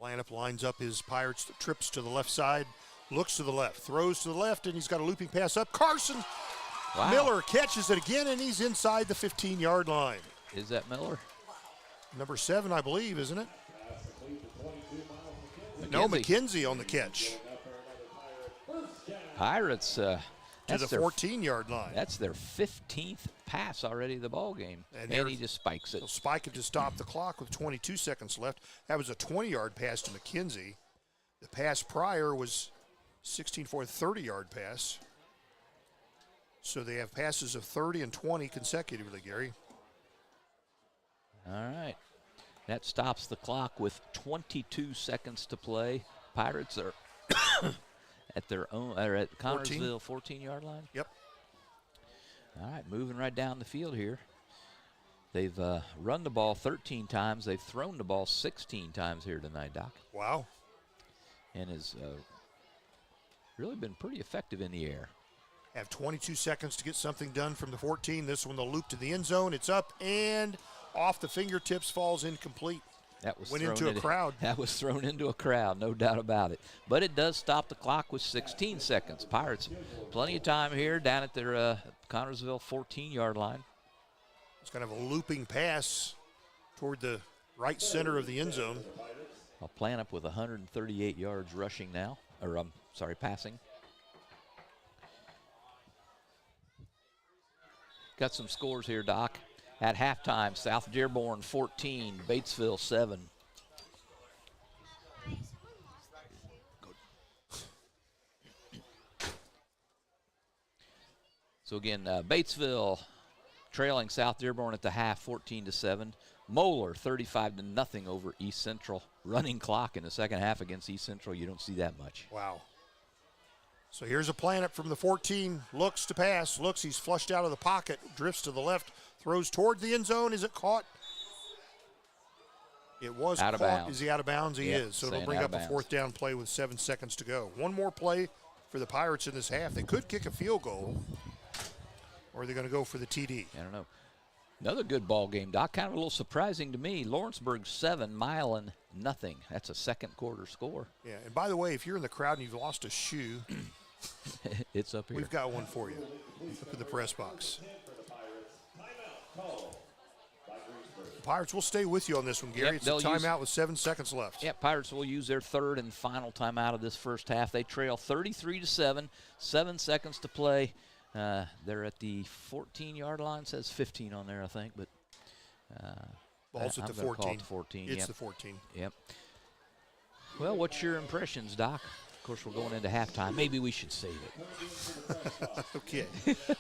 Lineup lines up his Pirates, trips to the left side, looks to the left, throws to the left, and he's got a looping pass up. Carson Miller catches it again, and he's inside the 15-yard line. Is that Miller? Number 7, I believe, isn't it? McKenzie. No, McKenzie on the catch. Pirates to the 14-yard line. That's their 15th pass already of the ball game, and he just spikes it. He'll spike it to stop the clock with 22 seconds left. That was a 20-yard pass to McKenzie. The pass prior was 16 for a 30-yard pass. So they have passes of 30 and 20 consecutively, Gary. All right. That stops the clock with 22 seconds to play. Pirates are at their own, or at Connersville 14-yard line. Yep. All right, moving right down the field here. They've run the ball 13 times. They've thrown the ball 16 times here tonight, Doc. Wow. And has really been pretty effective in the air. Have 22 seconds to get something done from the 14. This one, the loop to the end zone. It's up and off the fingertips, falls incomplete. That was went into a crowd. That was thrown into a crowd, no doubt about it. But it does stop the clock with 16 seconds. Pirates, plenty of time here down at their Connersville 14-yard line. It's kind of a looping pass toward the right center of the end zone. I'll plan up with 138 yards rushing now, or passing. Got some scores here, Doc. At halftime, South Dearborn 14, Batesville 7. So again, Batesville trailing South Dearborn at the half, 14-7. Moeller 35-0 over East Central. Running clock in the second half against East Central. You don't see that much. Wow. So here's a plan up from the 14. Looks to pass. Looks. He's flushed out of the pocket. Drifts to the left. Throws toward the end zone. Is it caught? It was out caught. Of bounds. Is he out of bounds? He is. So it'll bring up a fourth down play with 7 seconds to go. One more play for the Pirates in this half. They could kick a field goal, or are they going to go for the TD? I don't know. Another good ball game, Doc. Kind of a little surprising to me. Lawrenceburg 7, Milan 0. That's a second quarter score. Yeah, and by the way, if you're in the crowd and you've lost a shoe, it's up here. We've got one for you up in the press box. The Pirates will stay with you on this one, Gary. It's a timeout with 7 seconds left. Yeah, Pirates will use their third and final timeout of this first half. They trail 33-7, 7 seconds to play. They're at the 14-yard line. It says 15 on there, I think, but ball's at the 14. It's yep. the 14. Yep. Well, what's your impressions, Doc? Of course, we're going into halftime. Maybe we should save it. Okay.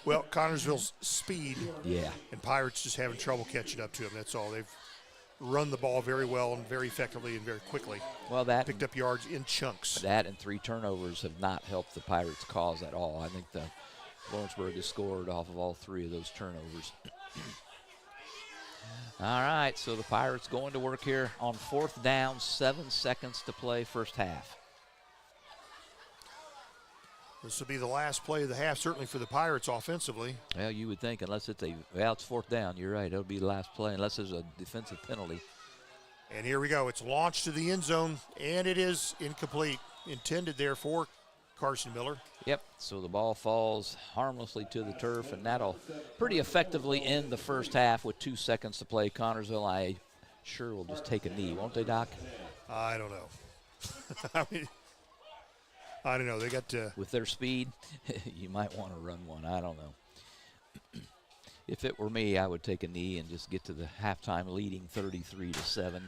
Well, Connersville's speed. Yeah. And Pirates just having trouble catching up to them. That's all. They've run the ball very well and very effectively and very quickly. Well, that picked up yards in chunks. That and 3 turnovers have not helped the Pirates' cause at all. I think the Lawrenceburg has scored off of all 3 of those turnovers. All right, so the Pirates going to work here on 4th down, 7 seconds to play first half. This will be the last play of the half, certainly for the Pirates offensively. Well, you would think, unless it's it's 4th down. You're right. It'll be the last play, unless there's a defensive penalty. And here we go. It's launched to the end zone, and it is incomplete. Intended there for Carson Miller. Yep. So the ball falls harmlessly to the turf, and that'll pretty effectively end the first half with 2 seconds to play. Connersville, I sure will just take a knee, won't they, Doc? I don't know. I don't know. They got to. With their speed, you might want to run one. I don't know. If it were me, I would take a knee and just get to the halftime leading 33-7.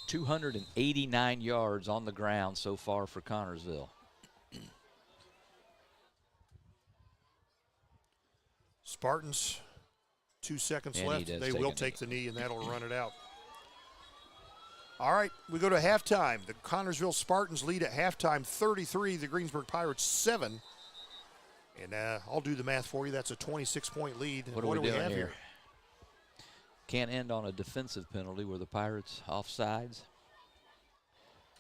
289 yards on the ground so far for Connersville. Spartans, 2 seconds left. They will take the knee, and that'll run it out. All right, we go to halftime. The Connersville Spartans lead at halftime 33, the Greensburg Pirates 7. And I'll do the math for you. That's a 26-point lead. What do we we doing have here? Can't end on a defensive penalty where the Pirates offsides.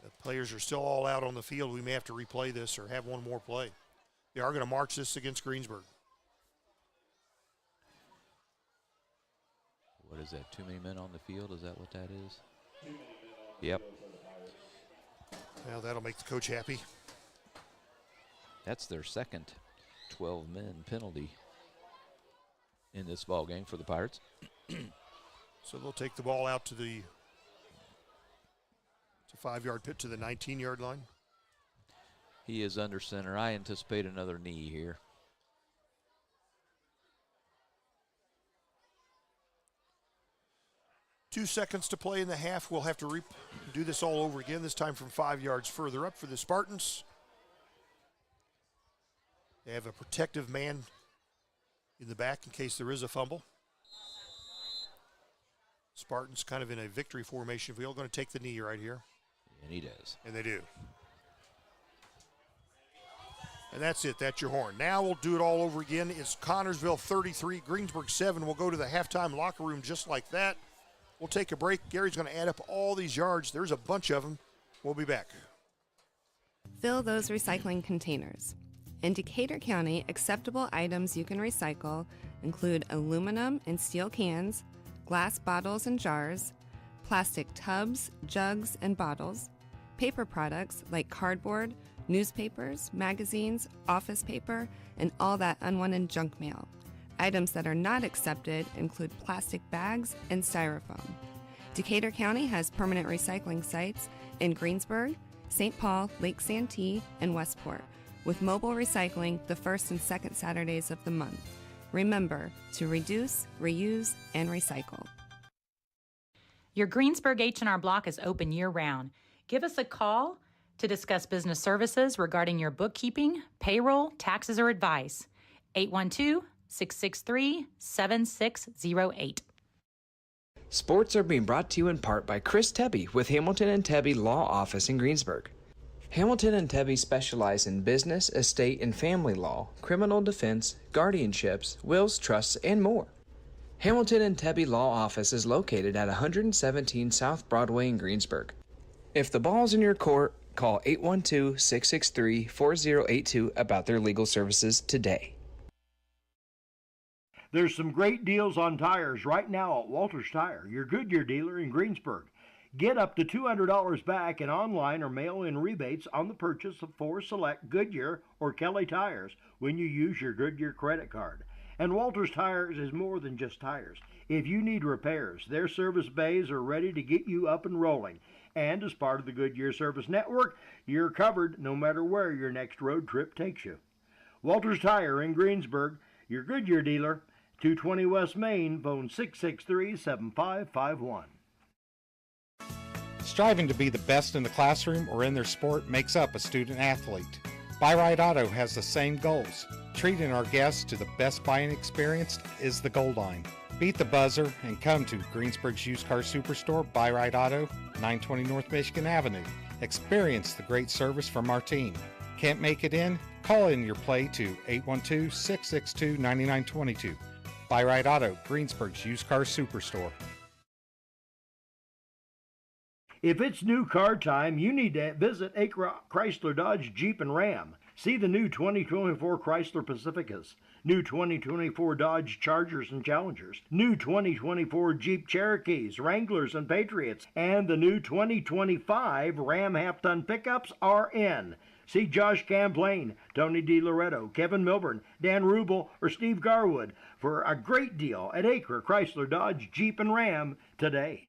The players are still all out on the field. We may have to replay this or have one more play. They are going to march this against Greensburg. What is that, too many men on the field? Is that what that is? Yep. Well, that'll make the coach happy. That's their second 12-men penalty in this ball game for the Pirates. So they'll take the ball out to the 5-yard pit to the 19-yard line. He is under center. I anticipate another knee here. Two seconds to play in the half. We'll have to do this all over again, this time from 5 yards further up for the Spartans. They have a protective man in the back in case there is a fumble. Spartans kind of in a victory formation. We're all going to take the knee right here. And he does. And they do. And that's it. That's your horn. Now we'll do it all over again. It's Connersville 33, Greensburg 7. We'll go to the halftime locker room just like that. We'll take a break. Gary's going to add up all these yards. There's a bunch of them. We'll be back. Fill those recycling containers. In Decatur County, acceptable items you can recycle include aluminum and steel cans, glass bottles and jars, plastic tubs, jugs, and bottles, paper products like cardboard, newspapers, magazines, office paper, and all that unwanted junk mail. Items that are not accepted include plastic bags and styrofoam. Decatur County has permanent recycling sites in Greensburg, St. Paul, Lake Santee, and Westport, with mobile recycling the first and second Saturdays of the month. Remember to reduce, reuse, and recycle. Your Greensburg H&R Block is open year-round. Give us a call to discuss business services regarding your bookkeeping, payroll, taxes, or advice. 812-663-7608. Sports are being brought to you in part by Chris Tebby with Hamilton and Tebby Law Office in Greensburg. Hamilton and Tebby specialize in business, estate, and family law, criminal defense, guardianships, wills, trusts, and more. Hamilton and Tebby Law Office is located at 117 South Broadway in Greensburg. If the ball's in your court, call 812-663-4082 about their legal services today. There's some great deals on tires right now at Walters Tire, your Goodyear dealer in Greensburg. Get up to $200 back in online or mail-in rebates on the purchase of 4 select Goodyear or Kelly tires when you use your Goodyear credit card. And Walters Tires is more than just tires. If you need repairs, their service bays are ready to get you up and rolling. And as part of the Goodyear Service Network, you're covered no matter where your next road trip takes you. Walters Tire in Greensburg, your Goodyear dealer, 220 West Main, phone 663-7551. Striving to be the best in the classroom or in their sport makes up a student athlete. Buy-Right Auto has the same goals. Treating our guests to the best buying experience is the goal line. Beat the buzzer and come to Greensburg's used car superstore, Buy-Right Auto, 920 North Michigan Avenue. Experience the great service from our team. Can't make it in? Call in your play to 812-662-9922. Buy-Right Auto, Greensburg's used car superstore. If it's new car time, you need to visit Acra Chrysler Dodge Jeep and Ram. See the new 2024 Chrysler Pacificas, new 2024 Dodge Chargers and Challengers, new 2024 Jeep Cherokees, Wranglers, and Patriots, and the new 2025 Ram half-ton pickups are in. See Josh Camplain, Tony DiLoretto, Kevin Milburn, Dan Rubel, or Steve Garwood for a great deal at Acra Chrysler Dodge Jeep and Ram today.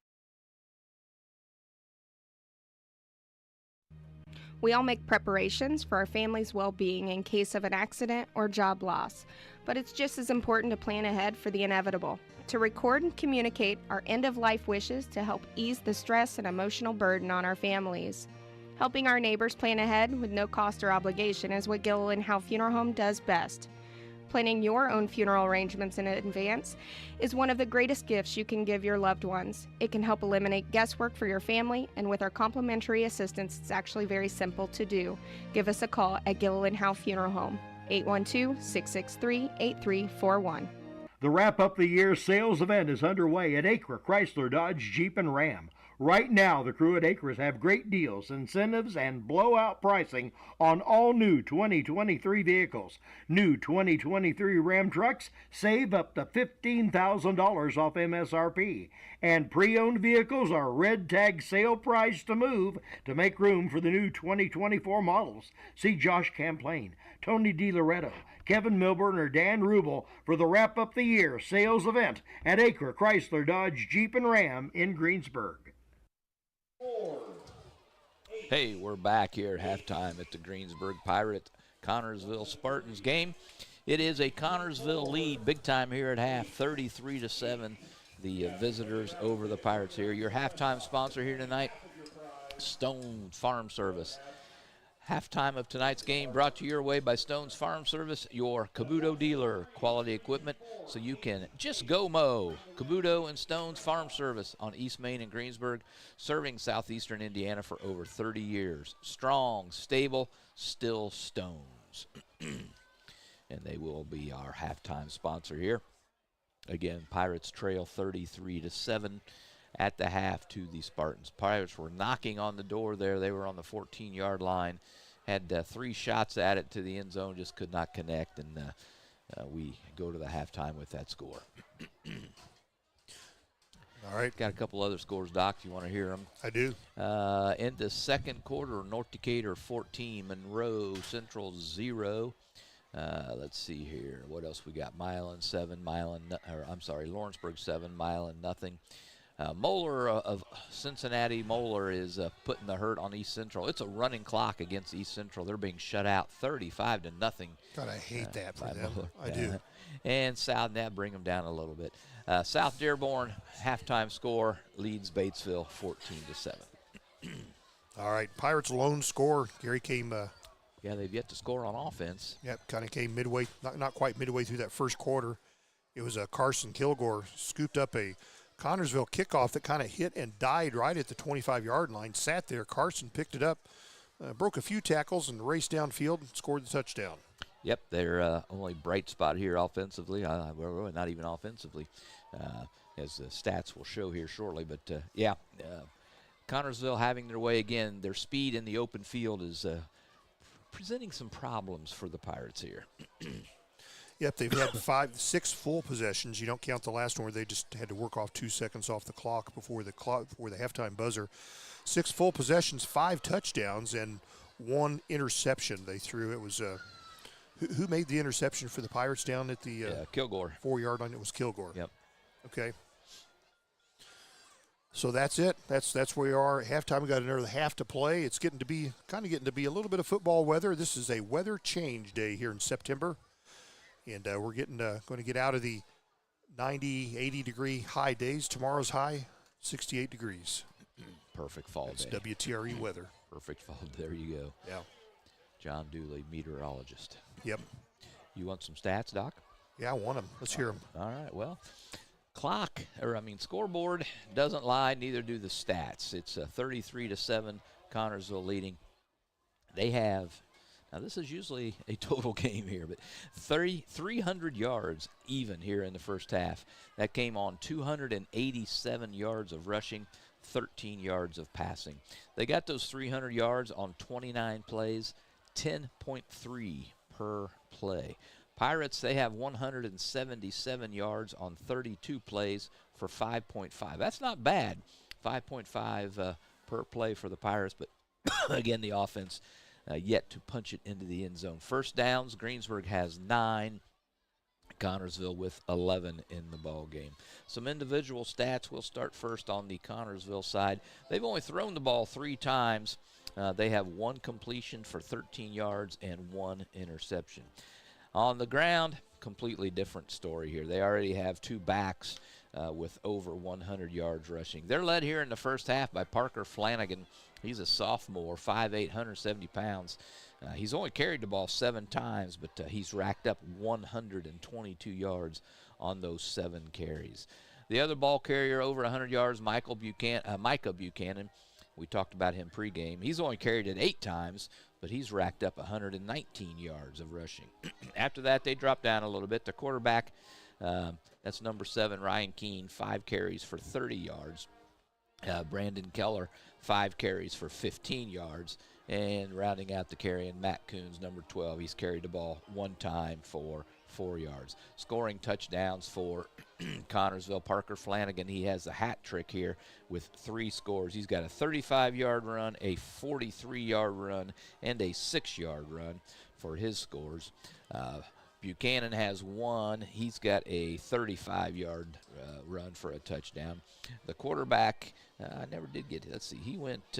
We all make preparations for our family's well-being in case of an accident or job loss, but it's just as important to plan ahead for the inevitable, to record and communicate our end-of-life wishes to help ease the stress and emotional burden on our families. Helping our neighbors plan ahead with no cost or obligation is what Gilliland Howe Funeral Home does best. Planning your own funeral arrangements in advance is one of the greatest gifts you can give your loved ones. It can help eliminate guesswork for your family, and with our complimentary assistance, it's actually very simple to do. Give us a call at Gilliland Howe Funeral Home, 812-663-8341. The Wrap Up the Year sales event is underway at Acre Chrysler Dodge Jeep and Ram. Right now, the crew at Acres have great deals, incentives, and blowout pricing on all new 2023 vehicles. New 2023 Ram trucks save up to $15,000 off MSRP. And pre-owned vehicles are red tag sale price to move to make room for the new 2024 models. See Josh Camplain, Tony DiLoretto, Kevin Milburn, or Dan Rubel for the Wrap Up the Year sales event at Acre Chrysler Dodge Jeep and Ram in Greensburg. Hey, we're back here at halftime at the Greensburg Pirate Connersville Spartans game. It is a Connersville lead, big time here at half, 33-7. The visitors over the Pirates here. Your halftime sponsor here tonight, Stone Farm Service. Halftime of tonight's game brought to your way by Stone's Farm Service, your Cabuto dealer. Quality equipment so you can just go mow. Cabuto and Stone's Farm Service on East Main in Greensburg, serving southeastern Indiana for over 30 years. Strong, stable, still Stones. And they will be our halftime sponsor here. Again, Pirates trail 33-7 at the half to the Spartans. Pirates were knocking on the door there. They were on the 14-yard line. Had 3 shots at it to the end zone, just could not connect, and we go to the halftime with that score. All right. Got a couple other scores, Doc. You want to hear them? I do. In the second quarter, North Decatur 14, Monroe Central 0. Let's see here. What else we got? Lawrenceburg 7, Milan nothing. Moeller of Cincinnati, Moeller is putting the hurt on East Central. It's a running clock against East Central. They're being shut out 35-0. God, I hate that for them. Moeller. I do. And South Nab bring them down a little bit. South Dearborn halftime score leads Batesville 14-7. All right, Pirates lone score. Gary came. Yeah, they've yet to score on offense. Yep, kind of came midway, not quite midway through that first quarter. It was Carson Kilgore scooped up a Connersville kickoff that kind of hit and died right at the 25-yard line. Sat there. Carson picked it up, broke a few tackles, and raced downfield and scored the touchdown. Yep, their only bright spot here offensively. Well, not even offensively, as the stats will show here shortly. But, Connersville having their way again. Their speed in the open field is presenting some problems for the Pirates here. Yep, they've had 6 full possessions. You don't count the last one where they just had to work off 2 seconds off the clock before the halftime buzzer. 6 full possessions, 5 touchdowns, and 1 interception they threw. It was who made the interception for the Pirates down at the Kilgore 4-yard line? It was Kilgore. Yep. Okay. So that's it. That's where we are. At halftime, we got another half to play. It's getting to be a little bit of football weather. This is a weather change day here in September. And we're going to get out of the 90, 80-degree high days. Tomorrow's high, 68 degrees. Perfect fall That's day. WTRE weather. Perfect fall. There you go. Yeah. John Dooley, meteorologist. Yep. You want some stats, Doc? Yeah, I want them. Let's hear them. All right. Well, scoreboard doesn't lie. Neither do the stats. It's 33-7. Connersville leading. They have. Now, this is usually a total game here, but 300 yards even here in the first half. That came on 287 yards of rushing, 13 yards of passing. They got those 300 yards on 29 plays, 10.3 per play. Pirates, they have 177 yards on 32 plays for 5.5. That's not bad, 5.5 per play for the Pirates, but again, the offense yet to punch it into the end zone. First downs, Greensburg has 9. Connersville with 11 in the ball game. Some individual stats. We'll start first on the Connersville side. They've only thrown the ball 3 times. They have 1 completion for 13 yards and 1 interception. On the ground, completely different story here. They already have 2 backs with over 100 yards rushing. They're led here in the first half by Parker Flanagan. He's a sophomore, 5'8", 170 pounds. He's only carried the ball 7 times, but he's racked up 122 yards on those 7 carries. The other ball carrier over 100 yards, Micah Buchanan. We talked about him pregame. He's only carried it 8 times, but he's racked up 119 yards of rushing. After that, they dropped down a little bit. The quarterback, that's number 7, Ryan Keene, 5 carries for 30 yards. Brandon Keller, 5 carries for 15 yards. And rounding out the carrying, Matt Coons, number 12. He's carried the ball 1 time for 4 yards. Scoring touchdowns for Connersville, Parker Flanagan. He has a hat trick here with 3 scores. He's got a 35-yard run, a 43-yard run, and a 6-yard run for his scores. Buchanan has 1. He's got a 35-yard run for a touchdown. The quarterback, I never did get, let's see, he went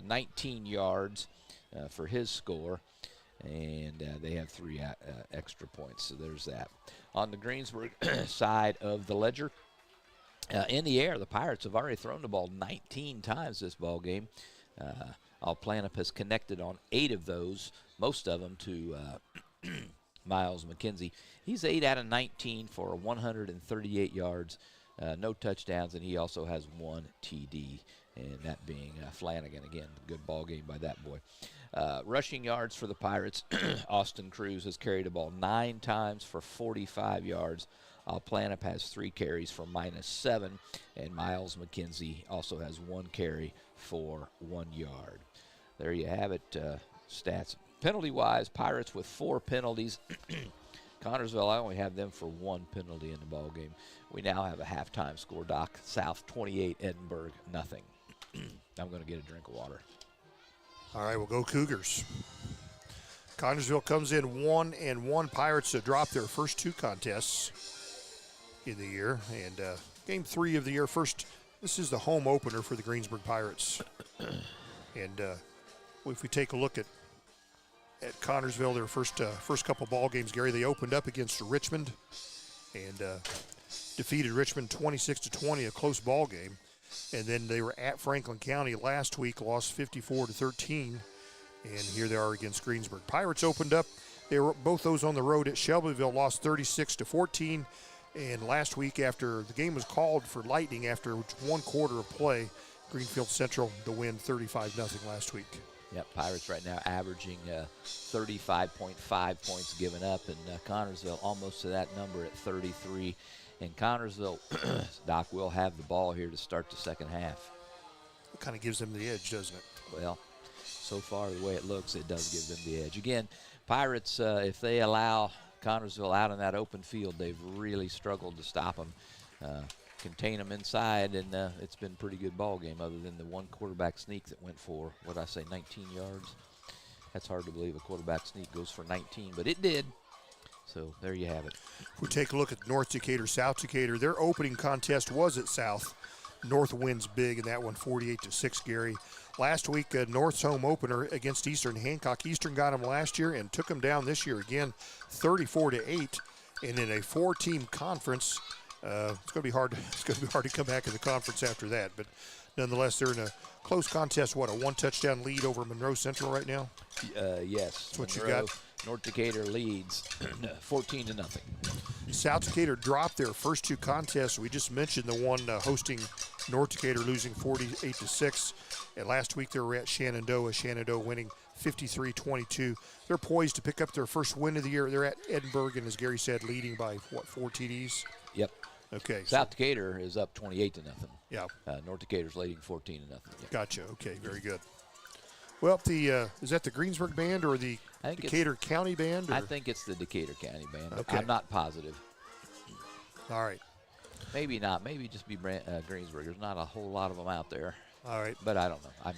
19 yards for his score, and they have 3 extra points, so there's that. On the Greensburg side of the ledger, in the air, the Pirates have already thrown the ball 19 times this ball game. Planup has connected on 8 of those, most of them to Miles McKenzie. He's 8 out of 19 for 138 yards, no touchdowns, and he also has 1 TD, and that being Flanagan. Again, good ball game by that boy. Rushing yards for the Pirates, Austin Cruz has carried the ball 9 times for 45 yards. Planup has 3 carries for -7, and Miles McKenzie also has 1 carry for 1 yard. There you have it, stats. Penalty-wise, Pirates with 4 penalties. Connersville, I only have them for 1 penalty in the ball game. We now have a halftime score, Doc. South 28, Edinburgh nothing. I'm going to get a drink of water. All right, we'll go Cougars. Connersville comes in 1-1. Pirates drop their first 2 contests in the year, and game 3 of the year. First, this is the home opener for the Greensburg Pirates. And if we take a look at Connersville, their first couple ball games, Gary, they opened up against Richmond and defeated Richmond 26-20, a close ball game. And then they were at Franklin County last week, lost 54-13, and here they are against Greensburg. Pirates opened up, they were both those on the road at Shelbyville, lost 36-14, and last week after the game was called for lightning after 1 quarter of play, Greenfield Central the win 35-0 last week. Yep, Pirates right now averaging 35.5 points given up, and Connersville almost to that number at 33. And Connersville, Doc, will have the ball here to start the second half. It kind of gives them the edge, doesn't it? Well, so far the way it looks, it does give them the edge. Again, Pirates, if they allow Connersville out in that open field, they've really struggled to stop them, contain them inside, and it's been a pretty good ball game other than the 1 quarterback sneak that went for, 19 yards? That's hard to believe a quarterback sneak goes for 19, but it did. So there you have it. If we take a look at North Decatur, South Decatur, their opening contest was at South. North wins big in that one, 48-6, Gary. Last week, North's home opener against Eastern Hancock. Eastern got them last year and took them down this year again, 34-8. And in a 4-team conference, it's going to be hard. It's going to be hard to come back in the conference after that. But nonetheless, they're in a close contest. What, a 1-touchdown lead over Monroe Central right now? Yes. That's what Monroe, you got. North Decatur leads 14-0. South Decatur dropped their first 2 contests. We just mentioned the one hosting North Decatur, losing 48-6. And last week they were at Shenandoah. Shenandoah winning 53-22. They're poised to pick up their first win of the year. They're at Edinburgh, and as Gary said, leading by, 4 TDs? Yep. Okay. South Decatur is up 28-0. Yeah. North Decatur's leading 14-0. Yeah. Gotcha. Okay, very good. Well, is that the Greensburg band or the Decatur County band? Or? I think it's the Decatur County band. Okay. I'm not positive. All right. Maybe not. Maybe just be Greensburg. There's not a whole lot of them out there. All right. But I don't know.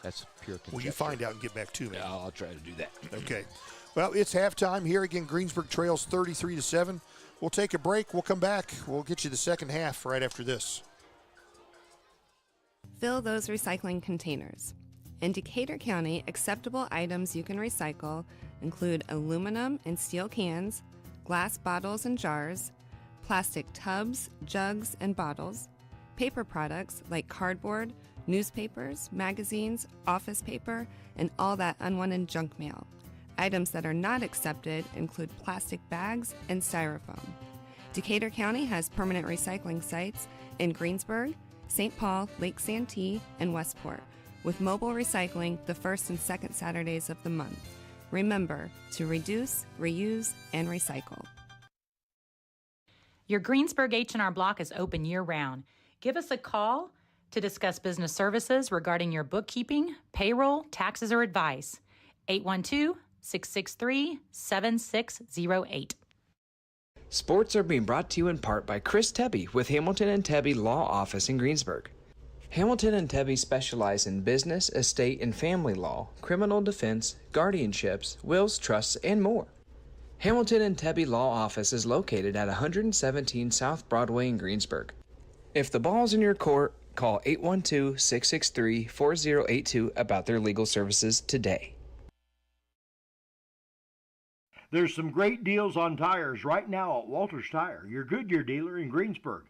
That's pure conjecture. Well, you find out and get back to me. Yeah, I'll try to do that. Okay. Well, it's halftime here again. Greensburg trails 33-7. We'll take a break. We'll come back. We'll get you the second half right after this. Fill those recycling containers. In Decatur County, acceptable items you can recycle include aluminum and steel cans, glass bottles and jars, plastic tubs, jugs, and bottles, paper products like cardboard, newspapers, magazines, office paper, and all that unwanted junk mail. Items that are not accepted include plastic bags and styrofoam. Decatur County has permanent recycling sites in Greensburg, St. Paul, Lake Santee, and Westport. with mobile recycling the first and second Saturdays of the month. Remember to reduce, reuse, and recycle. Your Greensburg H&R Block is open year-round. Give us a call to discuss business services regarding your bookkeeping, payroll, taxes, or advice. 812-663-7608. Sports are being brought to you in part by Chris Tebby with Hamilton and Tebby Law Office in Greensburg. Hamilton and Tebby specialize in business, estate, and family law, criminal defense, guardianships, wills, trusts, and more. Hamilton and Tebby Law Office is located at 117 South Broadway in Greensburg. If the ball's in your court, call 812-663-4082 about their legal services today. There's some great deals on tires right now at Walters Tire, your Goodyear dealer in Greensburg.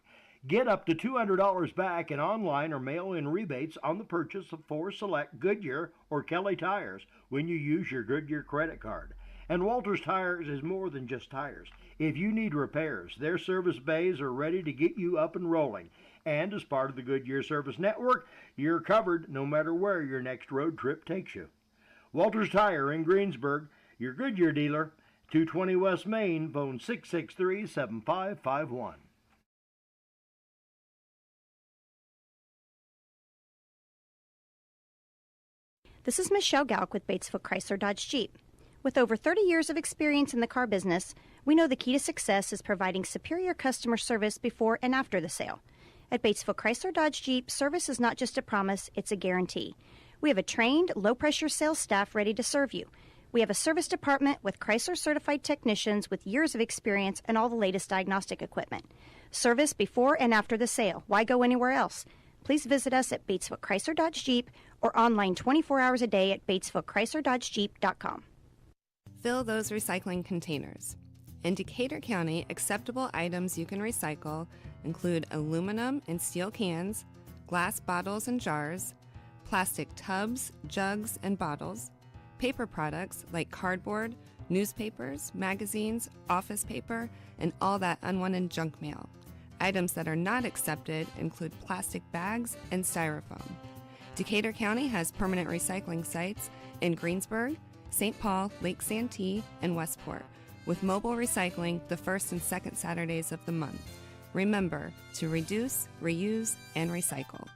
Get up to $200 back in online or mail-in rebates on the purchase of 4 select Goodyear or Kelly tires when you use your Goodyear credit card. And Walters Tires is more than just tires. If you need repairs, their service bays are ready to get you up and rolling. And as part of the Goodyear Service Network, you're covered no matter where your next road trip takes you. Walters Tire in Greensburg, your Goodyear dealer, 220 West Main, phone 663-7551. This is Michelle Galk with Batesville Chrysler Dodge Jeep. With over 30 years of experience in the car business, we know the key to success is providing superior customer service before and after the sale. At Batesville Chrysler Dodge Jeep, service is not just a promise, it's a guarantee. We have a trained, low-pressure sales staff ready to serve you. We have a service department with Chrysler-certified technicians with years of experience and all the latest diagnostic equipment. Service before and after the sale. Why go anywhere else? Please visit us at Batesville Chrysler Dodge Jeep or online 24 hours a day at BatesvilleChryslerDodgeJeep.com. Fill those recycling containers. In Decatur County, acceptable items you can recycle include aluminum and steel cans, glass bottles and jars, plastic tubs, jugs, and bottles, paper products like cardboard, newspapers, magazines, office paper, and all that unwanted junk mail. Items that are not accepted include plastic bags and styrofoam. Decatur County has permanent recycling sites in Greensburg, St. Paul, Lake Santee, and Westport, with mobile recycling the first and second Saturdays of the month. Remember to reduce, reuse, and recycle.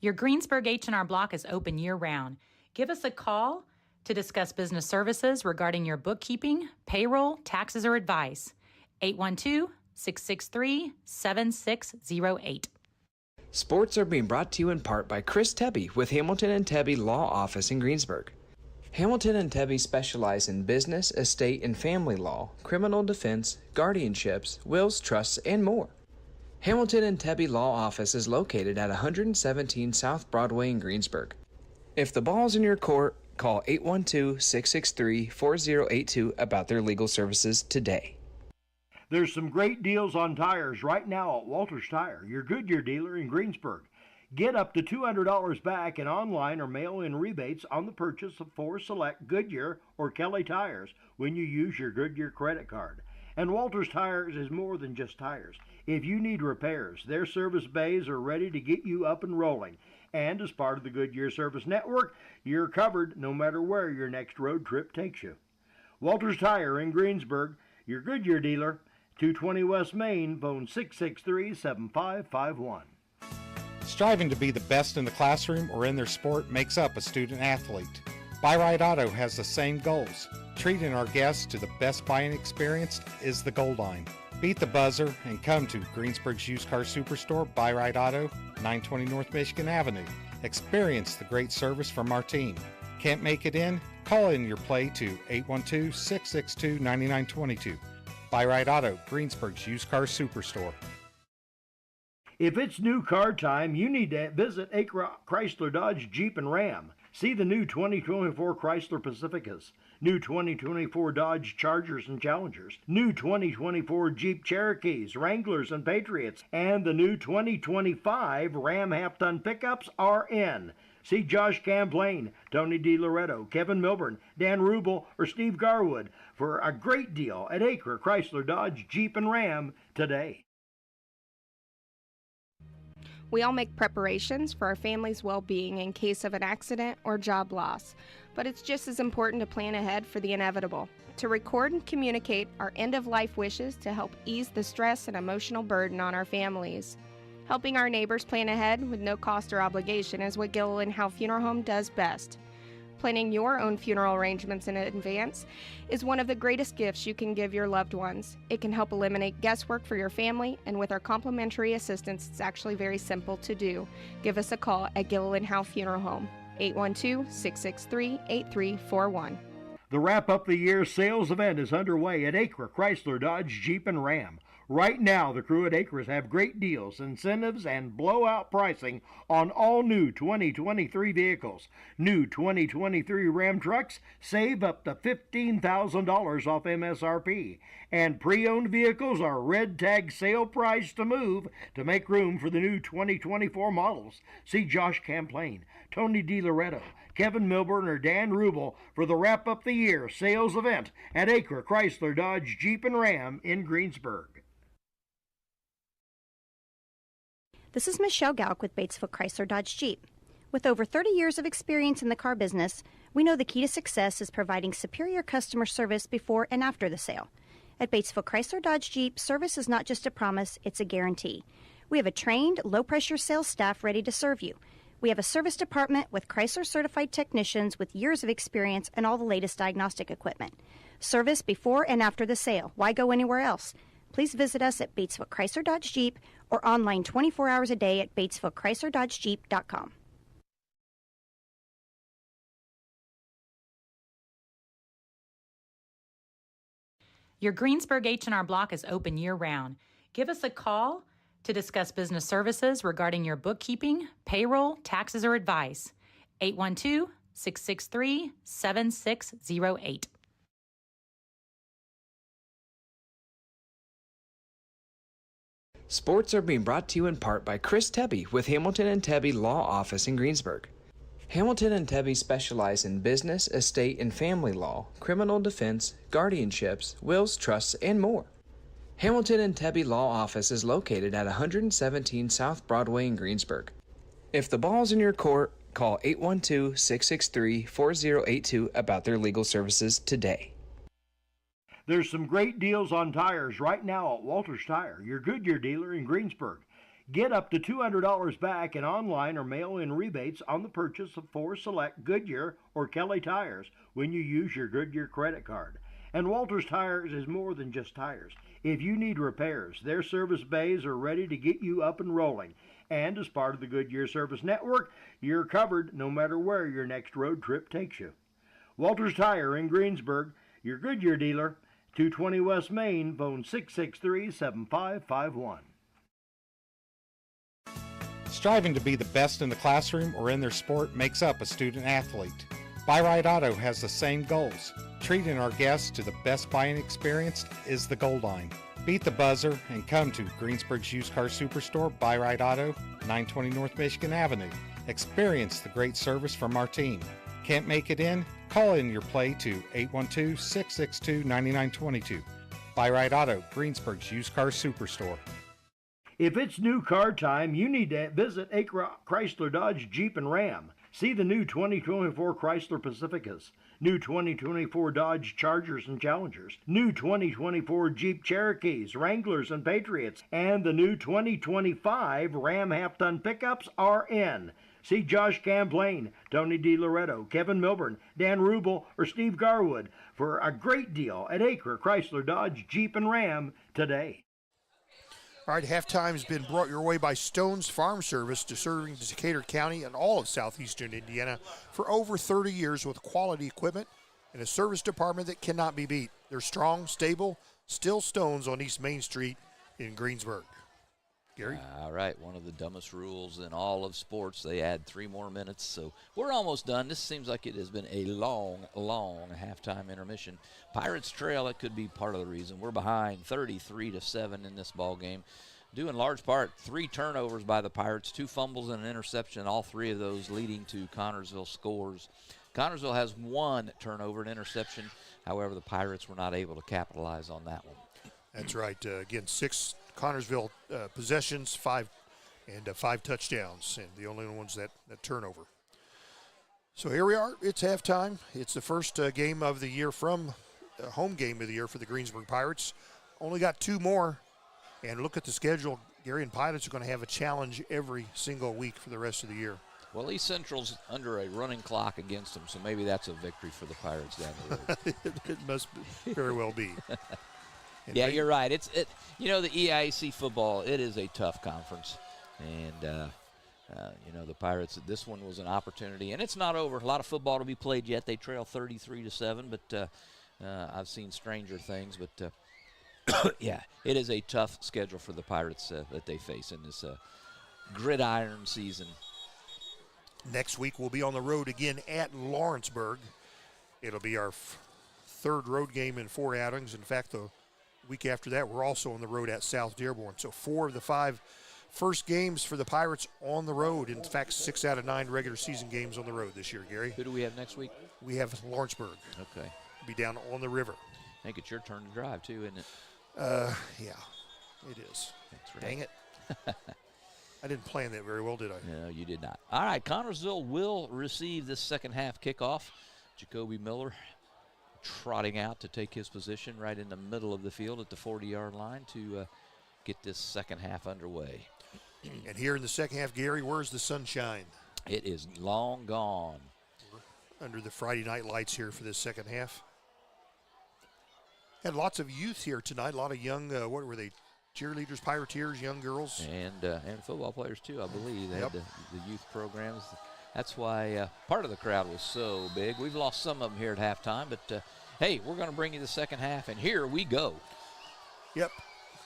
Your Greensburg H&R Block is open year-round. Give us a call to discuss business services regarding your bookkeeping, payroll, taxes, or advice. 812-663-7608. Sports are being brought to you in part by Chris Tebby with Hamilton and Tebby Law Office in Greensburg. Hamilton and Tebby specialize in business, estate, and family law, criminal defense, guardianships, wills, trusts, and more. Hamilton and Tebby Law Office is located at 117 South Broadway in Greensburg. If the ball's in your court, call 812-663-4082 about their legal services today. There's some great deals on tires right now at Walters Tire, your Goodyear dealer in Greensburg. Get up to $200 back in online or mail-in rebates on the purchase of 4 select Goodyear or Kelly tires when you use your Goodyear credit card. And Walters Tires is more than just tires. If you need repairs, their service bays are ready to get you up and rolling. And as part of the Goodyear Service Network, you're covered no matter where your next road trip takes you. Walters Tire in Greensburg, your Goodyear dealer, 220 West Main, phone 663-7551. Striving to be the best in the classroom or in their sport makes up a student athlete. Buy-Right Auto has the same goals. Treating our guests to the best buying experience is the goal line. Beat the buzzer and come to Greensburg's used car superstore, Buy-Right Auto, 920 North Michigan Avenue. Experience the great service from our team. Can't make it in? Call in your play to 812-662-9922. Buy-Right Auto, Greensburg's used car superstore. If it's new car time, you need to visit Acra Chrysler Dodge Jeep and Ram. See the new 2024 Chrysler Pacificas, new 2024 Dodge Chargers and Challengers, new 2024 Jeep Cherokees, Wranglers, and Patriots, and the new 2025 Ram half-ton pickups are in. See Josh Camplain, Tony DiLoretto, Kevin Milburn, Dan Rubel, or Steve Garwood for a great deal at Acre Chrysler Dodge Jeep and Ram today. We all make preparations for our family's well-being in case of an accident or job loss, but it's just as important to plan ahead for the inevitable, to record and communicate our end-of-life wishes to help ease the stress and emotional burden on our families. Helping our neighbors plan ahead with no cost or obligation is what Gilliland Howe Funeral Home does best. Planning your own funeral arrangements in advance is one of the greatest gifts you can give your loved ones. It can help eliminate guesswork for your family, and with our complimentary assistance, it's actually very simple to do. Give us a call at Gilliland Howe Funeral Home, 812-663-8341. The Wrap Up the Year sales event is underway at Acre Chrysler Dodge Jeep and Ram. Right now, the crew at Acres have great deals, incentives, and blowout pricing on all new 2023 vehicles. New 2023 Ram trucks save up to $15,000 off MSRP. And pre-owned vehicles are red tag sale price to move to make room for the new 2024 models. See Josh Camplain, Tony DiLoretto, Kevin Milburn, or Dan Rubel for the Wrap Up the Year sales event at Acre Chrysler Dodge Jeep and Ram in Greensburg. This is Michelle Galk with Batesville Chrysler Dodge Jeep. With over 30 years of experience in the car business, we know the key to success is providing superior customer service before and after the sale. At Batesville Chrysler Dodge Jeep, service is not just a promise, it's a guarantee. We have a trained, low-pressure sales staff ready to serve you. We have a service department with Chrysler-certified technicians with years of experience and all the latest diagnostic equipment. Service before and after the sale. Why go anywhere else? Please visit us at Batesville Chrysler Dodge Jeep or online 24 hours a day at BatesvilleChryslerDodgeJeep.com. Your Greensburg H&R Block is open year-round. Give us a call to discuss business services regarding your bookkeeping, payroll, taxes, or advice. 812-663-7608. Sports are being brought to you in part by Chris Tebby with Hamilton and Tebby Law Office in Greensburg. Hamilton and Tebby specialize in business, estate, and family law, criminal defense, guardianships, wills, trusts, and more. Hamilton and Tebby Law Office is located at 117 South Broadway in Greensburg. If the ball's in your court, call 812-663-4082 about their legal services today. There's some great deals on tires right now at Walters Tire, your Goodyear dealer in Greensburg. Get up to $200 back in online or mail-in rebates on the purchase of 4 select Goodyear or Kelly tires when you use your Goodyear credit card. And Walters Tires is more than just tires. If you need repairs, their service bays are ready to get you up and rolling. And as part of the Goodyear Service Network, you're covered no matter where your next road trip takes you. Walters Tire in Greensburg, your Goodyear dealer, 220 West Main, phone 663-7551. Striving to be the best in the classroom or in their sport makes up a student athlete. Buy Right Auto has the same goals. Treating our guests to the best buying experience is the goal line. Beat the buzzer and come to Greensburg's used car superstore, Buy Right Auto, 920 North Michigan Avenue. Experience the great service from our team. Can't make it in? Call in your play to 812-662-9922. Buy Right Auto, Greensburg's used car superstore. If it's new car time, you need to visit Acre Chrysler Dodge Jeep and Ram. See the new 2024 Chrysler Pacificas, new 2024 Dodge Chargers and Challengers, new 2024 Jeep Cherokees, Wranglers, and Patriots, and the new 2025 Ram half-ton pickups are in. See Josh Camplain, Tony DiLoretto, Kevin Milburn, Dan Rubel, or Steve Garwood for a great deal at Acre Chrysler Dodge Jeep and Ram today. All right, halftime has been brought your way by Stone's Farm Service, to serving Decatur County and all of southeastern Indiana for over 30 years with quality equipment and a service department that cannot be beat. They're strong, stable, still Stones on East Main Street in Greensburg. Gary? All right, one of the dumbest rules in all of sports. They add 3 more minutes, so we're almost done. This seems like it has been a long halftime intermission. Pirates trail, it could be part of the reason. We're behind 33-7 in this ball game, due in large part 3 turnovers by the Pirates, 2 fumbles and an interception, all 3 of those leading to Connersville scores. Connersville has 1 turnover and interception. However, the Pirates were not able to capitalize on that one. That's right. Again, 6 Connersville possessions, 5 and 5 touchdowns, and the only ones that turnover. So here we are. It's halftime. It's the first game of the year from home game of the year for the Greensburg Pirates. Only got 2 more, and look at the schedule. Gary and Pilots are going to have a challenge every single week for the rest of the year. Well, East Central's under a running clock against them, so maybe that's a victory for the Pirates down the road. It must very well be. Yeah, you're right. The EIAC football, it is a tough conference. And, the Pirates, this one was an opportunity. And it's not over. A lot of football to be played yet. They trail 33-7, but I've seen stranger things. But, yeah, it is a tough schedule for the Pirates that they face in this gridiron season. Next week we'll be on the road again at Lawrenceburg. It'll be our 3rd road game in 4 outings. In fact, the week after that, we're also on the road at South Dearborn. So 4 of the 5 first games for the Pirates on the road. In fact, 6 out of 9 regular season games on the road this year, Gary. Who do we have next week? We have Lawrenceburg. Okay. Be down on the river. I think it's your turn to drive, too, isn't it? Yeah, it is. That's right. Dang it. I didn't plan that very well, did I? No, you did not. All right, Connersville will receive this second half kickoff. Jacoby Miller trotting out to take his position right in the middle of the field at the 40-yard line to get this second half underway. And here in the second half, Gary, where's the sunshine? It is long gone. We're under the Friday night lights here for this second half. Had lots of youth here tonight, a lot of young, what were they, cheerleaders, pirateers, young girls. And football players, too, I believe. They had the youth programs. That's why part of the crowd was so big. We've lost some of them here at halftime, but, hey, we're going to bring you the second half, and here we go. Yep.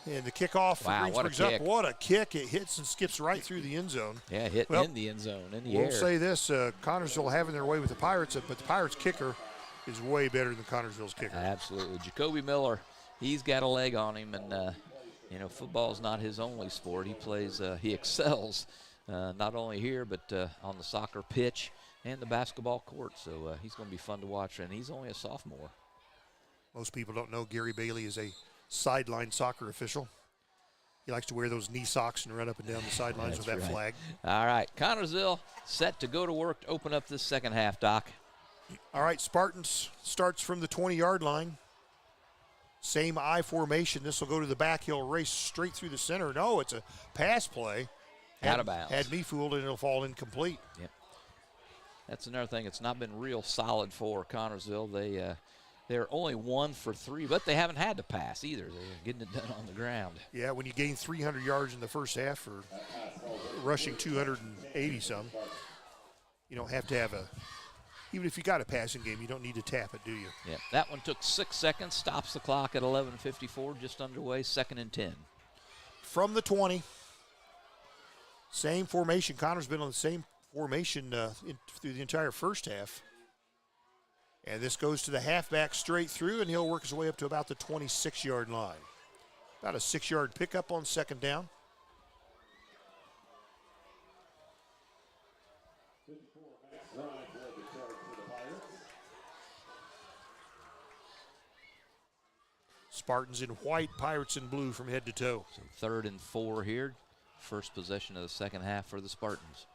And the kickoff for Greensburg's up. What a kick. It hits and skips right through the end zone. Yeah, in the end zone, in the air. We'll say this, Connersville having their way with the Pirates, but the Pirates kicker is way better than Connersville's kicker. Absolutely. Jacoby Miller, he's got a leg on him, and football's not his only sport. He plays, he excels not only here, but on the soccer pitch and the basketball court. So he's going to be fun to watch, and he's only a sophomore. Most people don't know Gary Bailey is a sideline soccer official. He likes to wear those knee socks and run up and down the sidelines with that flag. All right, Connersville set to go to work to open up this second half, Doc. All right, Spartans starts from the 20-yard line. Same I formation. This will go to the back. He'll race straight through the center. No, it's a pass play. Out of bounds. Had me fooled, and it'll fall incomplete. Yep. That's another thing. It's not been real solid for Connersville. They're only 1 for 3, but they haven't had to pass either. They're getting it done on the ground. Yeah, when you gain 300 yards in the first half for rushing 280-some, you don't have to have even if you got a passing game, you don't need to tap it, do you? Yeah, that one took 6 seconds, stops the clock at 11:54, just underway, 2nd and 10. From the 20, same formation. Connor's been on the same formation through the entire first half. And this goes to the halfback straight through, and he'll work his way up to about the 26-yard line. About a 6-yard pickup on second down. Spartans in white, Pirates in blue from head to toe. So 3rd and 4 here. First possession of the second half for the Spartans.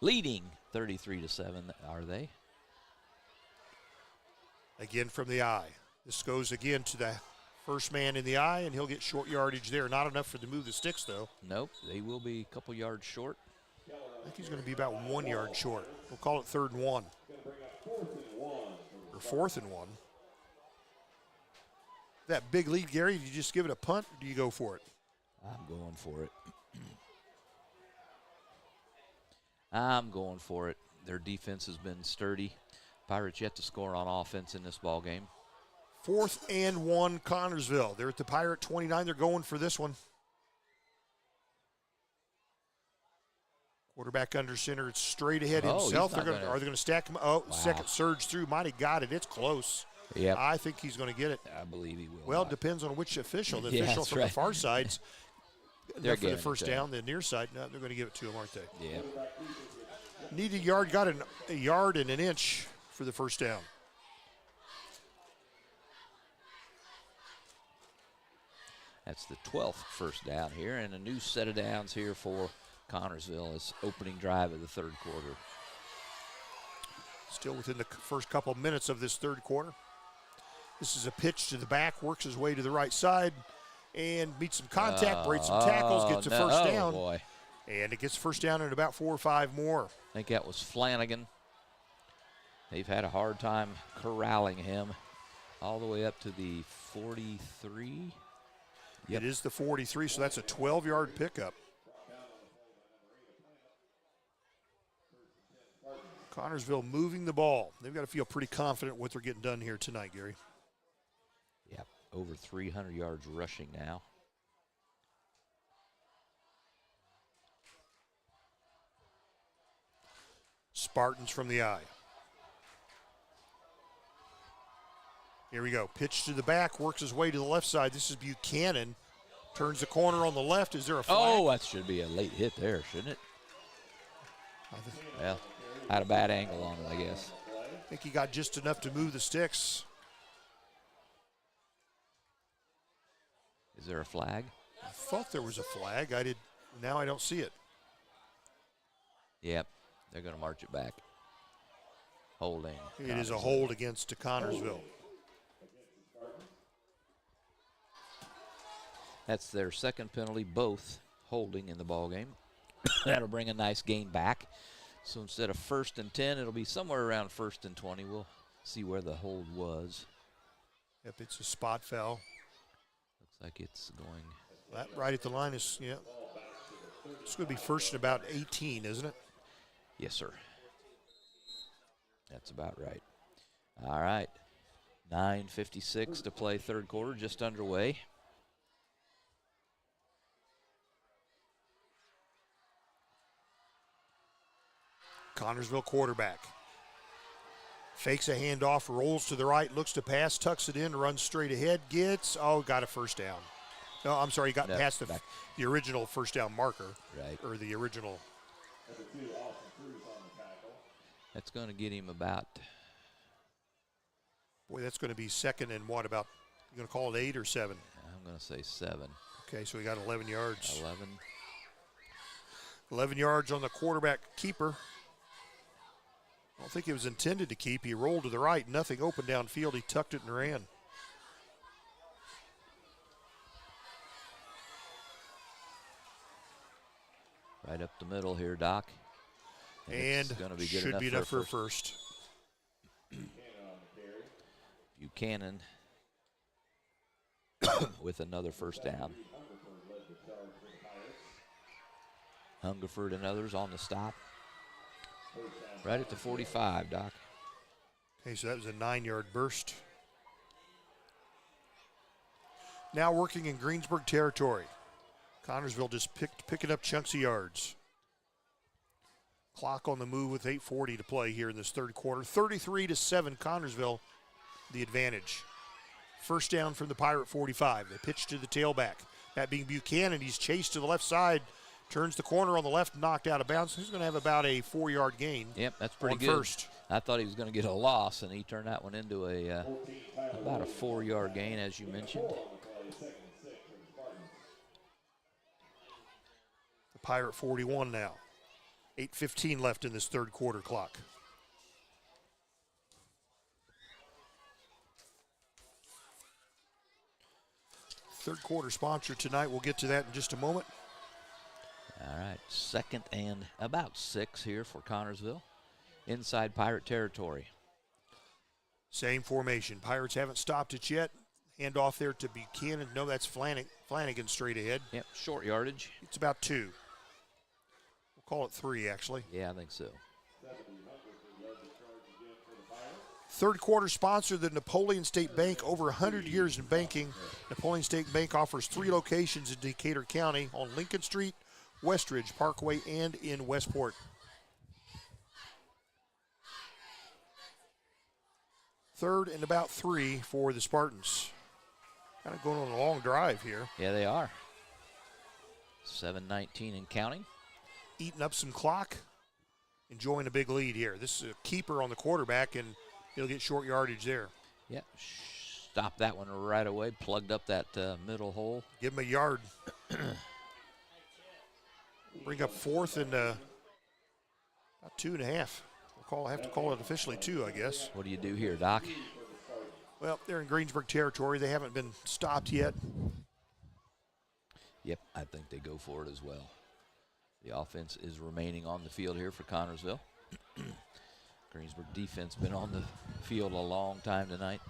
Leading 33-7, are they? Again from the I. This goes again to the first man in the I, and he'll get short yardage there. Not enough for them to move the sticks, though. Nope, they will be a couple yards short. I think he's going to be about 1 yard short. We'll call it 3rd and 1. Or 4th and 1. That big lead, Gary, do you just give it a punt, or do you go for it? I'm going for it. I'm going for it. Their defense has been sturdy. Pirates yet to score on offense in this ball game. 4th and 1, Connersville. They're at the Pirate 29. They're going for this one. Quarterback under center. It's straight ahead himself. Are they going to stack him? Oh, wow. Second surge through. Might have got it. It's close. Yep. I think he's going to get it. I believe he will. Well, it depends on which official. The official from the far side's they're for the first down. The near side, no, they're going to give it to him, aren't they? Yeah. Need a yard. Got a yard and an inch for the first down. That's the 12th first down here, and a new set of downs here for Connersville as opening drive of the third quarter. Still within the first couple minutes of this third quarter. This is a pitch to the back, works his way to the right side, and meets some contact, breaks some tackles, gets a first down. Boy. And it gets first down in about 4 or 5 more. I think that was Flanagan. They've had a hard time corralling him all the way up to the 43. It is the 43, so that's a 12-yard pickup. Connersville moving the ball. They've got to feel pretty confident what they're getting done here tonight, Gary. Yep, over 300 yards rushing now. Spartans from the eye. Here we go. Pitch to the back, works his way to the left side. This is Buchanan. Turns the corner on the left. Is there a flag? Oh, that should be a late hit there, shouldn't it? Well, had a bad angle on it, I guess. I think he got just enough to move the sticks. Is there a flag? I thought there was a flag. Now I don't see it. Yep, they're going to march it back. Holding. It is a hold against Connersville. That's their second penalty, both holding in the ball game. That'll bring a nice gain back. So instead of 1st and 10, it'll be somewhere around 1st and 20. We'll see where the hold was. Yep, it's a spot foul. Looks like it's going. That right at the line is, yeah. It's going to be 1st and about 18, isn't it? Yes, sir. That's about right. All right. 9:56 to play third quarter, just underway. Connersville quarterback. Fakes a handoff, rolls to the right, looks to pass, tucks it in, runs straight ahead, got a first down. No, I'm sorry, he got past the original first down marker. Right. Or the original. That's going to get him about. Boy, that's going to be second and what about, you going to call it 8 or 7? I'm going to say 7. Okay, so he got 11 yards. 11. 11 yards on the quarterback keeper. I don't think it was intended to keep. He rolled to the right, nothing open downfield. He tucked it and ran. Right up the middle here, Doc. And it's gonna be good should be enough for a first. Buchanan with another first down. Hungerford and others on the stop. Right at the 45, Doc. Okay, so that was a 9-yard burst. Now working in Greensburg territory. Connersville just picking up chunks of yards. Clock on the move with 8:40 to play here in this third quarter. 33-7, Connersville, the advantage. First down from the Pirate 45. They pitch to the tailback. That being Buchanan. He's chased to the left side. Turns the corner on the left, knocked out of bounds. He's going to have about a 4-yard gain. Yep, that's pretty good. First. I thought he was going to get a loss, and he turned that one into about a 4-yard gain, as you mentioned. The Pirate 41 now. 8:15 left in this third quarter clock. Third quarter sponsor tonight. We'll get to that in just a moment. All right, 2nd and about 6 here for Connersville. Inside Pirate territory. Same formation. Pirates haven't stopped it yet. Hand off there to Buchanan. No, that's Flanagan straight ahead. Yep, short yardage. It's about 2. We'll call it 3, actually. Yeah, I think so. Third quarter sponsor, the Napoleon State Bank. Over 100 years in banking. Napoleon State Bank offers 3 locations in Decatur County on Lincoln Street, Westridge Parkway, and in Westport. Third and about 3 for the Spartans. Kind of going on a long drive here. Yeah, they are. 7:19 and counting. Eating up some clock. Enjoying a big lead here. This is a keeper on the quarterback, and he'll get short yardage there. Yeah, stopped that one right away, plugged up that middle hole. Give him a yard. Bring up fourth and about 2.5. We'll have to call it officially 2, I guess. What do you do here, Doc? Well, they're in Greensburg territory. They haven't been stopped yet. Yep, I think they go for it as well. The offense is remaining on the field here for Connersville. Greensburg defense been on the field a long time tonight.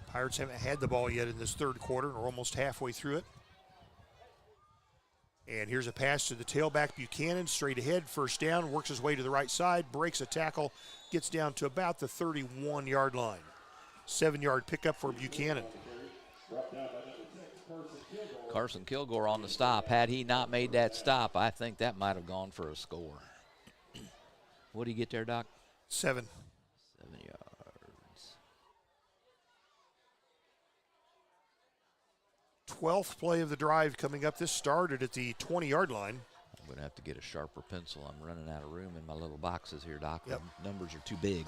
Pirates haven't had the ball yet in this third quarter. We're almost halfway through it. And here's a pass to the tailback, Buchanan, straight ahead, first down, works his way to the right side, breaks a tackle, gets down to about the 31-yard line. 7-yard pickup for Buchanan. Carson Kilgore on the stop. Had he not made that stop, I think that might have gone for a score. What do you get there, Doc? 7. 7 yards. 12th play of the drive coming up. This started at the 20-yard line. I'm going to have to get a sharper pencil. I'm running out of room in my little boxes here, Doc. Yep. The numbers are too big.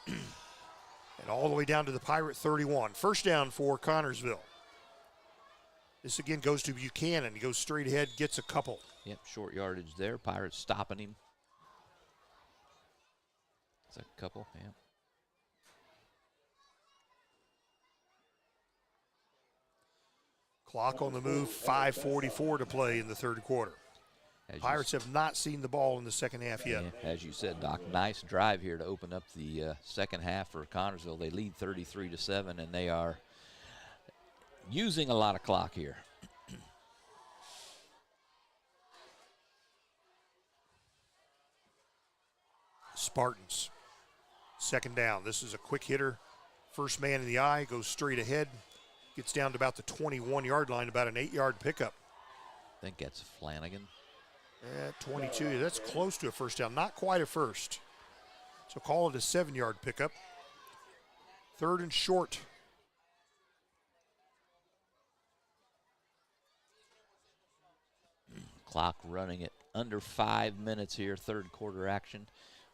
And all the way down to the Pirate 31. First down for Connersville. This again goes to Buchanan. He goes straight ahead, gets a couple. Yep, short yardage there. Pirates stopping him. Is that a couple? Yeah. Clock on the move, 5:44 to play in the third quarter. Pirates have not seen the ball in the second half yet. Yeah, as you said, Doc, nice drive here to open up the second half for Connersville. They lead 33-7, and they are using a lot of clock here. Spartans, second down. This is a quick hitter. First man in the eye, goes straight ahead. Gets down to about the 21-yard line, about an 8-yard pickup. I think that's Flanagan. At 22, that's close to a first down. Not quite a first. So call it a 7-yard pickup. Third and short. Clock running at under 5 minutes here, third quarter action.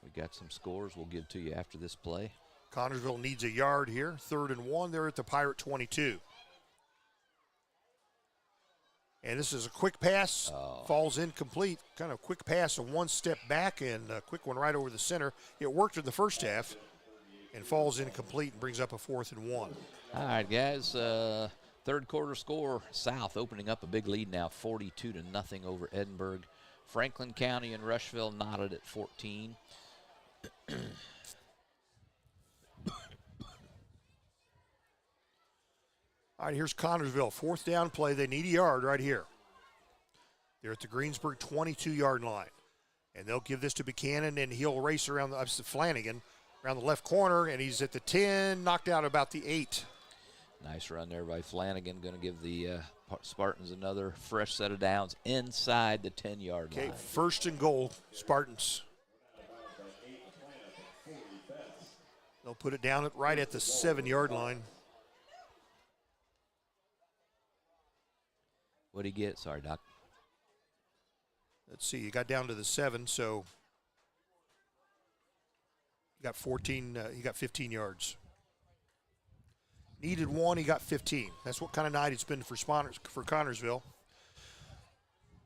We got some scores we'll give to you after this play. Connersville needs a yard here. 3rd and 1. They're at the Pirate 22. And this is a quick pass. Falls incomplete. Kind of quick pass, a one step back and a quick one right over the center. It worked in the first half and falls incomplete and brings up a 4th and 1. All right, guys. Third quarter score, South opening up a big lead now, 42-0 over Edinburgh. Franklin County and Rushville knotted at 14. All right, here's Connersville. 4th down play. They need a yard right here. They're at the Greensburg 22-yard line. And they'll give this to Buchanan, and he'll race around Flanagan around the left corner, and he's at the 10, knocked out about the 8. Nice run there by Flanagan. Going to give the Spartans another fresh set of downs inside the 10-yard line. Okay, 1st and goal, Spartans. They'll put it down right at the 7-yard line. What did he get? Sorry, Doc. Let's see, you got down to the 7, so you got 14. He got 15 yards. Needed 1, he got 15. That's what kind of night it's been for Connersville.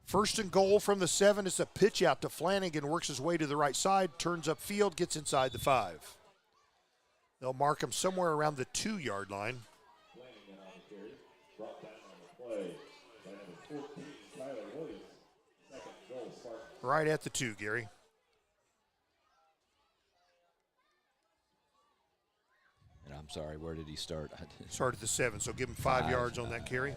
1st and goal from the 7. It's a pitch out to Flanagan, works his way to the right side, turns upfield, gets inside the 5. They'll mark him somewhere around the 2-yard line. Right at the 2, Gary. And I'm sorry, where did he start? Started at the 7, so give him 5 yards on that carry.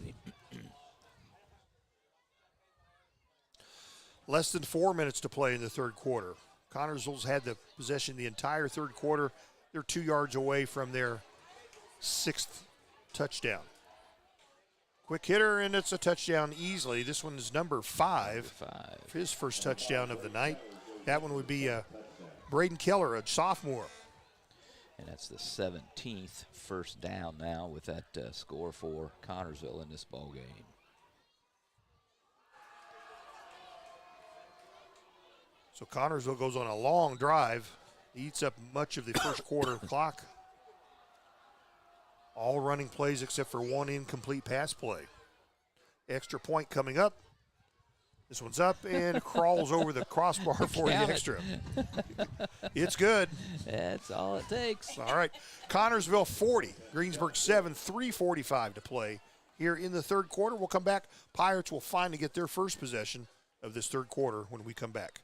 Less than 4 minutes to play in the third quarter. Connersville's had the possession the entire third quarter. They're 2 yards away from their 6th touchdown. Quick hitter, and it's a touchdown easily. This one is number 5. For his first touchdown of the night. That one would be Braden Keller, a sophomore. And that's the 17th first down now with that score for Connersville in this ball game. So Connersville goes on a long drive. Eats up much of the first quarter clock. All running plays except for one incomplete pass play. Extra point coming up. This one's up and crawls over the crossbar for the extra. It's good. That's all it takes. All right. Connersville 40, Greensburg 7, 3:45 to play here in the third quarter. We'll come back. Pirates will finally get their first possession of this third quarter when we come back.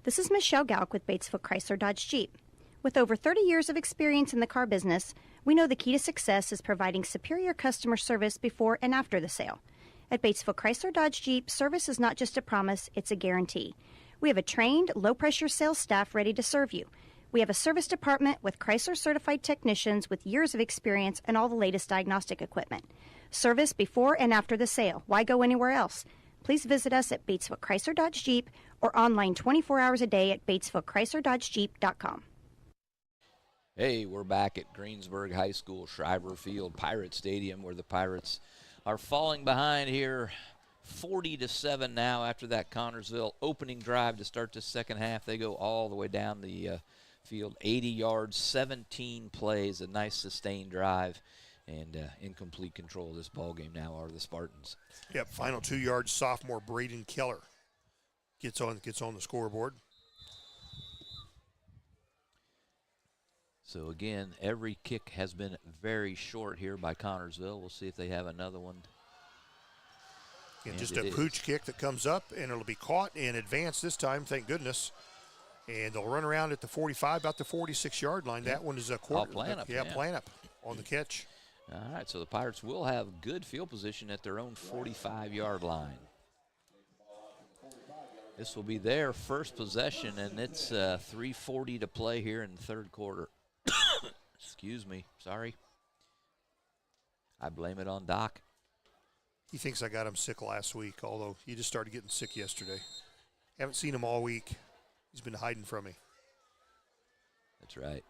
This is Michelle Galk with Batesville Chrysler Dodge Jeep. With over 30 years of experience in the car business, we know the key to success is providing superior customer service before and after the sale. At Batesville Chrysler Dodge Jeep, service is not just a promise, it's a guarantee. We have a trained, low-pressure sales staff ready to serve you. We have a service department with Chrysler-certified technicians with years of experience and all the latest diagnostic equipment. Service before and after the sale. Why go anywhere else? Please visit us at Batesville Chrysler Dodge Jeep or online 24 hours a day at BatesvilleChryslerDodgeJeep.com. Hey, we're back at Greensburg High School, Shriver Field, Pirate Stadium, where the Pirates are falling behind here 40-7 now after that Connersville opening drive to start the second half. They go all the way down the field, 80 yards, 17 plays, a nice sustained drive, and in complete control of this ball game now are the Spartans. Yep, final 2 yards, sophomore Braden Keller gets on the scoreboard. So again, every kick has been very short here by Connersville. We'll see if they have another one. And just a pooch kick that comes up, and it'll be caught and advanced this time, thank goodness. And they'll run around at the 45, about the 46-yard line. That one is a quarter. Planup. Yeah, Planup on the catch. All right, so the Pirates will have good field position at their own 45-yard line. This will be their first possession, and it's 3:40 to play here in the third quarter. Excuse me, sorry. I blame it on Doc. He thinks I got him sick last week, although he just started getting sick yesterday. Haven't seen him all week. He's been hiding from me. That's right.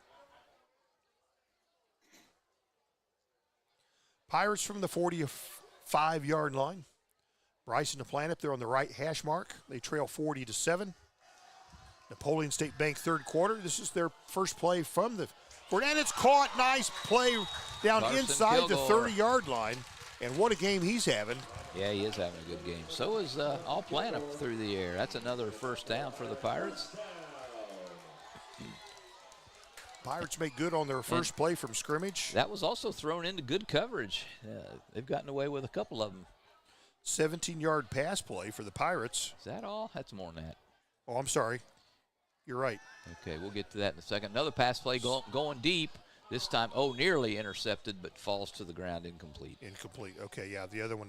Pirates from the 45-yard line. Bryson and Planup, they're on the right hash mark. They trail 40-7. Napoleon State Bank third quarter. This is their first play from the court, and it's caught. Nice play down Larson inside the Kilgore. 30-yard line. And what a game he's having. Yeah, he is having a good game. So is all Planup through the air. That's another first down for the Pirates. Pirates make good on their first play from scrimmage. That was also thrown into good coverage. They've gotten away with a couple of them. 17-yard pass play for the Pirates. Is that all? That's more than that. Oh, I'm sorry. You're right. Okay, we'll get to that in a second. Another pass play going deep. This time, nearly intercepted, but falls to the ground incomplete. Incomplete. Okay, yeah. The other one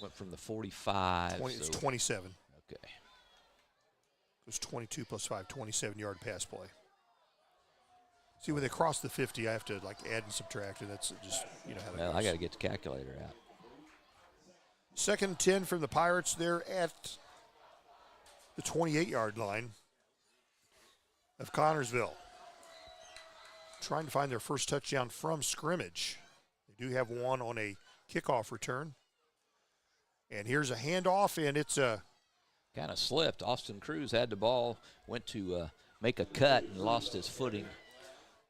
went from the 45. It's 27. Okay. It was 22 plus 5, 27-yard pass play. See, when they cross the 50, I have to add and subtract, and that's just how that goes. I got to get the calculator out. 2nd and 10 from the Pirates. They're at the 28-yard line of Connersville. Trying to find their first touchdown from scrimmage. They do have one on a kickoff return. And here's a handoff, and it's a... Kind of slipped. Austin Cruz had the ball, went to make a cut and lost his footing.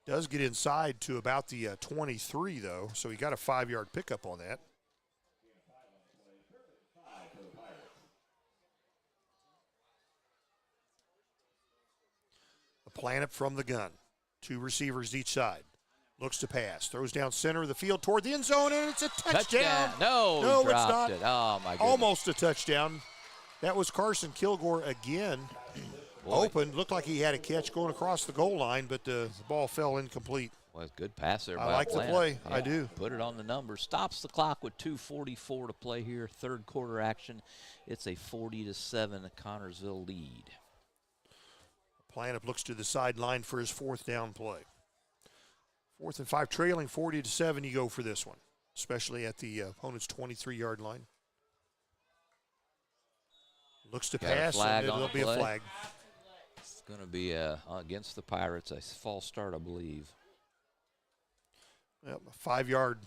Does get inside to about the 23, though, so he got a 5-yard pickup on that. A Planup from the gun. 2 receivers each side. Looks to pass. Throws down center of the field toward the end zone, and it's a touchdown. No, it's not. It. Oh, my goodness. Almost a touchdown. That was Carson Kilgore again. Open. Looked like he had a catch going across the goal line, but the ball fell incomplete. Well, good pass there. I like the play. Yeah, I do. Put it on the numbers. Stops the clock with 2:44 to play here. Third quarter action. It's a 40-7 Connersville lead. Planup looks to the sideline for his 4th down play. 4th and 5, trailing 40-7. You go for this one, especially at the opponent's 23-yard line. Looks to pass, and it'll be a flag. It's going to be against the Pirates, a false start, I believe. Well, a 5-yard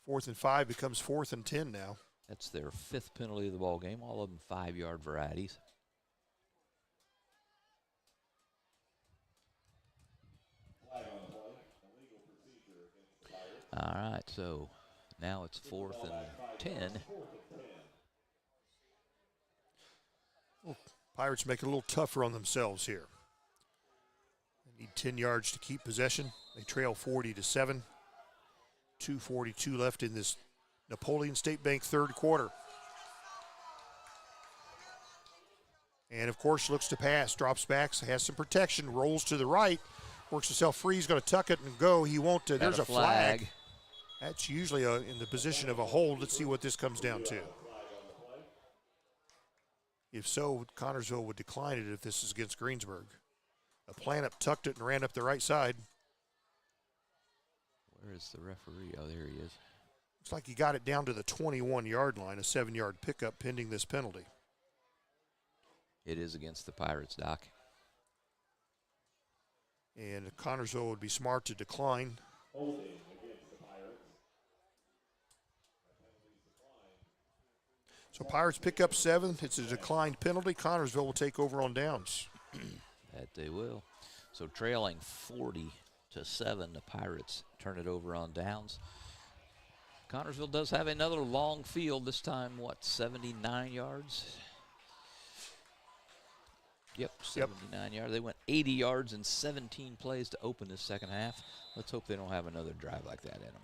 4th and 5 becomes 4th and 10 now. That's their 5th penalty of the ball game. All of them 5-yard varieties. All right, so now it's 4th and 10. Well, Pirates make it a little tougher on themselves here. They need 10 yards to keep possession. They trail 40-7. 2:42 left in this Napoleon State Bank third quarter. And, of course, looks to pass, drops back, has some protection, rolls to the right, works himself free. He's going to tuck it and go. He won't. There's a flag. That's usually in the position of a hold. Let's see what this comes down to. If so, Connersville would decline it if this is against Greensburg. A plant-up tucked it and ran up the right side. Where is the referee? Oh, there he is. Looks like he got it down to the 21-yard line, a 7-yard pickup pending this penalty. It is against the Pirates, Doc. And Connersville would be smart to decline. So Pirates pick up 7. It's a declined penalty. Connersville will take over on downs. That they will. So trailing 40-7, the Pirates turn it over on downs. Connersville does have another long field, this time, 79 yards? Yep, 79 yards. They went 80 yards in 17 plays to open this second half. Let's hope they don't have another drive like that in them.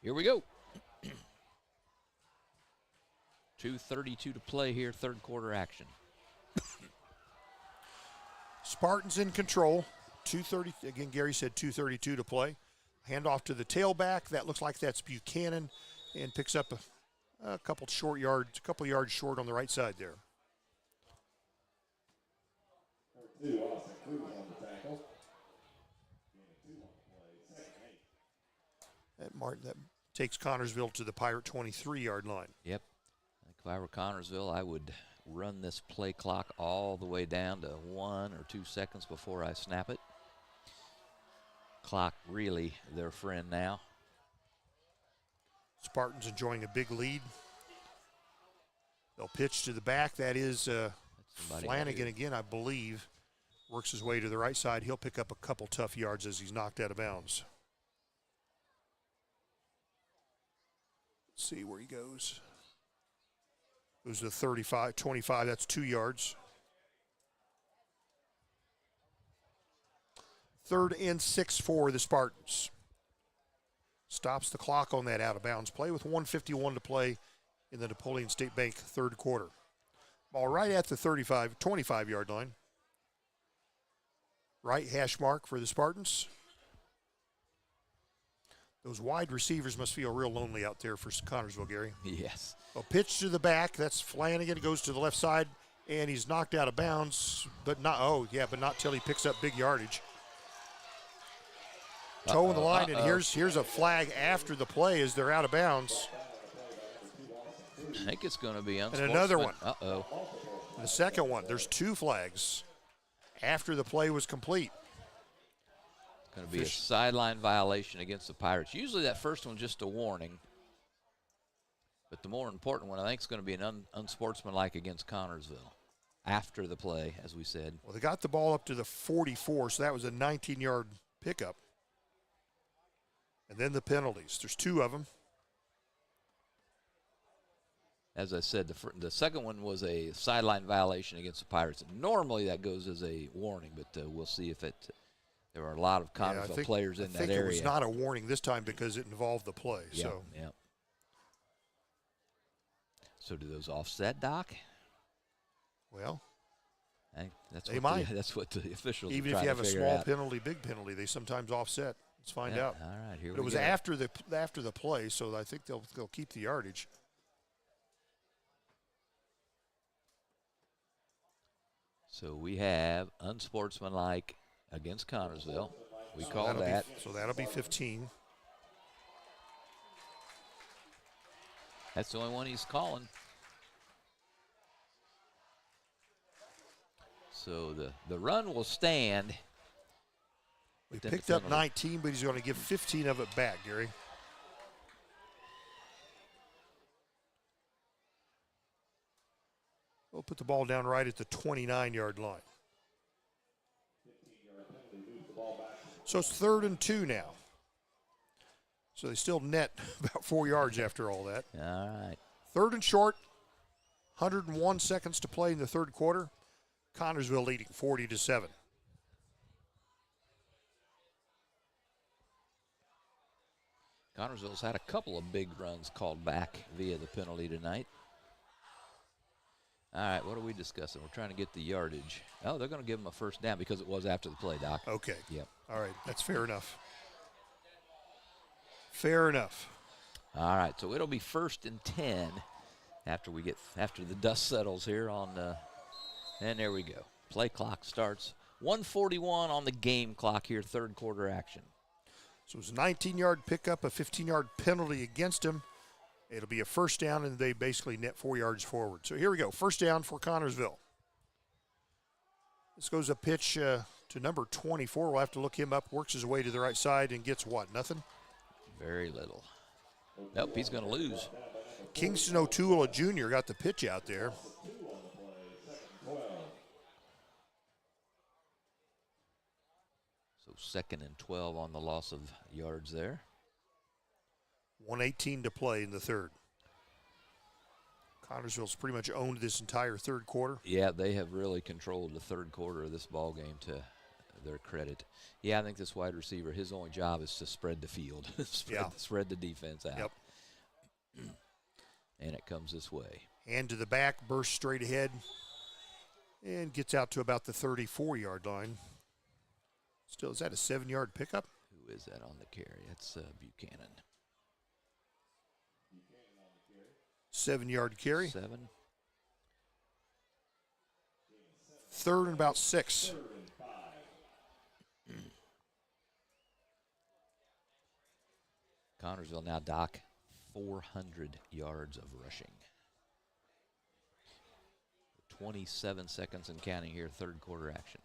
Here we go. 2:32 to play here, third quarter action. Spartans in control. 2:30. Again, Gary said 2:32 to play. Handoff to the tailback. That looks like that's Buchanan, and picks up a couple yards short on the right side there. That takes Connersville to the Pirate 23-yard line. Yep. If I were Connersville, I would run this play clock all the way down to 1 or 2 seconds before I snap it. Clock really their friend now. Spartans enjoying a big lead. They'll pitch to the back. That is Flanagan again, I believe. Works his way to the right side. He'll pick up a couple tough yards as he's knocked out of bounds. Let's see where he goes. Goes to 35, 25. That's 2 yards. 3rd and 6 for the Spartans. Stops the clock on that out-of-bounds play with 1:51 to play in the Napoleon State Bank third quarter. Ball right at the 25-yard line. Right hash mark for the Spartans. Those wide receivers must feel real lonely out there for Connersville, Gary. Yes. A pitch to the back. That's Flanagan. Goes to the left side, and he's knocked out of bounds, but not till he picks up big yardage. Toe in the line, and here's a flag after the play as they're out of bounds. I think it's going to be unsportsman. And another one. Uh-oh. The second one. There's 2 flags after the play was complete. It's going to be a sideline violation against the Pirates. Usually that first one's just a warning. But the more important one, I think, is going to be an unsportsmanlike against Connersville after the play, as we said. Well, they got the ball up to the 44, so that was a 19-yard pickup. And then the penalties. There's 2 of them. As I said, the second one was a sideline violation against the Pirates. Normally that goes as a warning, but we'll see if it. There are a lot of Connersville players in that area. I think it was not a warning this time because it involved the play. Yeah. So do those offset, Doc? Well, they might. That's what the officials even are if you have a figure small out. Penalty, big penalty, they sometimes offset. Let's find out. All right, here but we go. It was after the play, so I think they'll keep the yardage. So we have unsportsmanlike against Connersville. We call that. So that'll be 15. That's the only one he's calling. So the run will stand. We picked up 19, but he's going to give 15 of it back, Gary. We'll put the ball down right at the 29-yard line. So it's 3rd and 2 now. So they still net about 4 yards after all that. All right. 3rd and short, 101 seconds to play in the third quarter. Connersville leading 40-7. Connersville's had a couple of big runs called back via the penalty tonight. All right, what are we discussing? We're trying to get the yardage. Oh, they're going to give them a first down because it was after the play, Doc. Okay. Yep. All right, that's fair enough. Fair enough. All right, so it'll be 1st and 10 after the dust settles here on and there we go. Play clock starts. 1:41 on the game clock here, third quarter action. So it was a 19-yard pickup, a 15-yard penalty against him. It'll be a first down, and they basically net 4 yards forward. So here we go, first down for Connersville. This goes a pitch to number 24. We'll have to look him up. Works his way to the right side and gets what, nothing? Very little. Nope, he's going to lose. Kingston O'Toole Jr. got the pitch out there. So 2nd and 12 on the loss of yards there. 1:18 to play in the third. Connersville's pretty much owned this entire third quarter. Yeah, they have really controlled the third quarter of this ball game to their credit. Yeah, I think this wide receiver, his only job is to spread the field, spread the defense out. Yep. And it comes this way. Hand to the back, bursts straight ahead, and gets out to about the 34-yard line. Still, is that a 7-yard pickup? Who is that on the carry? It's Buchanan. 7-yard carry. 7. 3rd and about 6. Connersville now, Doc, 400 yards of rushing. 27 seconds and counting here, third quarter action.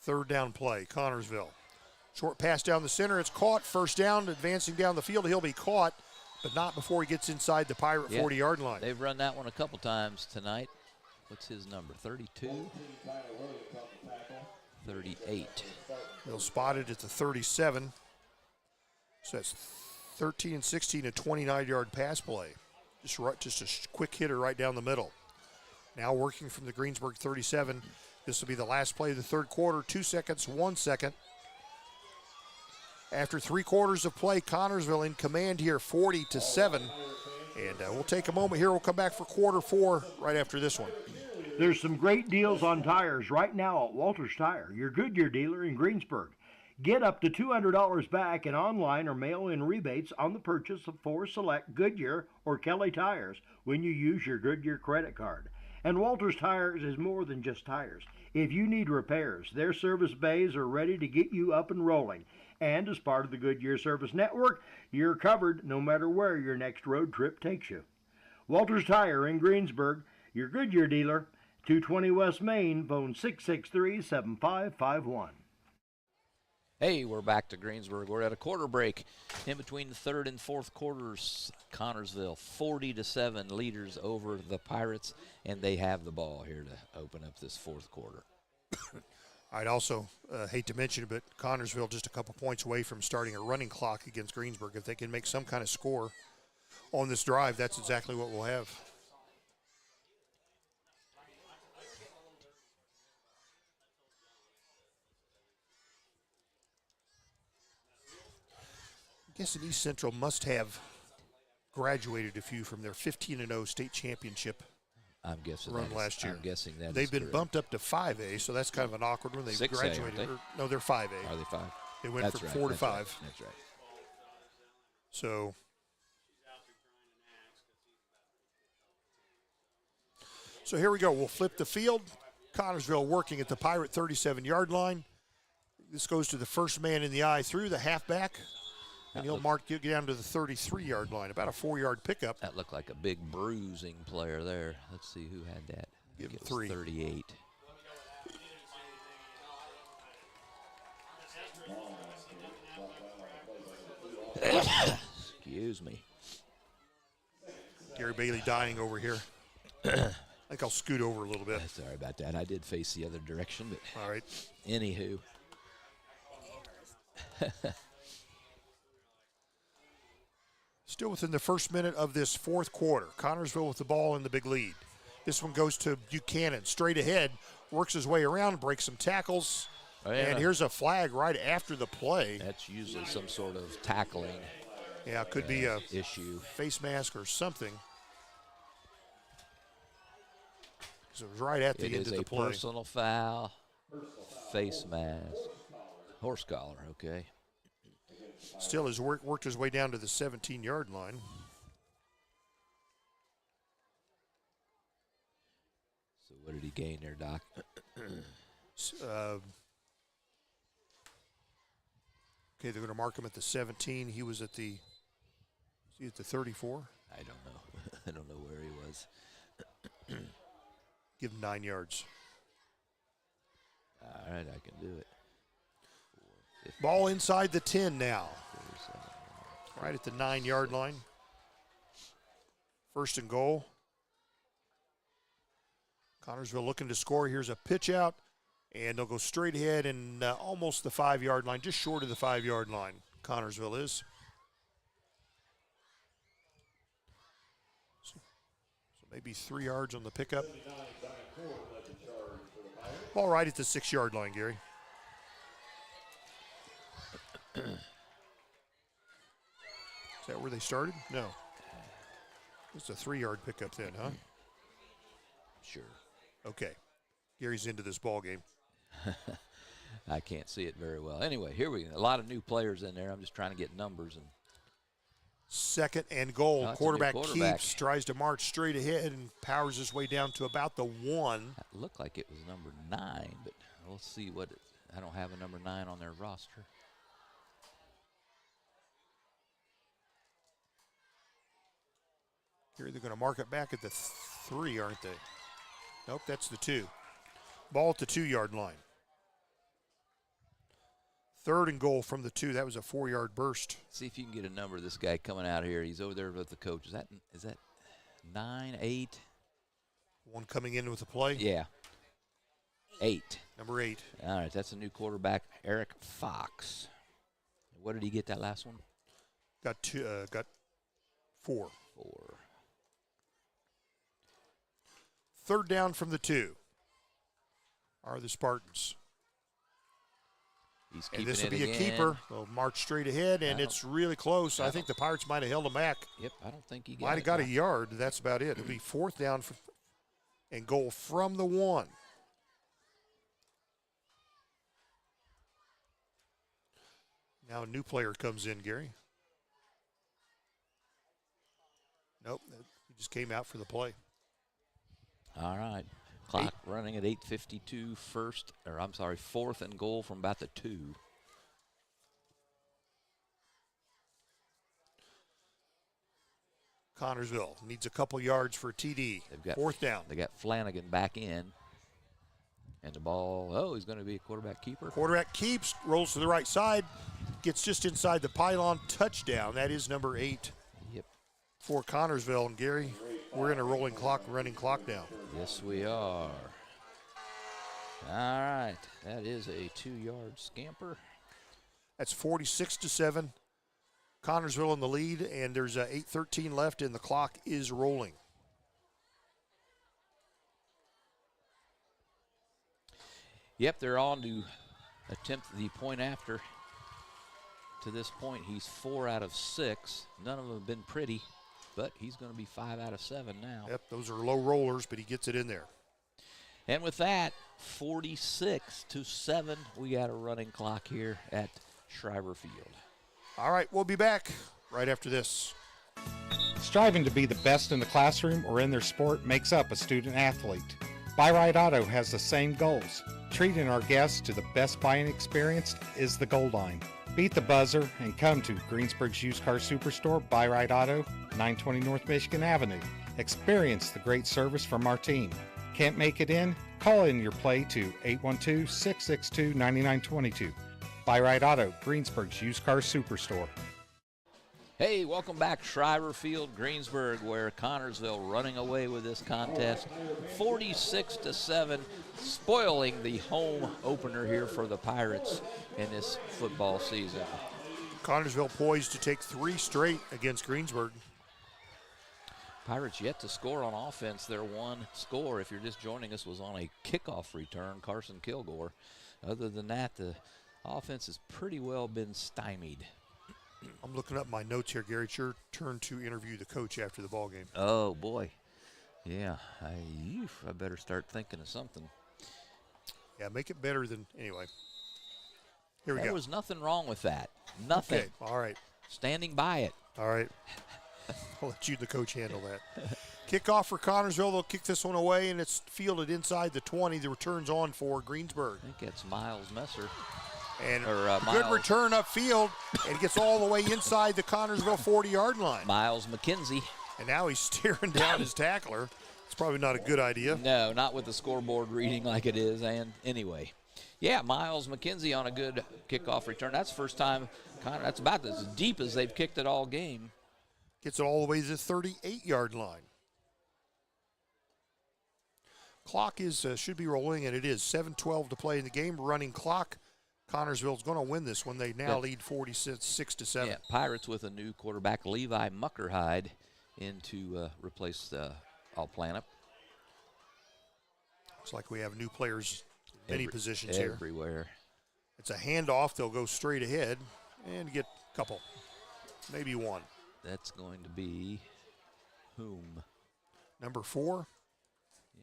Third down play, Connersville. Short pass down the center, it's caught. First down, advancing down the field. He'll be caught, but not before he gets inside the Pirate 40-yard line. They've run that one a couple times tonight. What's his number, 32? 38. They'll spot it at the 37. So that's 13 and 16, a 29-yard pass play. Just a quick hitter right down the middle. Now working from the Greensburg 37. This will be the last play of the third quarter. 2 seconds, 1 second. After 3 quarters of play, Connersville in command here, 40-7. And we'll take a moment here. We'll come back for quarter 4 right after this one. There's some great deals on tires right now at Walters Tire, your Goodyear dealer in Greensburg. Get up to $200 back in online or mail-in rebates on the purchase of 4 select Goodyear or Kelly tires when you use your Goodyear credit card. And Walters Tires is more than just tires. If you need repairs, their service bays are ready to get you up and rolling. And as part of the Goodyear Service Network, you're covered no matter where your next road trip takes you. Walters Tire in Greensburg, your Goodyear dealer, 220 West Main, phone 663-7551. Hey, we're back to Greensburg. We're at a quarter break in between the third and fourth quarters. Connersville 40-7 leaders over the Pirates, and they have the ball here to open up this fourth quarter. I'd also hate to mention it, but Connersville just a couple points away from starting a running clock against Greensburg. If they can make some kind of score on this drive, that's exactly what we'll have. I guess East Central must have graduated a few from their 15-0 state championship I'm guessing run last year. I'm guessing that they've been bumped up to 5A, so that's kind of an awkward one. They've 6A, graduated. aren't they? No, they're 5A. Are they 5? They went from 4 to 5. That's right. So here we go. We'll flip the field. Connersville working at the Pirate 37-yard line. This goes to the first man in the eye through the halfback. And he'll get down to the 33-yard line, about a 4-yard pickup. That looked like a big bruising player there. Let's see who had that. Give him it was 3. 38. Excuse me. Gary Bailey dying over here. I think I'll scoot over a little bit. Sorry about that. I did face the other direction, but all right. Anywho. Still within the first minute of this fourth quarter. Connersville with the ball in the big lead. This one goes to Buchanan, straight ahead, works his way around, breaks some tackles, and here's a flag right after the play. That's usually some sort of tackling. Yeah, it could be a issue, face mask or something. So it was right at the end of the play. It is a personal foul, face mask, horse collar, okay. Still has worked his way down to the 17-yard line. So what did he gain there, Doc? Okay, they're going to mark him at the 17. He was at the, is he at the 34? I don't know. I don't know where he was. Give him 9 yards. All right, I can do it. Ball inside the 10 now. Right at the 9-yard line. First and goal. Connersville looking to score. Here's a pitch out, and they'll go straight ahead and almost the 5-yard line, just short of the 5-yard line. Connersville is. So maybe 3 yards on the pickup. Ball right at the 6-yard line, Gary. Is that where they started? No. It's a 3-yard pickup then, huh? Sure. Okay. Gary's into this ball game. I can't see it very well. Anyway, here we go. A lot of new players in there. I'm just trying to get numbers. And second and goal. Oh, quarterback keeps, tries to march straight ahead and powers his way down to about the 1. That looked like it was number 9, but we'll see what I don't have a number 9 on their roster. Here they're going to mark it back at the 3, aren't they? Nope, that's the 2. Ball at the 2-yard line. Third and goal from the 2. That was a 4-yard burst. See if you can get a number of this guy coming out here. He's over there with the coach. Is that 9, 8? One coming in with the play? Yeah. 8. Number 8. All right, that's a new quarterback, Eric Fox. What did he get that last one? Got 4. 4. Third down from the 2 are the Spartans. He's and this will keeping be it a again. keeper. They'll march straight ahead, and it's really close. I think the Pirates might have held him back. Yep, I don't think he got Might have it. got a yard. That's about it. It'll be fourth down and goal from the 1. Now a new player comes in, Gary. Nope, he just came out for the play. All right. Clock running at 8:52. Fourth and goal from about the 2. Connersville needs a couple yards for a TD. Fourth down. They got Flanagan back in. And the ball, he's going to be a quarterback keeper. Quarterback keeps, rolls to the right side, gets just inside the pylon, touchdown. That is number 8. Yep. For Connersville. And Gary, we're in a running clock now. Yes, we are. All right, that is a 2-yard scamper. That's 46-7. Connersville in the lead, and there's 8:13 left, and the clock is rolling. Yep, they're all to attempt the point after. To this point, he's 4 out of 6. None of them have been pretty, but he's going to be 5 out of 7 now. Yep, those are low rollers, but he gets it in there. And with that, 46-7, we got a running clock here at Shriver Field. All right, we'll be back right after this. Striving to be the best in the classroom or in their sport makes up a student athlete. Buy Right Auto has the same goals. Treating our guests to the best buying experience is the goal line. Beat the buzzer and come to Greensburg's Used Car Superstore, Buy Right Auto, 920 North Michigan Avenue. Experience the great service from our team. Can't make it in? Call in your play to 812-662-9922. Buy Right Auto, Greensburg's Used Car Superstore. Hey, welcome back, Shriver Field, Greensburg, where Connersville running away with this contest, 46-7, spoiling the home opener here for the Pirates in this football season. Connersville poised to take 3 straight against Greensburg. Pirates yet to score on offense. Their one score, if you're just joining us, was on a kickoff return, Carson Kilgore. Other than that, the offense has pretty well been stymied. I'm looking up my notes here, Gary. It's your turn to interview the coach after the ball game. Oh, boy. Yeah, I better start thinking of something. Yeah, make it better than, anyway. Here we go. There was nothing wrong with that. Nothing. Okay, all right. Standing by it. All right. I'll let you, the coach, handle that. Kickoff for Connersville. They'll kick this one away, and it's fielded inside the 20. The return's on for Greensburg. I think it's Miles Messer. And Miles. good return upfield, and gets all the way inside the Connersville 40-yard line. Miles McKenzie. And now he's staring down his tackler. It's probably not a good idea. No, not with the scoreboard reading like it is. And anyway, yeah, Miles McKenzie on a good kickoff return. That's the first time. That's about as deep as they've kicked it all game. Gets it all the way to the 38-yard line. Clock is should be rolling, and it is 7:12 to play in the game. Running clock. Connersville's going to win this one. They now lead 46-7. Yeah, Pirates with a new quarterback, Levi Muckerhide, in to replace All Planet. Looks like we have new players in many positions everywhere. here. It's a handoff. They'll go straight ahead and get a couple, maybe one. That's going to be whom? Number 4.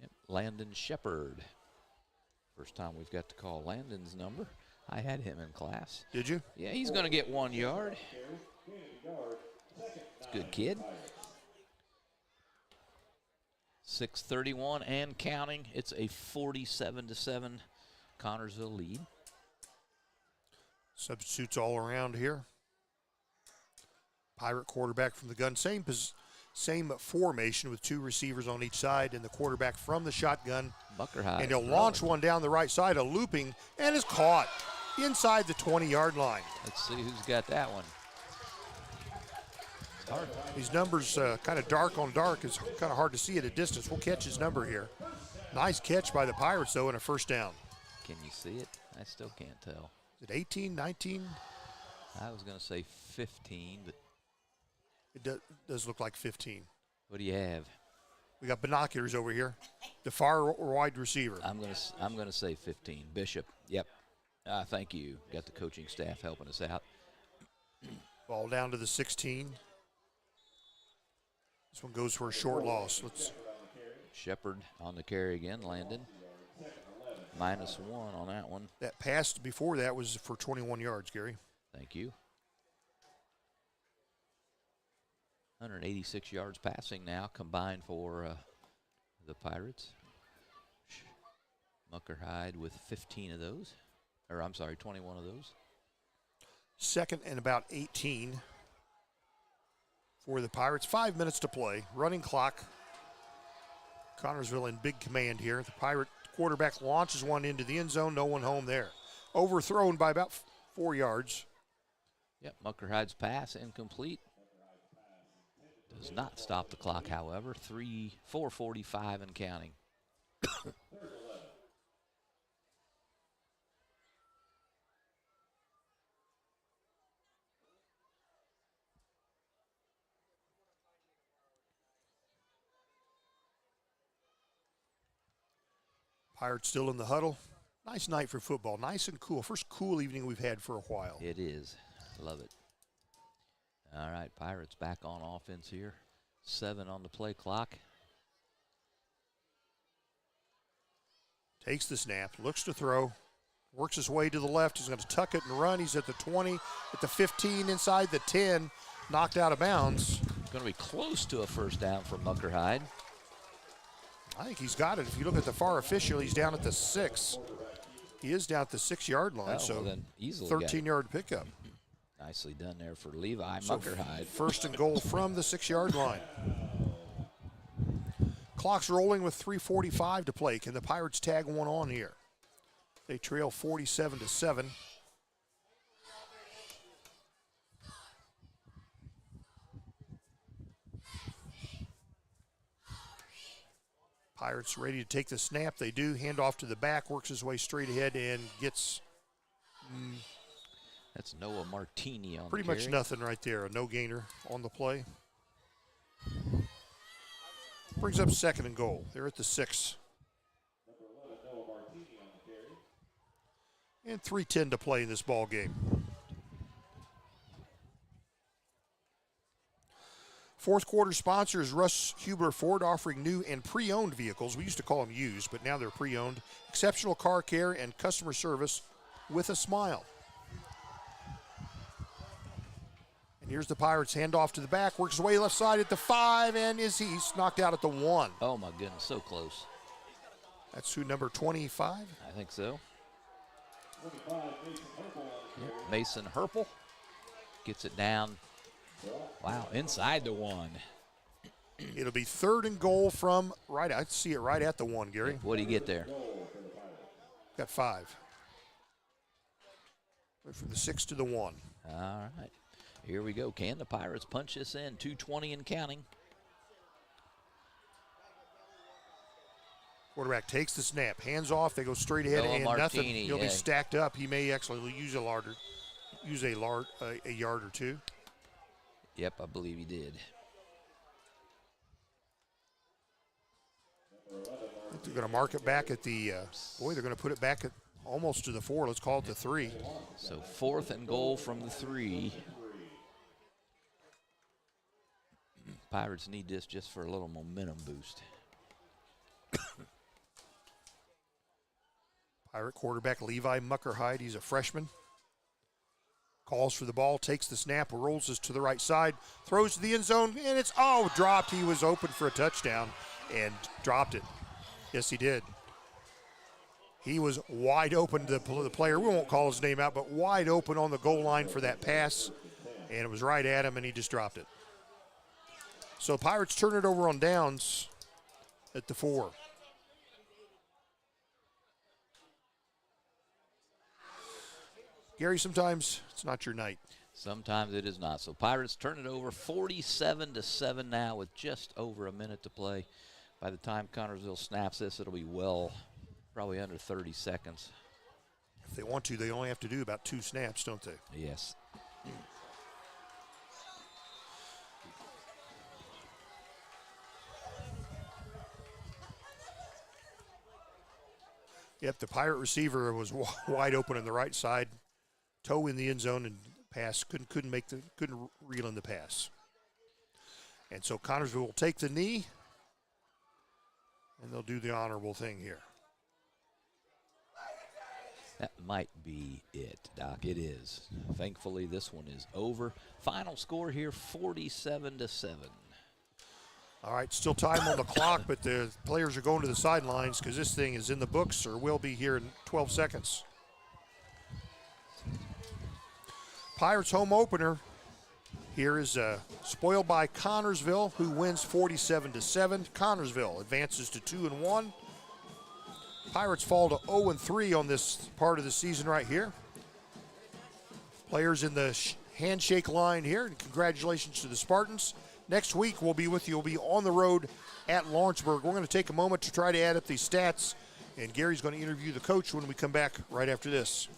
Yep, Landon Shepard. First time we've got to call Landon's number. I had him in class. Did you? Yeah, he's going to get 1 yard. It's a good kid. 6:31 and counting. It's a 47-7 Connersville lead. Substitutes all around here. Pirate quarterback from the gun. Same formation with 2 receivers on each side and the quarterback from the shotgun. Muckerhide. And he'll launch one down the right side, a looping, and is caught inside the 20-yard line. Let's see who's got that one. These numbers kind of dark on dark. It's kind of hard to see at a distance. We'll catch his number here. Nice catch by the Pirates, though, and a first down. Can you see it? I still can't tell. Is it 18, 19? I was going to say 15, but it does look like 15. What do you have? We got binoculars over here. The far wide receiver. I'm going to say 15. Bishop. Yep. Thank you. Got the coaching staff helping us out. Ball down to the 16. This one goes for a short loss. Shepard on the carry again. Landon. -1 on that one. That pass before that was for 21 yards, Gary. Thank you. 186 yards passing now combined for the Pirates. Muckerhide with 15 of those. Or I'm sorry, 21 of those. Second and about 18 for the Pirates. 5 minutes to play. Running clock. Connersville in big command here. The Pirate quarterback launches one into the end zone. No one home there. Overthrown by about 4 yards. Yep, Muckerhide's pass incomplete. Does not stop the clock, however. 4:45 and counting. Pirates still in the huddle. Nice night for football. Nice and cool. First cool evening we've had for a while. It is. Love it. All right, Pirates back on offense here. 7 on the play clock. Takes the snap, looks to throw, works his way to the left. He's going to tuck it and run. He's at the 20, at the 15, inside the 10, knocked out of bounds. Going to be close to a first down for Muckerhide. I think he's got it. If you look at the far official, he's down at the 6. He is down at the 6-yard line, well, then easily 13-yard pickup. Nicely done there for Levi Muckerhide. First and goal from the 6-yard line. Clock's rolling with 3:45 to play. Can the Pirates tag one on here? They trail 47-7. Pirates ready to take the snap. They do. Hand off to the back, works his way straight ahead and gets That's Noah Martini on Pretty the much carry. nothing right there. A no-gainer on the play. Brings up 2nd and goal. They're at the 6. And 3:10 to play in this ball game. Fourth quarter sponsor is Russ Huber Ford, offering new and pre-owned vehicles. We used to call them used, but now they're pre-owned. Exceptional car care and customer service with a smile. And here's the Pirates handoff to the back, works his way left side at the 5, and he's knocked out at the 1. Oh my goodness, so close. That's who, number 25? I think so. Mason Herpel gets it down. Wow, inside the 1. It'll be 3rd and goal from right. I see it right at the 1, Gary. What do you get there? Got 5. Went from the 6 to the 1. All right. Here we go. Can the Pirates punch this in? 2:20 and counting. Quarterback takes the snap, hands off. They go straight ahead Noah and Martini, nothing. He'll be stacked up. He may actually use a yard or two. Yep, I believe he did. They're going to mark it back at the. They're going to put it back at almost to the 4. Let's call it the 3. So 4th and goal from the 3. Pirates need this just for a little momentum boost. Pirate quarterback Levi Muckerhide, he's a freshman. Calls for the ball, takes the snap, rolls us to the right side, throws to the end zone, and it's, dropped. He was open for a touchdown and dropped it. Yes, he did. He was wide open to the player. We won't call his name out, but wide open on the goal line for that pass, and it was right at him, and he just dropped it. So Pirates turn it over on downs at the 4. Gary, sometimes it's not your night. Sometimes it is not. So Pirates turn it over 47-7 now with just over a minute to play. By the time Connersville snaps this, it'll be probably under 30 seconds. If they want to, they only have to do about 2 snaps, don't they? Yes. Yep, the Pirate receiver was wide open on the right side, toe in the end zone, and pass couldn't reel in the pass. And so Connersville will take the knee, and they'll do the honorable thing here. That might be it, Doc. It is. Thankfully, this one is over. Final score here, 47-7. All right, still time on the clock, but the players are going to the sidelines because this thing is in the books or will be here in 12 seconds. Pirates home opener here is spoiled by Connersville, who wins 47-7. Connersville advances to 2-1. Pirates fall to 0-3 on this part of the season right here. Players in the handshake line here, and congratulations to the Spartans. Next week, we'll be with you. We'll be on the road at Lawrenceburg. We're going to take a moment to try to add up these stats, and Gary's going to interview the coach when we come back right after this.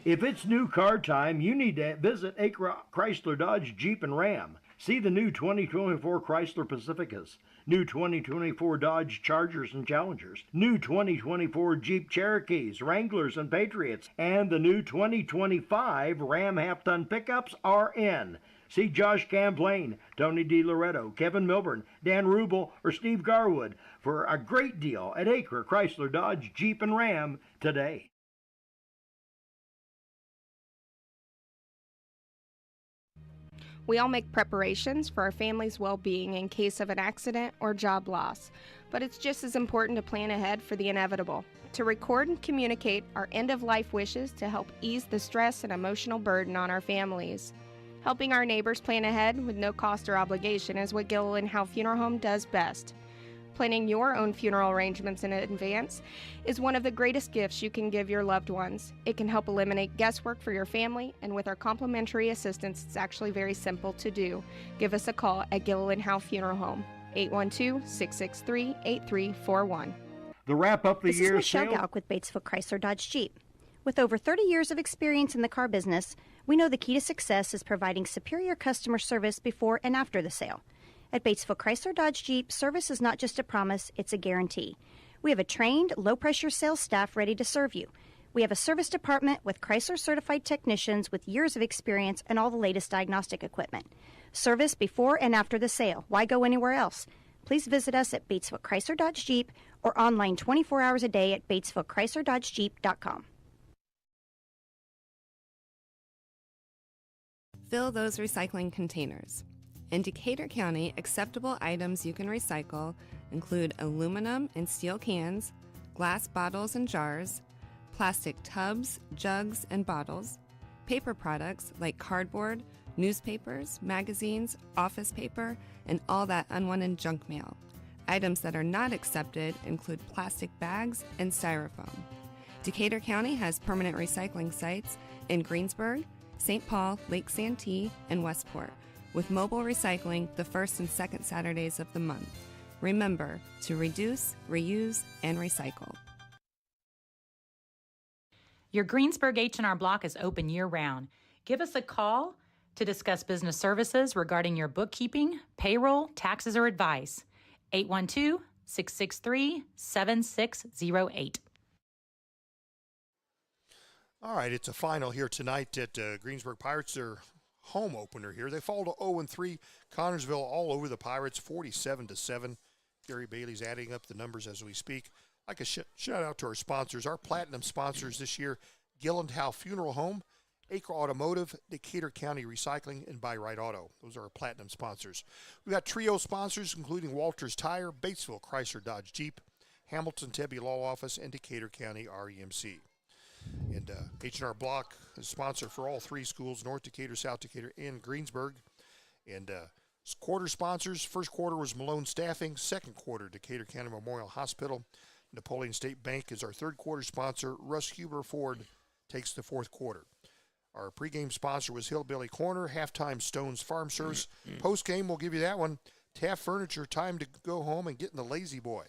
If it's new car time, you need to visit Acra Chrysler Dodge Jeep and Ram. See the new 2024 Chrysler Pacificas, new 2024 Dodge Chargers and Challengers, new 2024 Jeep Cherokees, Wranglers, and Patriots, and the new 2025 Ram half-ton pickups are in. See Josh Camplain, Tony DiLoretto, Kevin Milburn, Dan Rubel, or Steve Garwood for a great deal at Acre Chrysler Dodge Jeep and Ram today. We all make preparations for our family's well-being in case of an accident or job loss, but it's just as important to plan ahead for the inevitable, to record and communicate our end-of-life wishes to help ease the stress and emotional burden on our families. Helping our neighbors plan ahead with no cost or obligation is what Gilliland Howe Funeral Home does best. Planning your own funeral arrangements in advance is one of the greatest gifts you can give your loved ones. It can help eliminate guesswork for your family, and with our complimentary assistance, it's actually very simple to do. Give us a call at Gilliland Howe Funeral Home, 812-663-8341. The wrap-up the This year is Michelle sale. Galk with Batesville Chrysler Dodge Jeep. With over 30 years of experience in the car business, We know the key to success is providing superior customer service before and after the sale. At Batesville Chrysler Dodge Jeep, service is not just a promise, it's a guarantee. We have a trained, low-pressure sales staff ready to serve you. We have a service department with Chrysler-certified technicians with years of experience and all the latest diagnostic equipment. Service before and after the sale. Why go anywhere else? Please visit us at Batesville Chrysler Dodge Jeep or online 24 hours a day at BatesvilleChryslerDodgeJeep.com. Fill those recycling containers. In Decatur County, acceptable items you can recycle include aluminum and steel cans, glass bottles and jars, plastic tubs, jugs, and bottles, paper products like cardboard, newspapers, magazines, office paper, and all that unwanted junk mail. Items that are not accepted include plastic bags and styrofoam. Decatur County has permanent recycling sites in Greensburg, St. Paul, Lake Santee, and Westport, with mobile recycling the first and second Saturdays of the month. Remember to reduce, reuse, and recycle. Your Greensburg H&R Block is open year-round. Give us a call to discuss business services regarding your bookkeeping, payroll, taxes, or advice. 812-663-7608. All right, it's a final here tonight at Greensburg Pirates. Their home opener here. They fall to 0-3. Connersville all over the Pirates, 47-7. Gary Bailey's adding up the numbers as we speak. Like a shout out to our sponsors, our platinum sponsors this year: Gillenhow Funeral Home, Acre Automotive, Decatur County Recycling, and Buy Right Auto. Those are our platinum sponsors. We've got trio sponsors, including Walters Tire, Batesville Chrysler Dodge Jeep, Hamilton Tebby Law Office, and Decatur County REMC. And H&R Block is a sponsor for all three schools: North Decatur, South Decatur, and Greensburg. And quarter sponsors: first quarter was Malone Staffing, second quarter Decatur County Memorial Hospital. Napoleon State Bank is our third quarter sponsor. Russ Huber Ford takes the fourth quarter. Our pregame sponsor was Hillbilly Corner, halftime Stone's Farm Service. Postgame, we'll give you that one. Taft Furniture, time to go home and get in the Lazy Boy.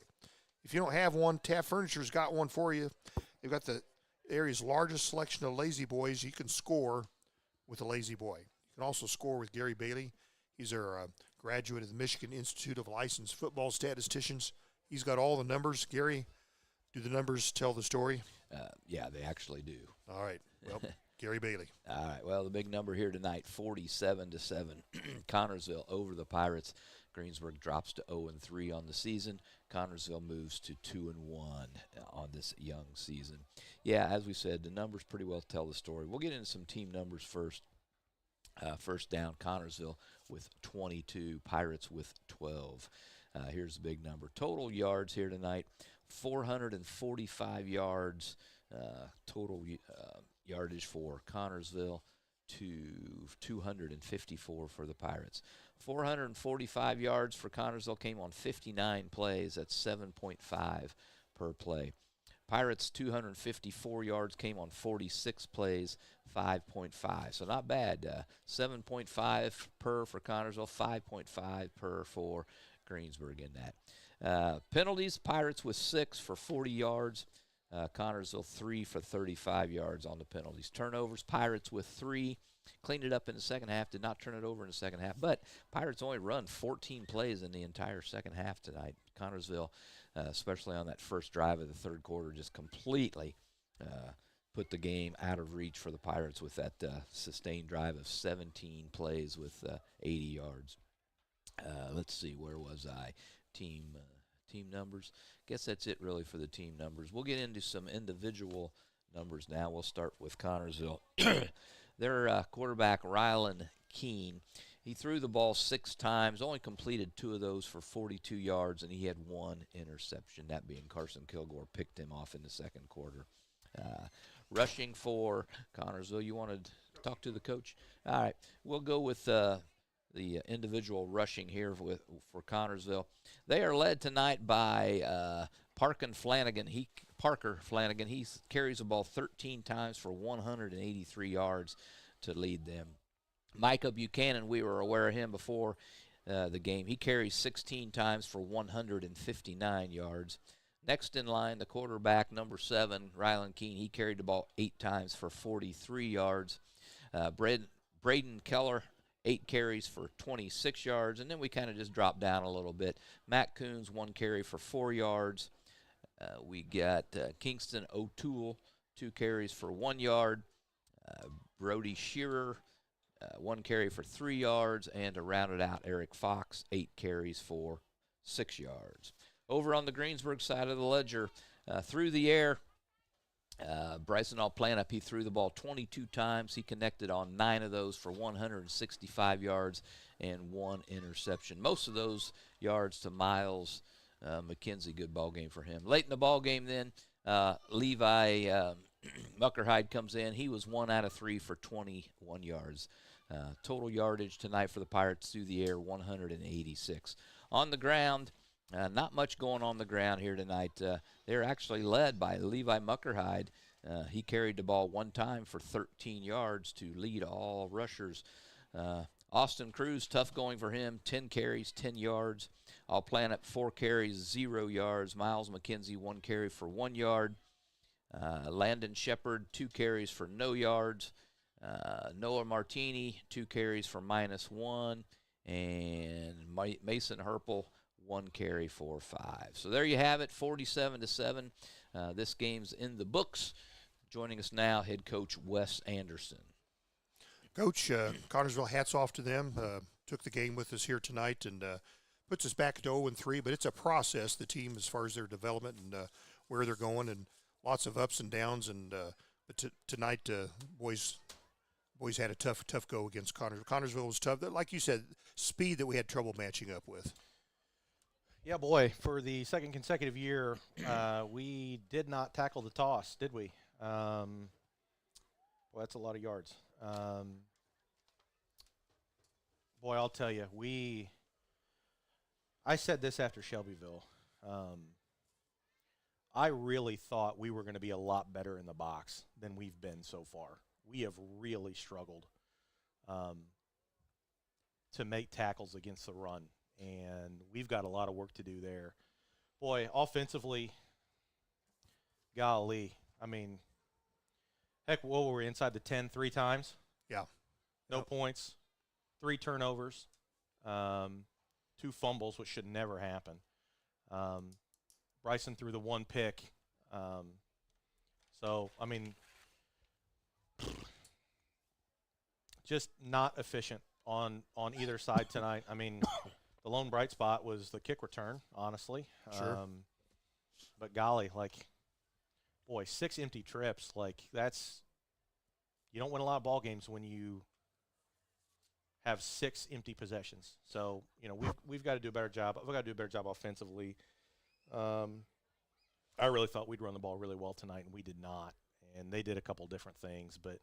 If you don't have one, Taft Furniture's got one for you. They've got the area's largest selection of Lazy Boys. You can score with a Lazy Boy. You can also score with Gary Bailey. He's our graduate of the Michigan Institute of Licensed Football Statisticians. He's got all the numbers. Gary, do the numbers tell the story? Yeah, they actually do. All right. Well, Gary Bailey. All right. Well, the big number here tonight, 47-7. Connersville over the Pirates. Greensburg drops to 0-3 on the season. Connersville moves to 2-1 on this young season. Yeah, as we said, the numbers pretty well tell the story. We'll get into some team numbers first. First down, Connersville with 22, Pirates with 12. Here's the big number. Total yards here tonight, 445 yards. Total yardage for Connersville to 254 for the Pirates. 445 yards for Connersville came on 59 plays. That's 7.5 per play. Pirates 254 yards came on 46 plays, 5.5. So not bad. 7.5 per for Connersville, 5.5 per for Greensburg in that. Penalties, Pirates with 6 for 40 yards. Connersville 3 for 35 yards on the penalties. Turnovers, Pirates with 3. Cleaned it up in the second half, did not turn it over in the second half. But Pirates only run 14 plays in the entire second half tonight. Connersville, especially on that first drive of the third quarter, just completely put the game out of reach for the Pirates with that sustained drive of 17 plays with 80 yards. Let's see, where was I? Team numbers. Guess that's it really for the team numbers. We'll get into some individual numbers now. We'll start with Connersville. Their quarterback, Rylan Keene, he threw the ball 6 times, only completed 2 of those for 42 yards, and he had 1 interception, that being Carson Kilgore picked him off in the second quarter. Rushing for Connersville, you want to talk to the coach? All right, we'll go with the individual rushing here for Connersville. They are led tonight by Parker Flanagan. He carries the ball 13 times for 183 yards to lead them. Micah Buchanan, we were aware of him before the game. He carries 16 times for 159 yards. Next in line, the quarterback, number 7, Rylan Keene. He carried the ball 8 times for 43 yards. Braden Keller, 8 carries for 26 yards. And then we kind of just dropped down a little bit. Matt Coons, 1 carry for 4 yards. We got Kingston O'Toole, 2 carries for 1 yard. Brody Shearer, 1 carry for 3 yards. And to round it out, Eric Fox, 8 carries for 6 yards. Over on the Greensburg side of the ledger, through the air, Bryson Allplanup, he threw the ball 22 times. He connected on 9 of those for 165 yards and 1 interception. Most of those yards to Miles McKenzie. Good ball game for him. Late in the ball game then, Levi Muckerhide comes in. He was 1 out of 3 for 21 yards. Total yardage tonight for the Pirates through the air, 186. On the ground, not much going on the ground here tonight. They're actually led by Levi Muckerhide. He carried the ball 1 time for 13 yards to lead all rushers. Austin Cruz, tough going for him, 10 carries, 10 yards. Allplanup, 4 carries, 0 yards. Miles McKenzie, 1 carry for 1 yard. Landon Shepard, 2 carries for no yards. Noah Martini, 2 carries for -1. And Mason Herpel, 1 carry for 5. So there you have it, 47-7. This game's in the books. Joining us now, head coach Wes Anderson. Coach, Connersville, hats off to them. Took the game with us here tonight and puts us back to 0-3, but it's a process, the team, as far as their development and where they're going, and lots of ups and downs. And but tonight, boys had a tough go against Connersville. Connersville was tough. Like you said, speed that we had trouble matching up with. Yeah, boy, for the second consecutive year, we did not tackle the toss, did we? Well, that's a lot of yards. Boy, I'll tell you, I said this after Shelbyville. I really thought we were going to be a lot better in the box than we've been so far. We have really struggled to make tackles against the run, and we've got a lot of work to do there. Boy, offensively, golly, I mean, heck, what were we, inside the 10 3 times? Yeah. No points, 3 turnovers, 2 fumbles, which should never happen. Bryson threw the 1 pick. So, I mean, just not efficient on either side tonight. I mean, the lone bright spot was the kick return, honestly. Sure. But golly, like, boy, 6 empty trips, like, that's – you don't win a lot of ball games when you have 6 empty possessions. So, you know, we've got to do a better job. We've got to do a better job offensively. I really thought we'd run the ball really well tonight, and we did not. And they did a couple different things, but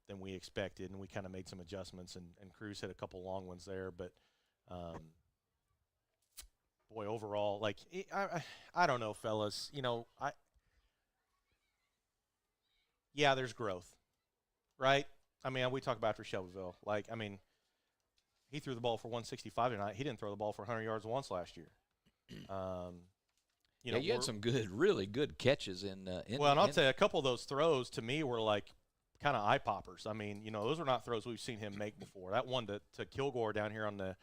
than we expected, and we kind of made some adjustments, and Cruz hit a couple long ones there. But, boy, overall, like, I don't know, fellas. You know, yeah, there's growth, right? I mean, we talk about after Shelbyville. Like, I mean, he threw the ball for 165 tonight. He didn't throw the ball for 100 yards once last year. You know, you had some really good catches in. Well, and I'll tell you, a couple of those throws to me were like kind of eye poppers. I mean, you know, those are not throws we've seen him make before. That one to Kilgore down here on the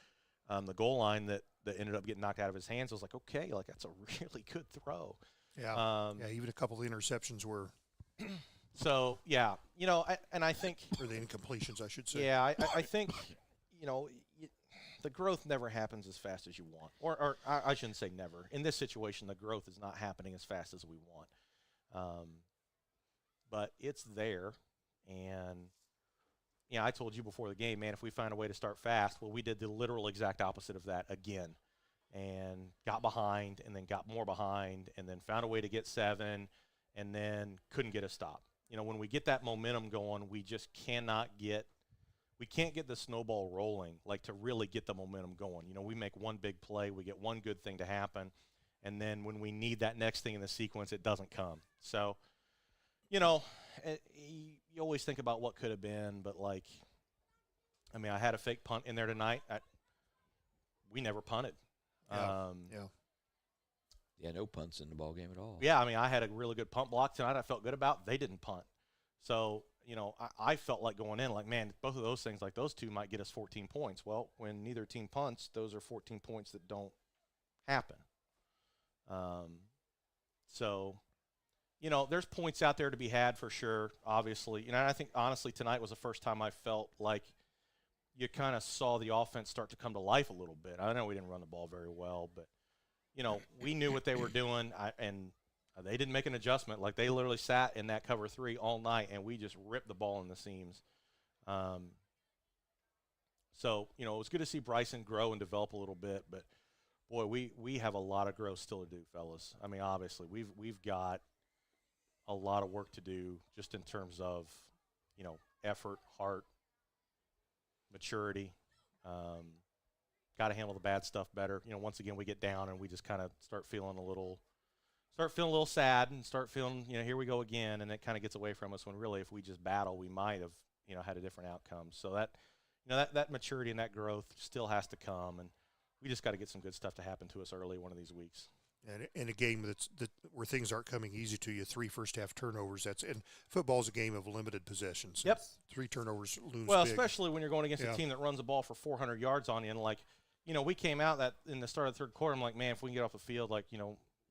goal line that ended up getting knocked out of his hands, I was like, okay, like that's a really good throw. Yeah, even a couple of the interceptions were. So yeah, you know, I think or the incompletions, I should say. Yeah, I think, you know, the growth never happens as fast as you want, or I shouldn't say never. In this situation, the growth is not happening as fast as we want, but it's there. And yeah, I told you before the game, man, if we find a way to start fast, well, we did the literal exact opposite of that again, and got behind, and then got more behind, and then found a way to get 7, and then couldn't get a stop. You know, when we get that momentum going, we just can't get the snowball rolling, like to really get the momentum going. You know, we make one big play, we get one good thing to happen, and then when we need that next thing in the sequence, it doesn't come. So, you know, you always think about what could have been, but, like, I mean, I had a fake punt in there tonight. We never punted. Yeah. Yeah, no punts in the ball game at all. Yeah, I mean, I had a really good punt block tonight I felt good about. They didn't punt. So, I felt like going in, like, man, both of those things, like those two might get us 14 points. Well, when neither team punts, those are 14 points that don't happen. So, there's points out there to be had for sure, obviously. And I think, honestly, tonight was the first time I felt like you kind of saw the offense start to come to life a little bit. I know we didn't run the ball very well, but, we knew what they were doing, and they didn't make an adjustment. Like, they literally sat in that cover 3 all night, and we just ripped the ball in the seams. So, it was good to see Bryson grow and develop a little bit, but, boy, we have a lot of growth still to do, fellas. I mean, obviously, we've got a lot of work to do just in terms of, effort, heart, maturity. Got to handle the bad stuff better. Once again, we get down and we just kind of start feeling a little sad and start feeling, here we go again, and it kind of gets away from us when really if we just battle, we might have, had a different outcome. So that maturity and that growth still has to come, and we just got to get some good stuff to happen to us early one of these weeks. And in a game where things aren't coming easy to you, 3 first-half turnovers. And football's a game of limited possessions. Yep. 3 turnovers looms Well, big. especially when you're going against a team that runs the ball for 400 yards on you. And, we came out that in the start of the third quarter, I'm like, man, if we can get off the field,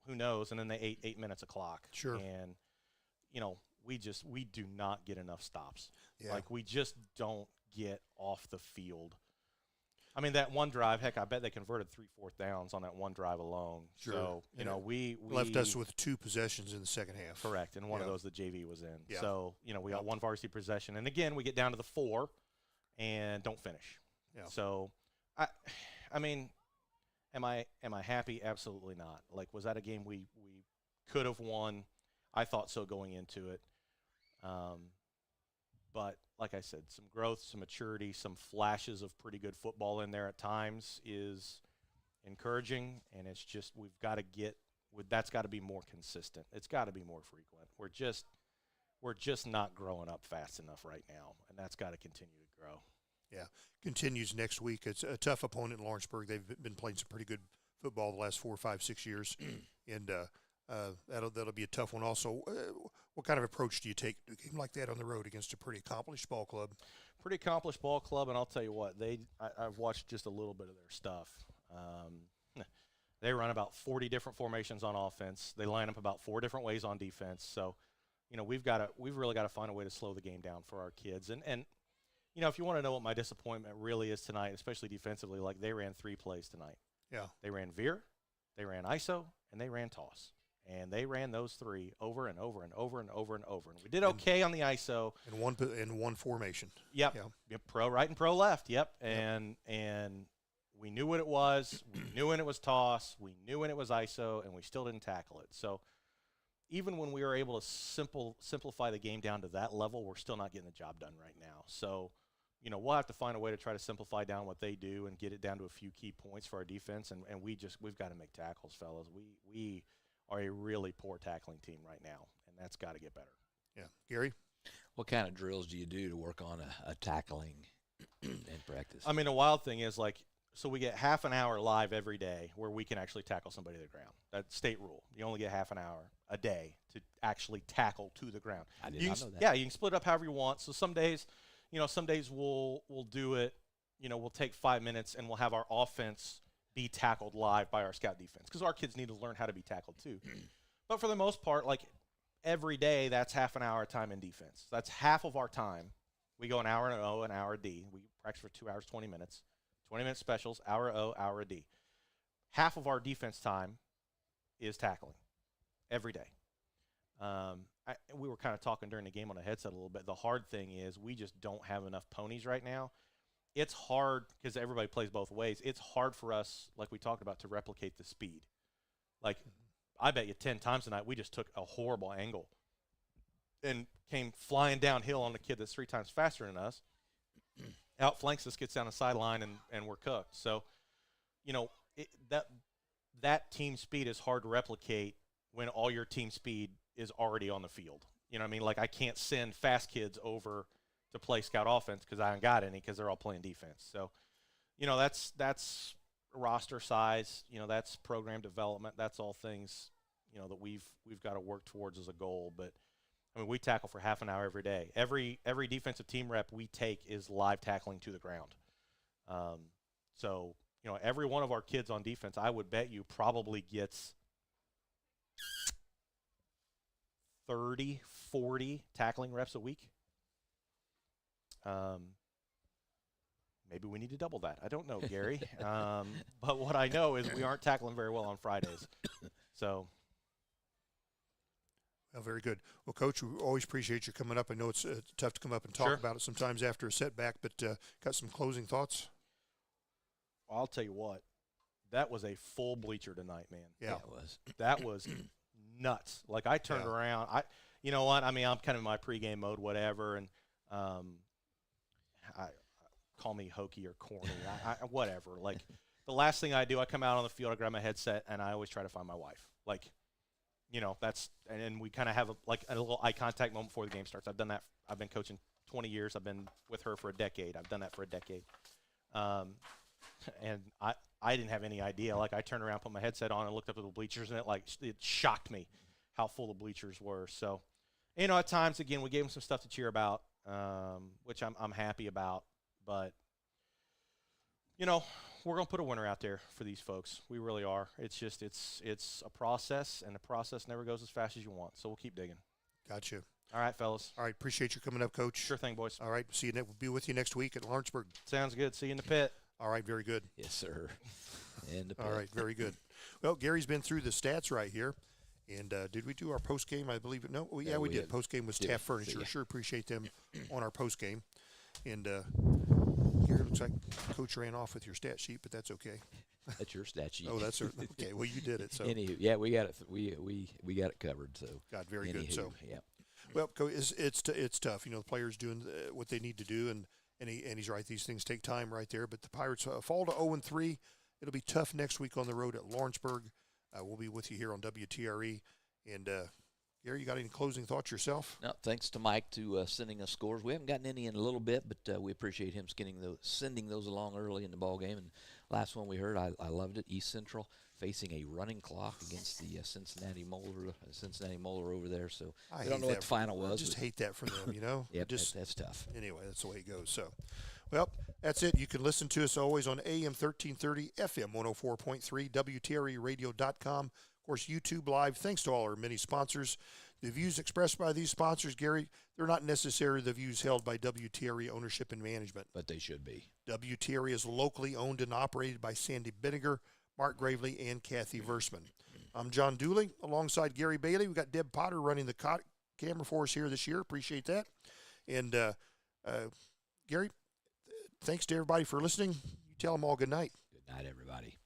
who knows? And then they ate 8 minutes a clock. Sure. And, we do not get enough stops. Yeah. We just don't get off the field. I mean, that one drive, heck, I bet they converted 3 4th downs on that one drive alone. Sure. So, we left us with 2 possessions in the second half. Correct, and one of those the JV was in. Yeah. So, we got 1 varsity possession. And, again, we get down to the 4 and don't finish. Yeah. So, I mean, am I happy? Absolutely not. Was that a game we could have won? I thought so going into it. But like I said, some growth, some maturity, some flashes of pretty good football in there at times is encouraging, and it's just that's got to be more consistent. It's got to be more frequent. We're just not growing up fast enough right now, and that's got to continue to grow. Yeah, continues next week. It's a tough opponent in Lawrenceburg. They've been playing some pretty good football the last 4, 5, 6 years, and that'll be a tough one. Also, what kind of approach do you take to a game like that on the road against a pretty accomplished ball club? Pretty accomplished ball club, and I'll tell you what, I've watched just a little bit of their stuff. They run about 40 different formations on offense. They line up about 4 different ways on defense. So, we've really got to find a way to slow the game down for our kids. And if you want to know what my disappointment really is tonight, especially defensively, they ran 3 plays tonight. Yeah. They ran veer, they ran ISO, and they ran toss. And they ran those 3 over and over and over and over and over. And we did okay on the ISO. In one formation. Yep. Yeah. Yep. Pro right and pro left. Yep. And we knew what it was. We knew when it was toss. We knew when it was ISO, and we still didn't tackle it. So even when we were able to simplify the game down to that level, we're still not getting the job done right now. So, we'll have to find a way to try to simplify down what they do and get it down to a few key points for our defense. And we've got to make tackles, fellas. We are a really poor tackling team right now, and that's got to get better. Yeah. Gary? What kind of drills do you do to work on a tackling in practice? I mean, the wild thing is, so we get half an hour live every day where we can actually tackle somebody to the ground. That's state rule. You only get half an hour a day to actually tackle to the ground. I did not know that. Yeah, you can split it up however you want. So some days we'll do it, we'll take 5 minutes and we'll have our offense be tackled live by our scout defense because our kids need to learn how to be tackled too. But for the most part, every day, that's half an hour of time in defense. That's half of our time. We go an hour and O, an hour D. We practice for 2 hours, 20 minutes. 20-minute specials, hour O, hour D. Half of our defense time is tackling every day. We were kind of talking during the game on the headset a little bit. The hard thing is we just don't have enough ponies right now. It's hard because everybody plays both ways. It's hard for us, like we talked about, to replicate the speed. I bet you 10 times tonight we just took a horrible angle and came flying downhill on the kid that's 3 times faster than us, outflanks us, gets down the sideline, and we're cooked. So, that team speed is hard to replicate when all your team speed is already on the field. You know what I mean? I can't send fast kids over to play scout offense because I haven't got any because they're all playing defense. So, that's roster size. That's program development. That's all things, that we've got to work towards as a goal. But, I mean, we tackle for half an hour every day. Every defensive team rep we take is live tackling to the ground. So, you know, every one of our kids on defense, I would bet you probably gets 30, 40 tackling reps a week. Maybe we need to double that. I don't know, Gary. But what I know is we aren't tackling very well on Fridays. So. Well, very good. Well, Coach, we always appreciate you coming up. I know it's tough to come up and talk about it sometimes after a setback, but got some closing thoughts? I'll tell you what. That was a full bleacher tonight, man. Yeah, it was. That was nuts. Like, I turned around. You know what? I mean, I'm kind of in my pregame mode, whatever, and call me hokey or corny, whatever. Like, the last thing I do, I come out on the field, I grab my headset, and I always try to find my wife. Like, you know, and we kind of have a little eye contact moment before the game starts. I've done that. I've been coaching 20 years. I've been with her for a decade. I've done that for a decade. And I didn't have any idea. Like, I turned around, put my headset on, and looked up at the bleachers, and it shocked me how full the bleachers were. So, you know, at times, again, we gave them some stuff to cheer about, which I'm happy about. But, you know, we're going to put a winner out there for these folks. We really are. It's just it's a process, and the process never goes as fast as you want. So we'll keep digging. Gotcha. All right, fellas. All right, appreciate you coming up, Coach. Sure thing, boys. All right, see you. We'll be with you next week at Lawrenceburg. Sounds good. See you in the pit. All right, very good. Yes, sir. And all right, very good. Well, Gary's been through the stats right here. And did we do our post game? I believe it. No, we did. Post game was Taft Furniture. Sure appreciate them on our post game. And here it looks like Coach ran off with your stat sheet, but that's okay. That's your stat sheet. Oh, that's okay. Well, you did it. So anywho, yeah, we got it. We got it covered. So God, very good. So yeah. Well, it's tough. You know, the players doing what they need to do, and he's right. These things take time right there. But the Pirates fall to 0-3. It'll be tough next week on the road at Lawrenceburg. We'll be with you here on WTRE. And Gary, you got any closing thoughts yourself? No, thanks to Mike to sending us scores. We haven't gotten any in a little bit, but we appreciate him sending those along early in the ball game. And last one we heard, I loved it. East Central facing a running clock against the Cincinnati Molar over there. So I don't know what the final was. I just hate that for them, you know. Yep, that's tough. Anyway, that's the way it goes. So, well, that's it. You can listen to us always on AM 1330, FM 104.3, WTREradio.com. Of course, YouTube Live. Thanks to all our many sponsors. The views expressed by these sponsors, Gary, they're not necessarily the views held by WTRE ownership and management. But they should be. WTRE is locally owned and operated by Sandy Binniger, Mark Gravely, and Kathy Versman. I'm John Dooley, alongside Gary Bailey. We've got Deb Potter running the camera for us here this year. Appreciate that. And, Gary, thanks to everybody for listening. You tell them all good night. Good night, everybody.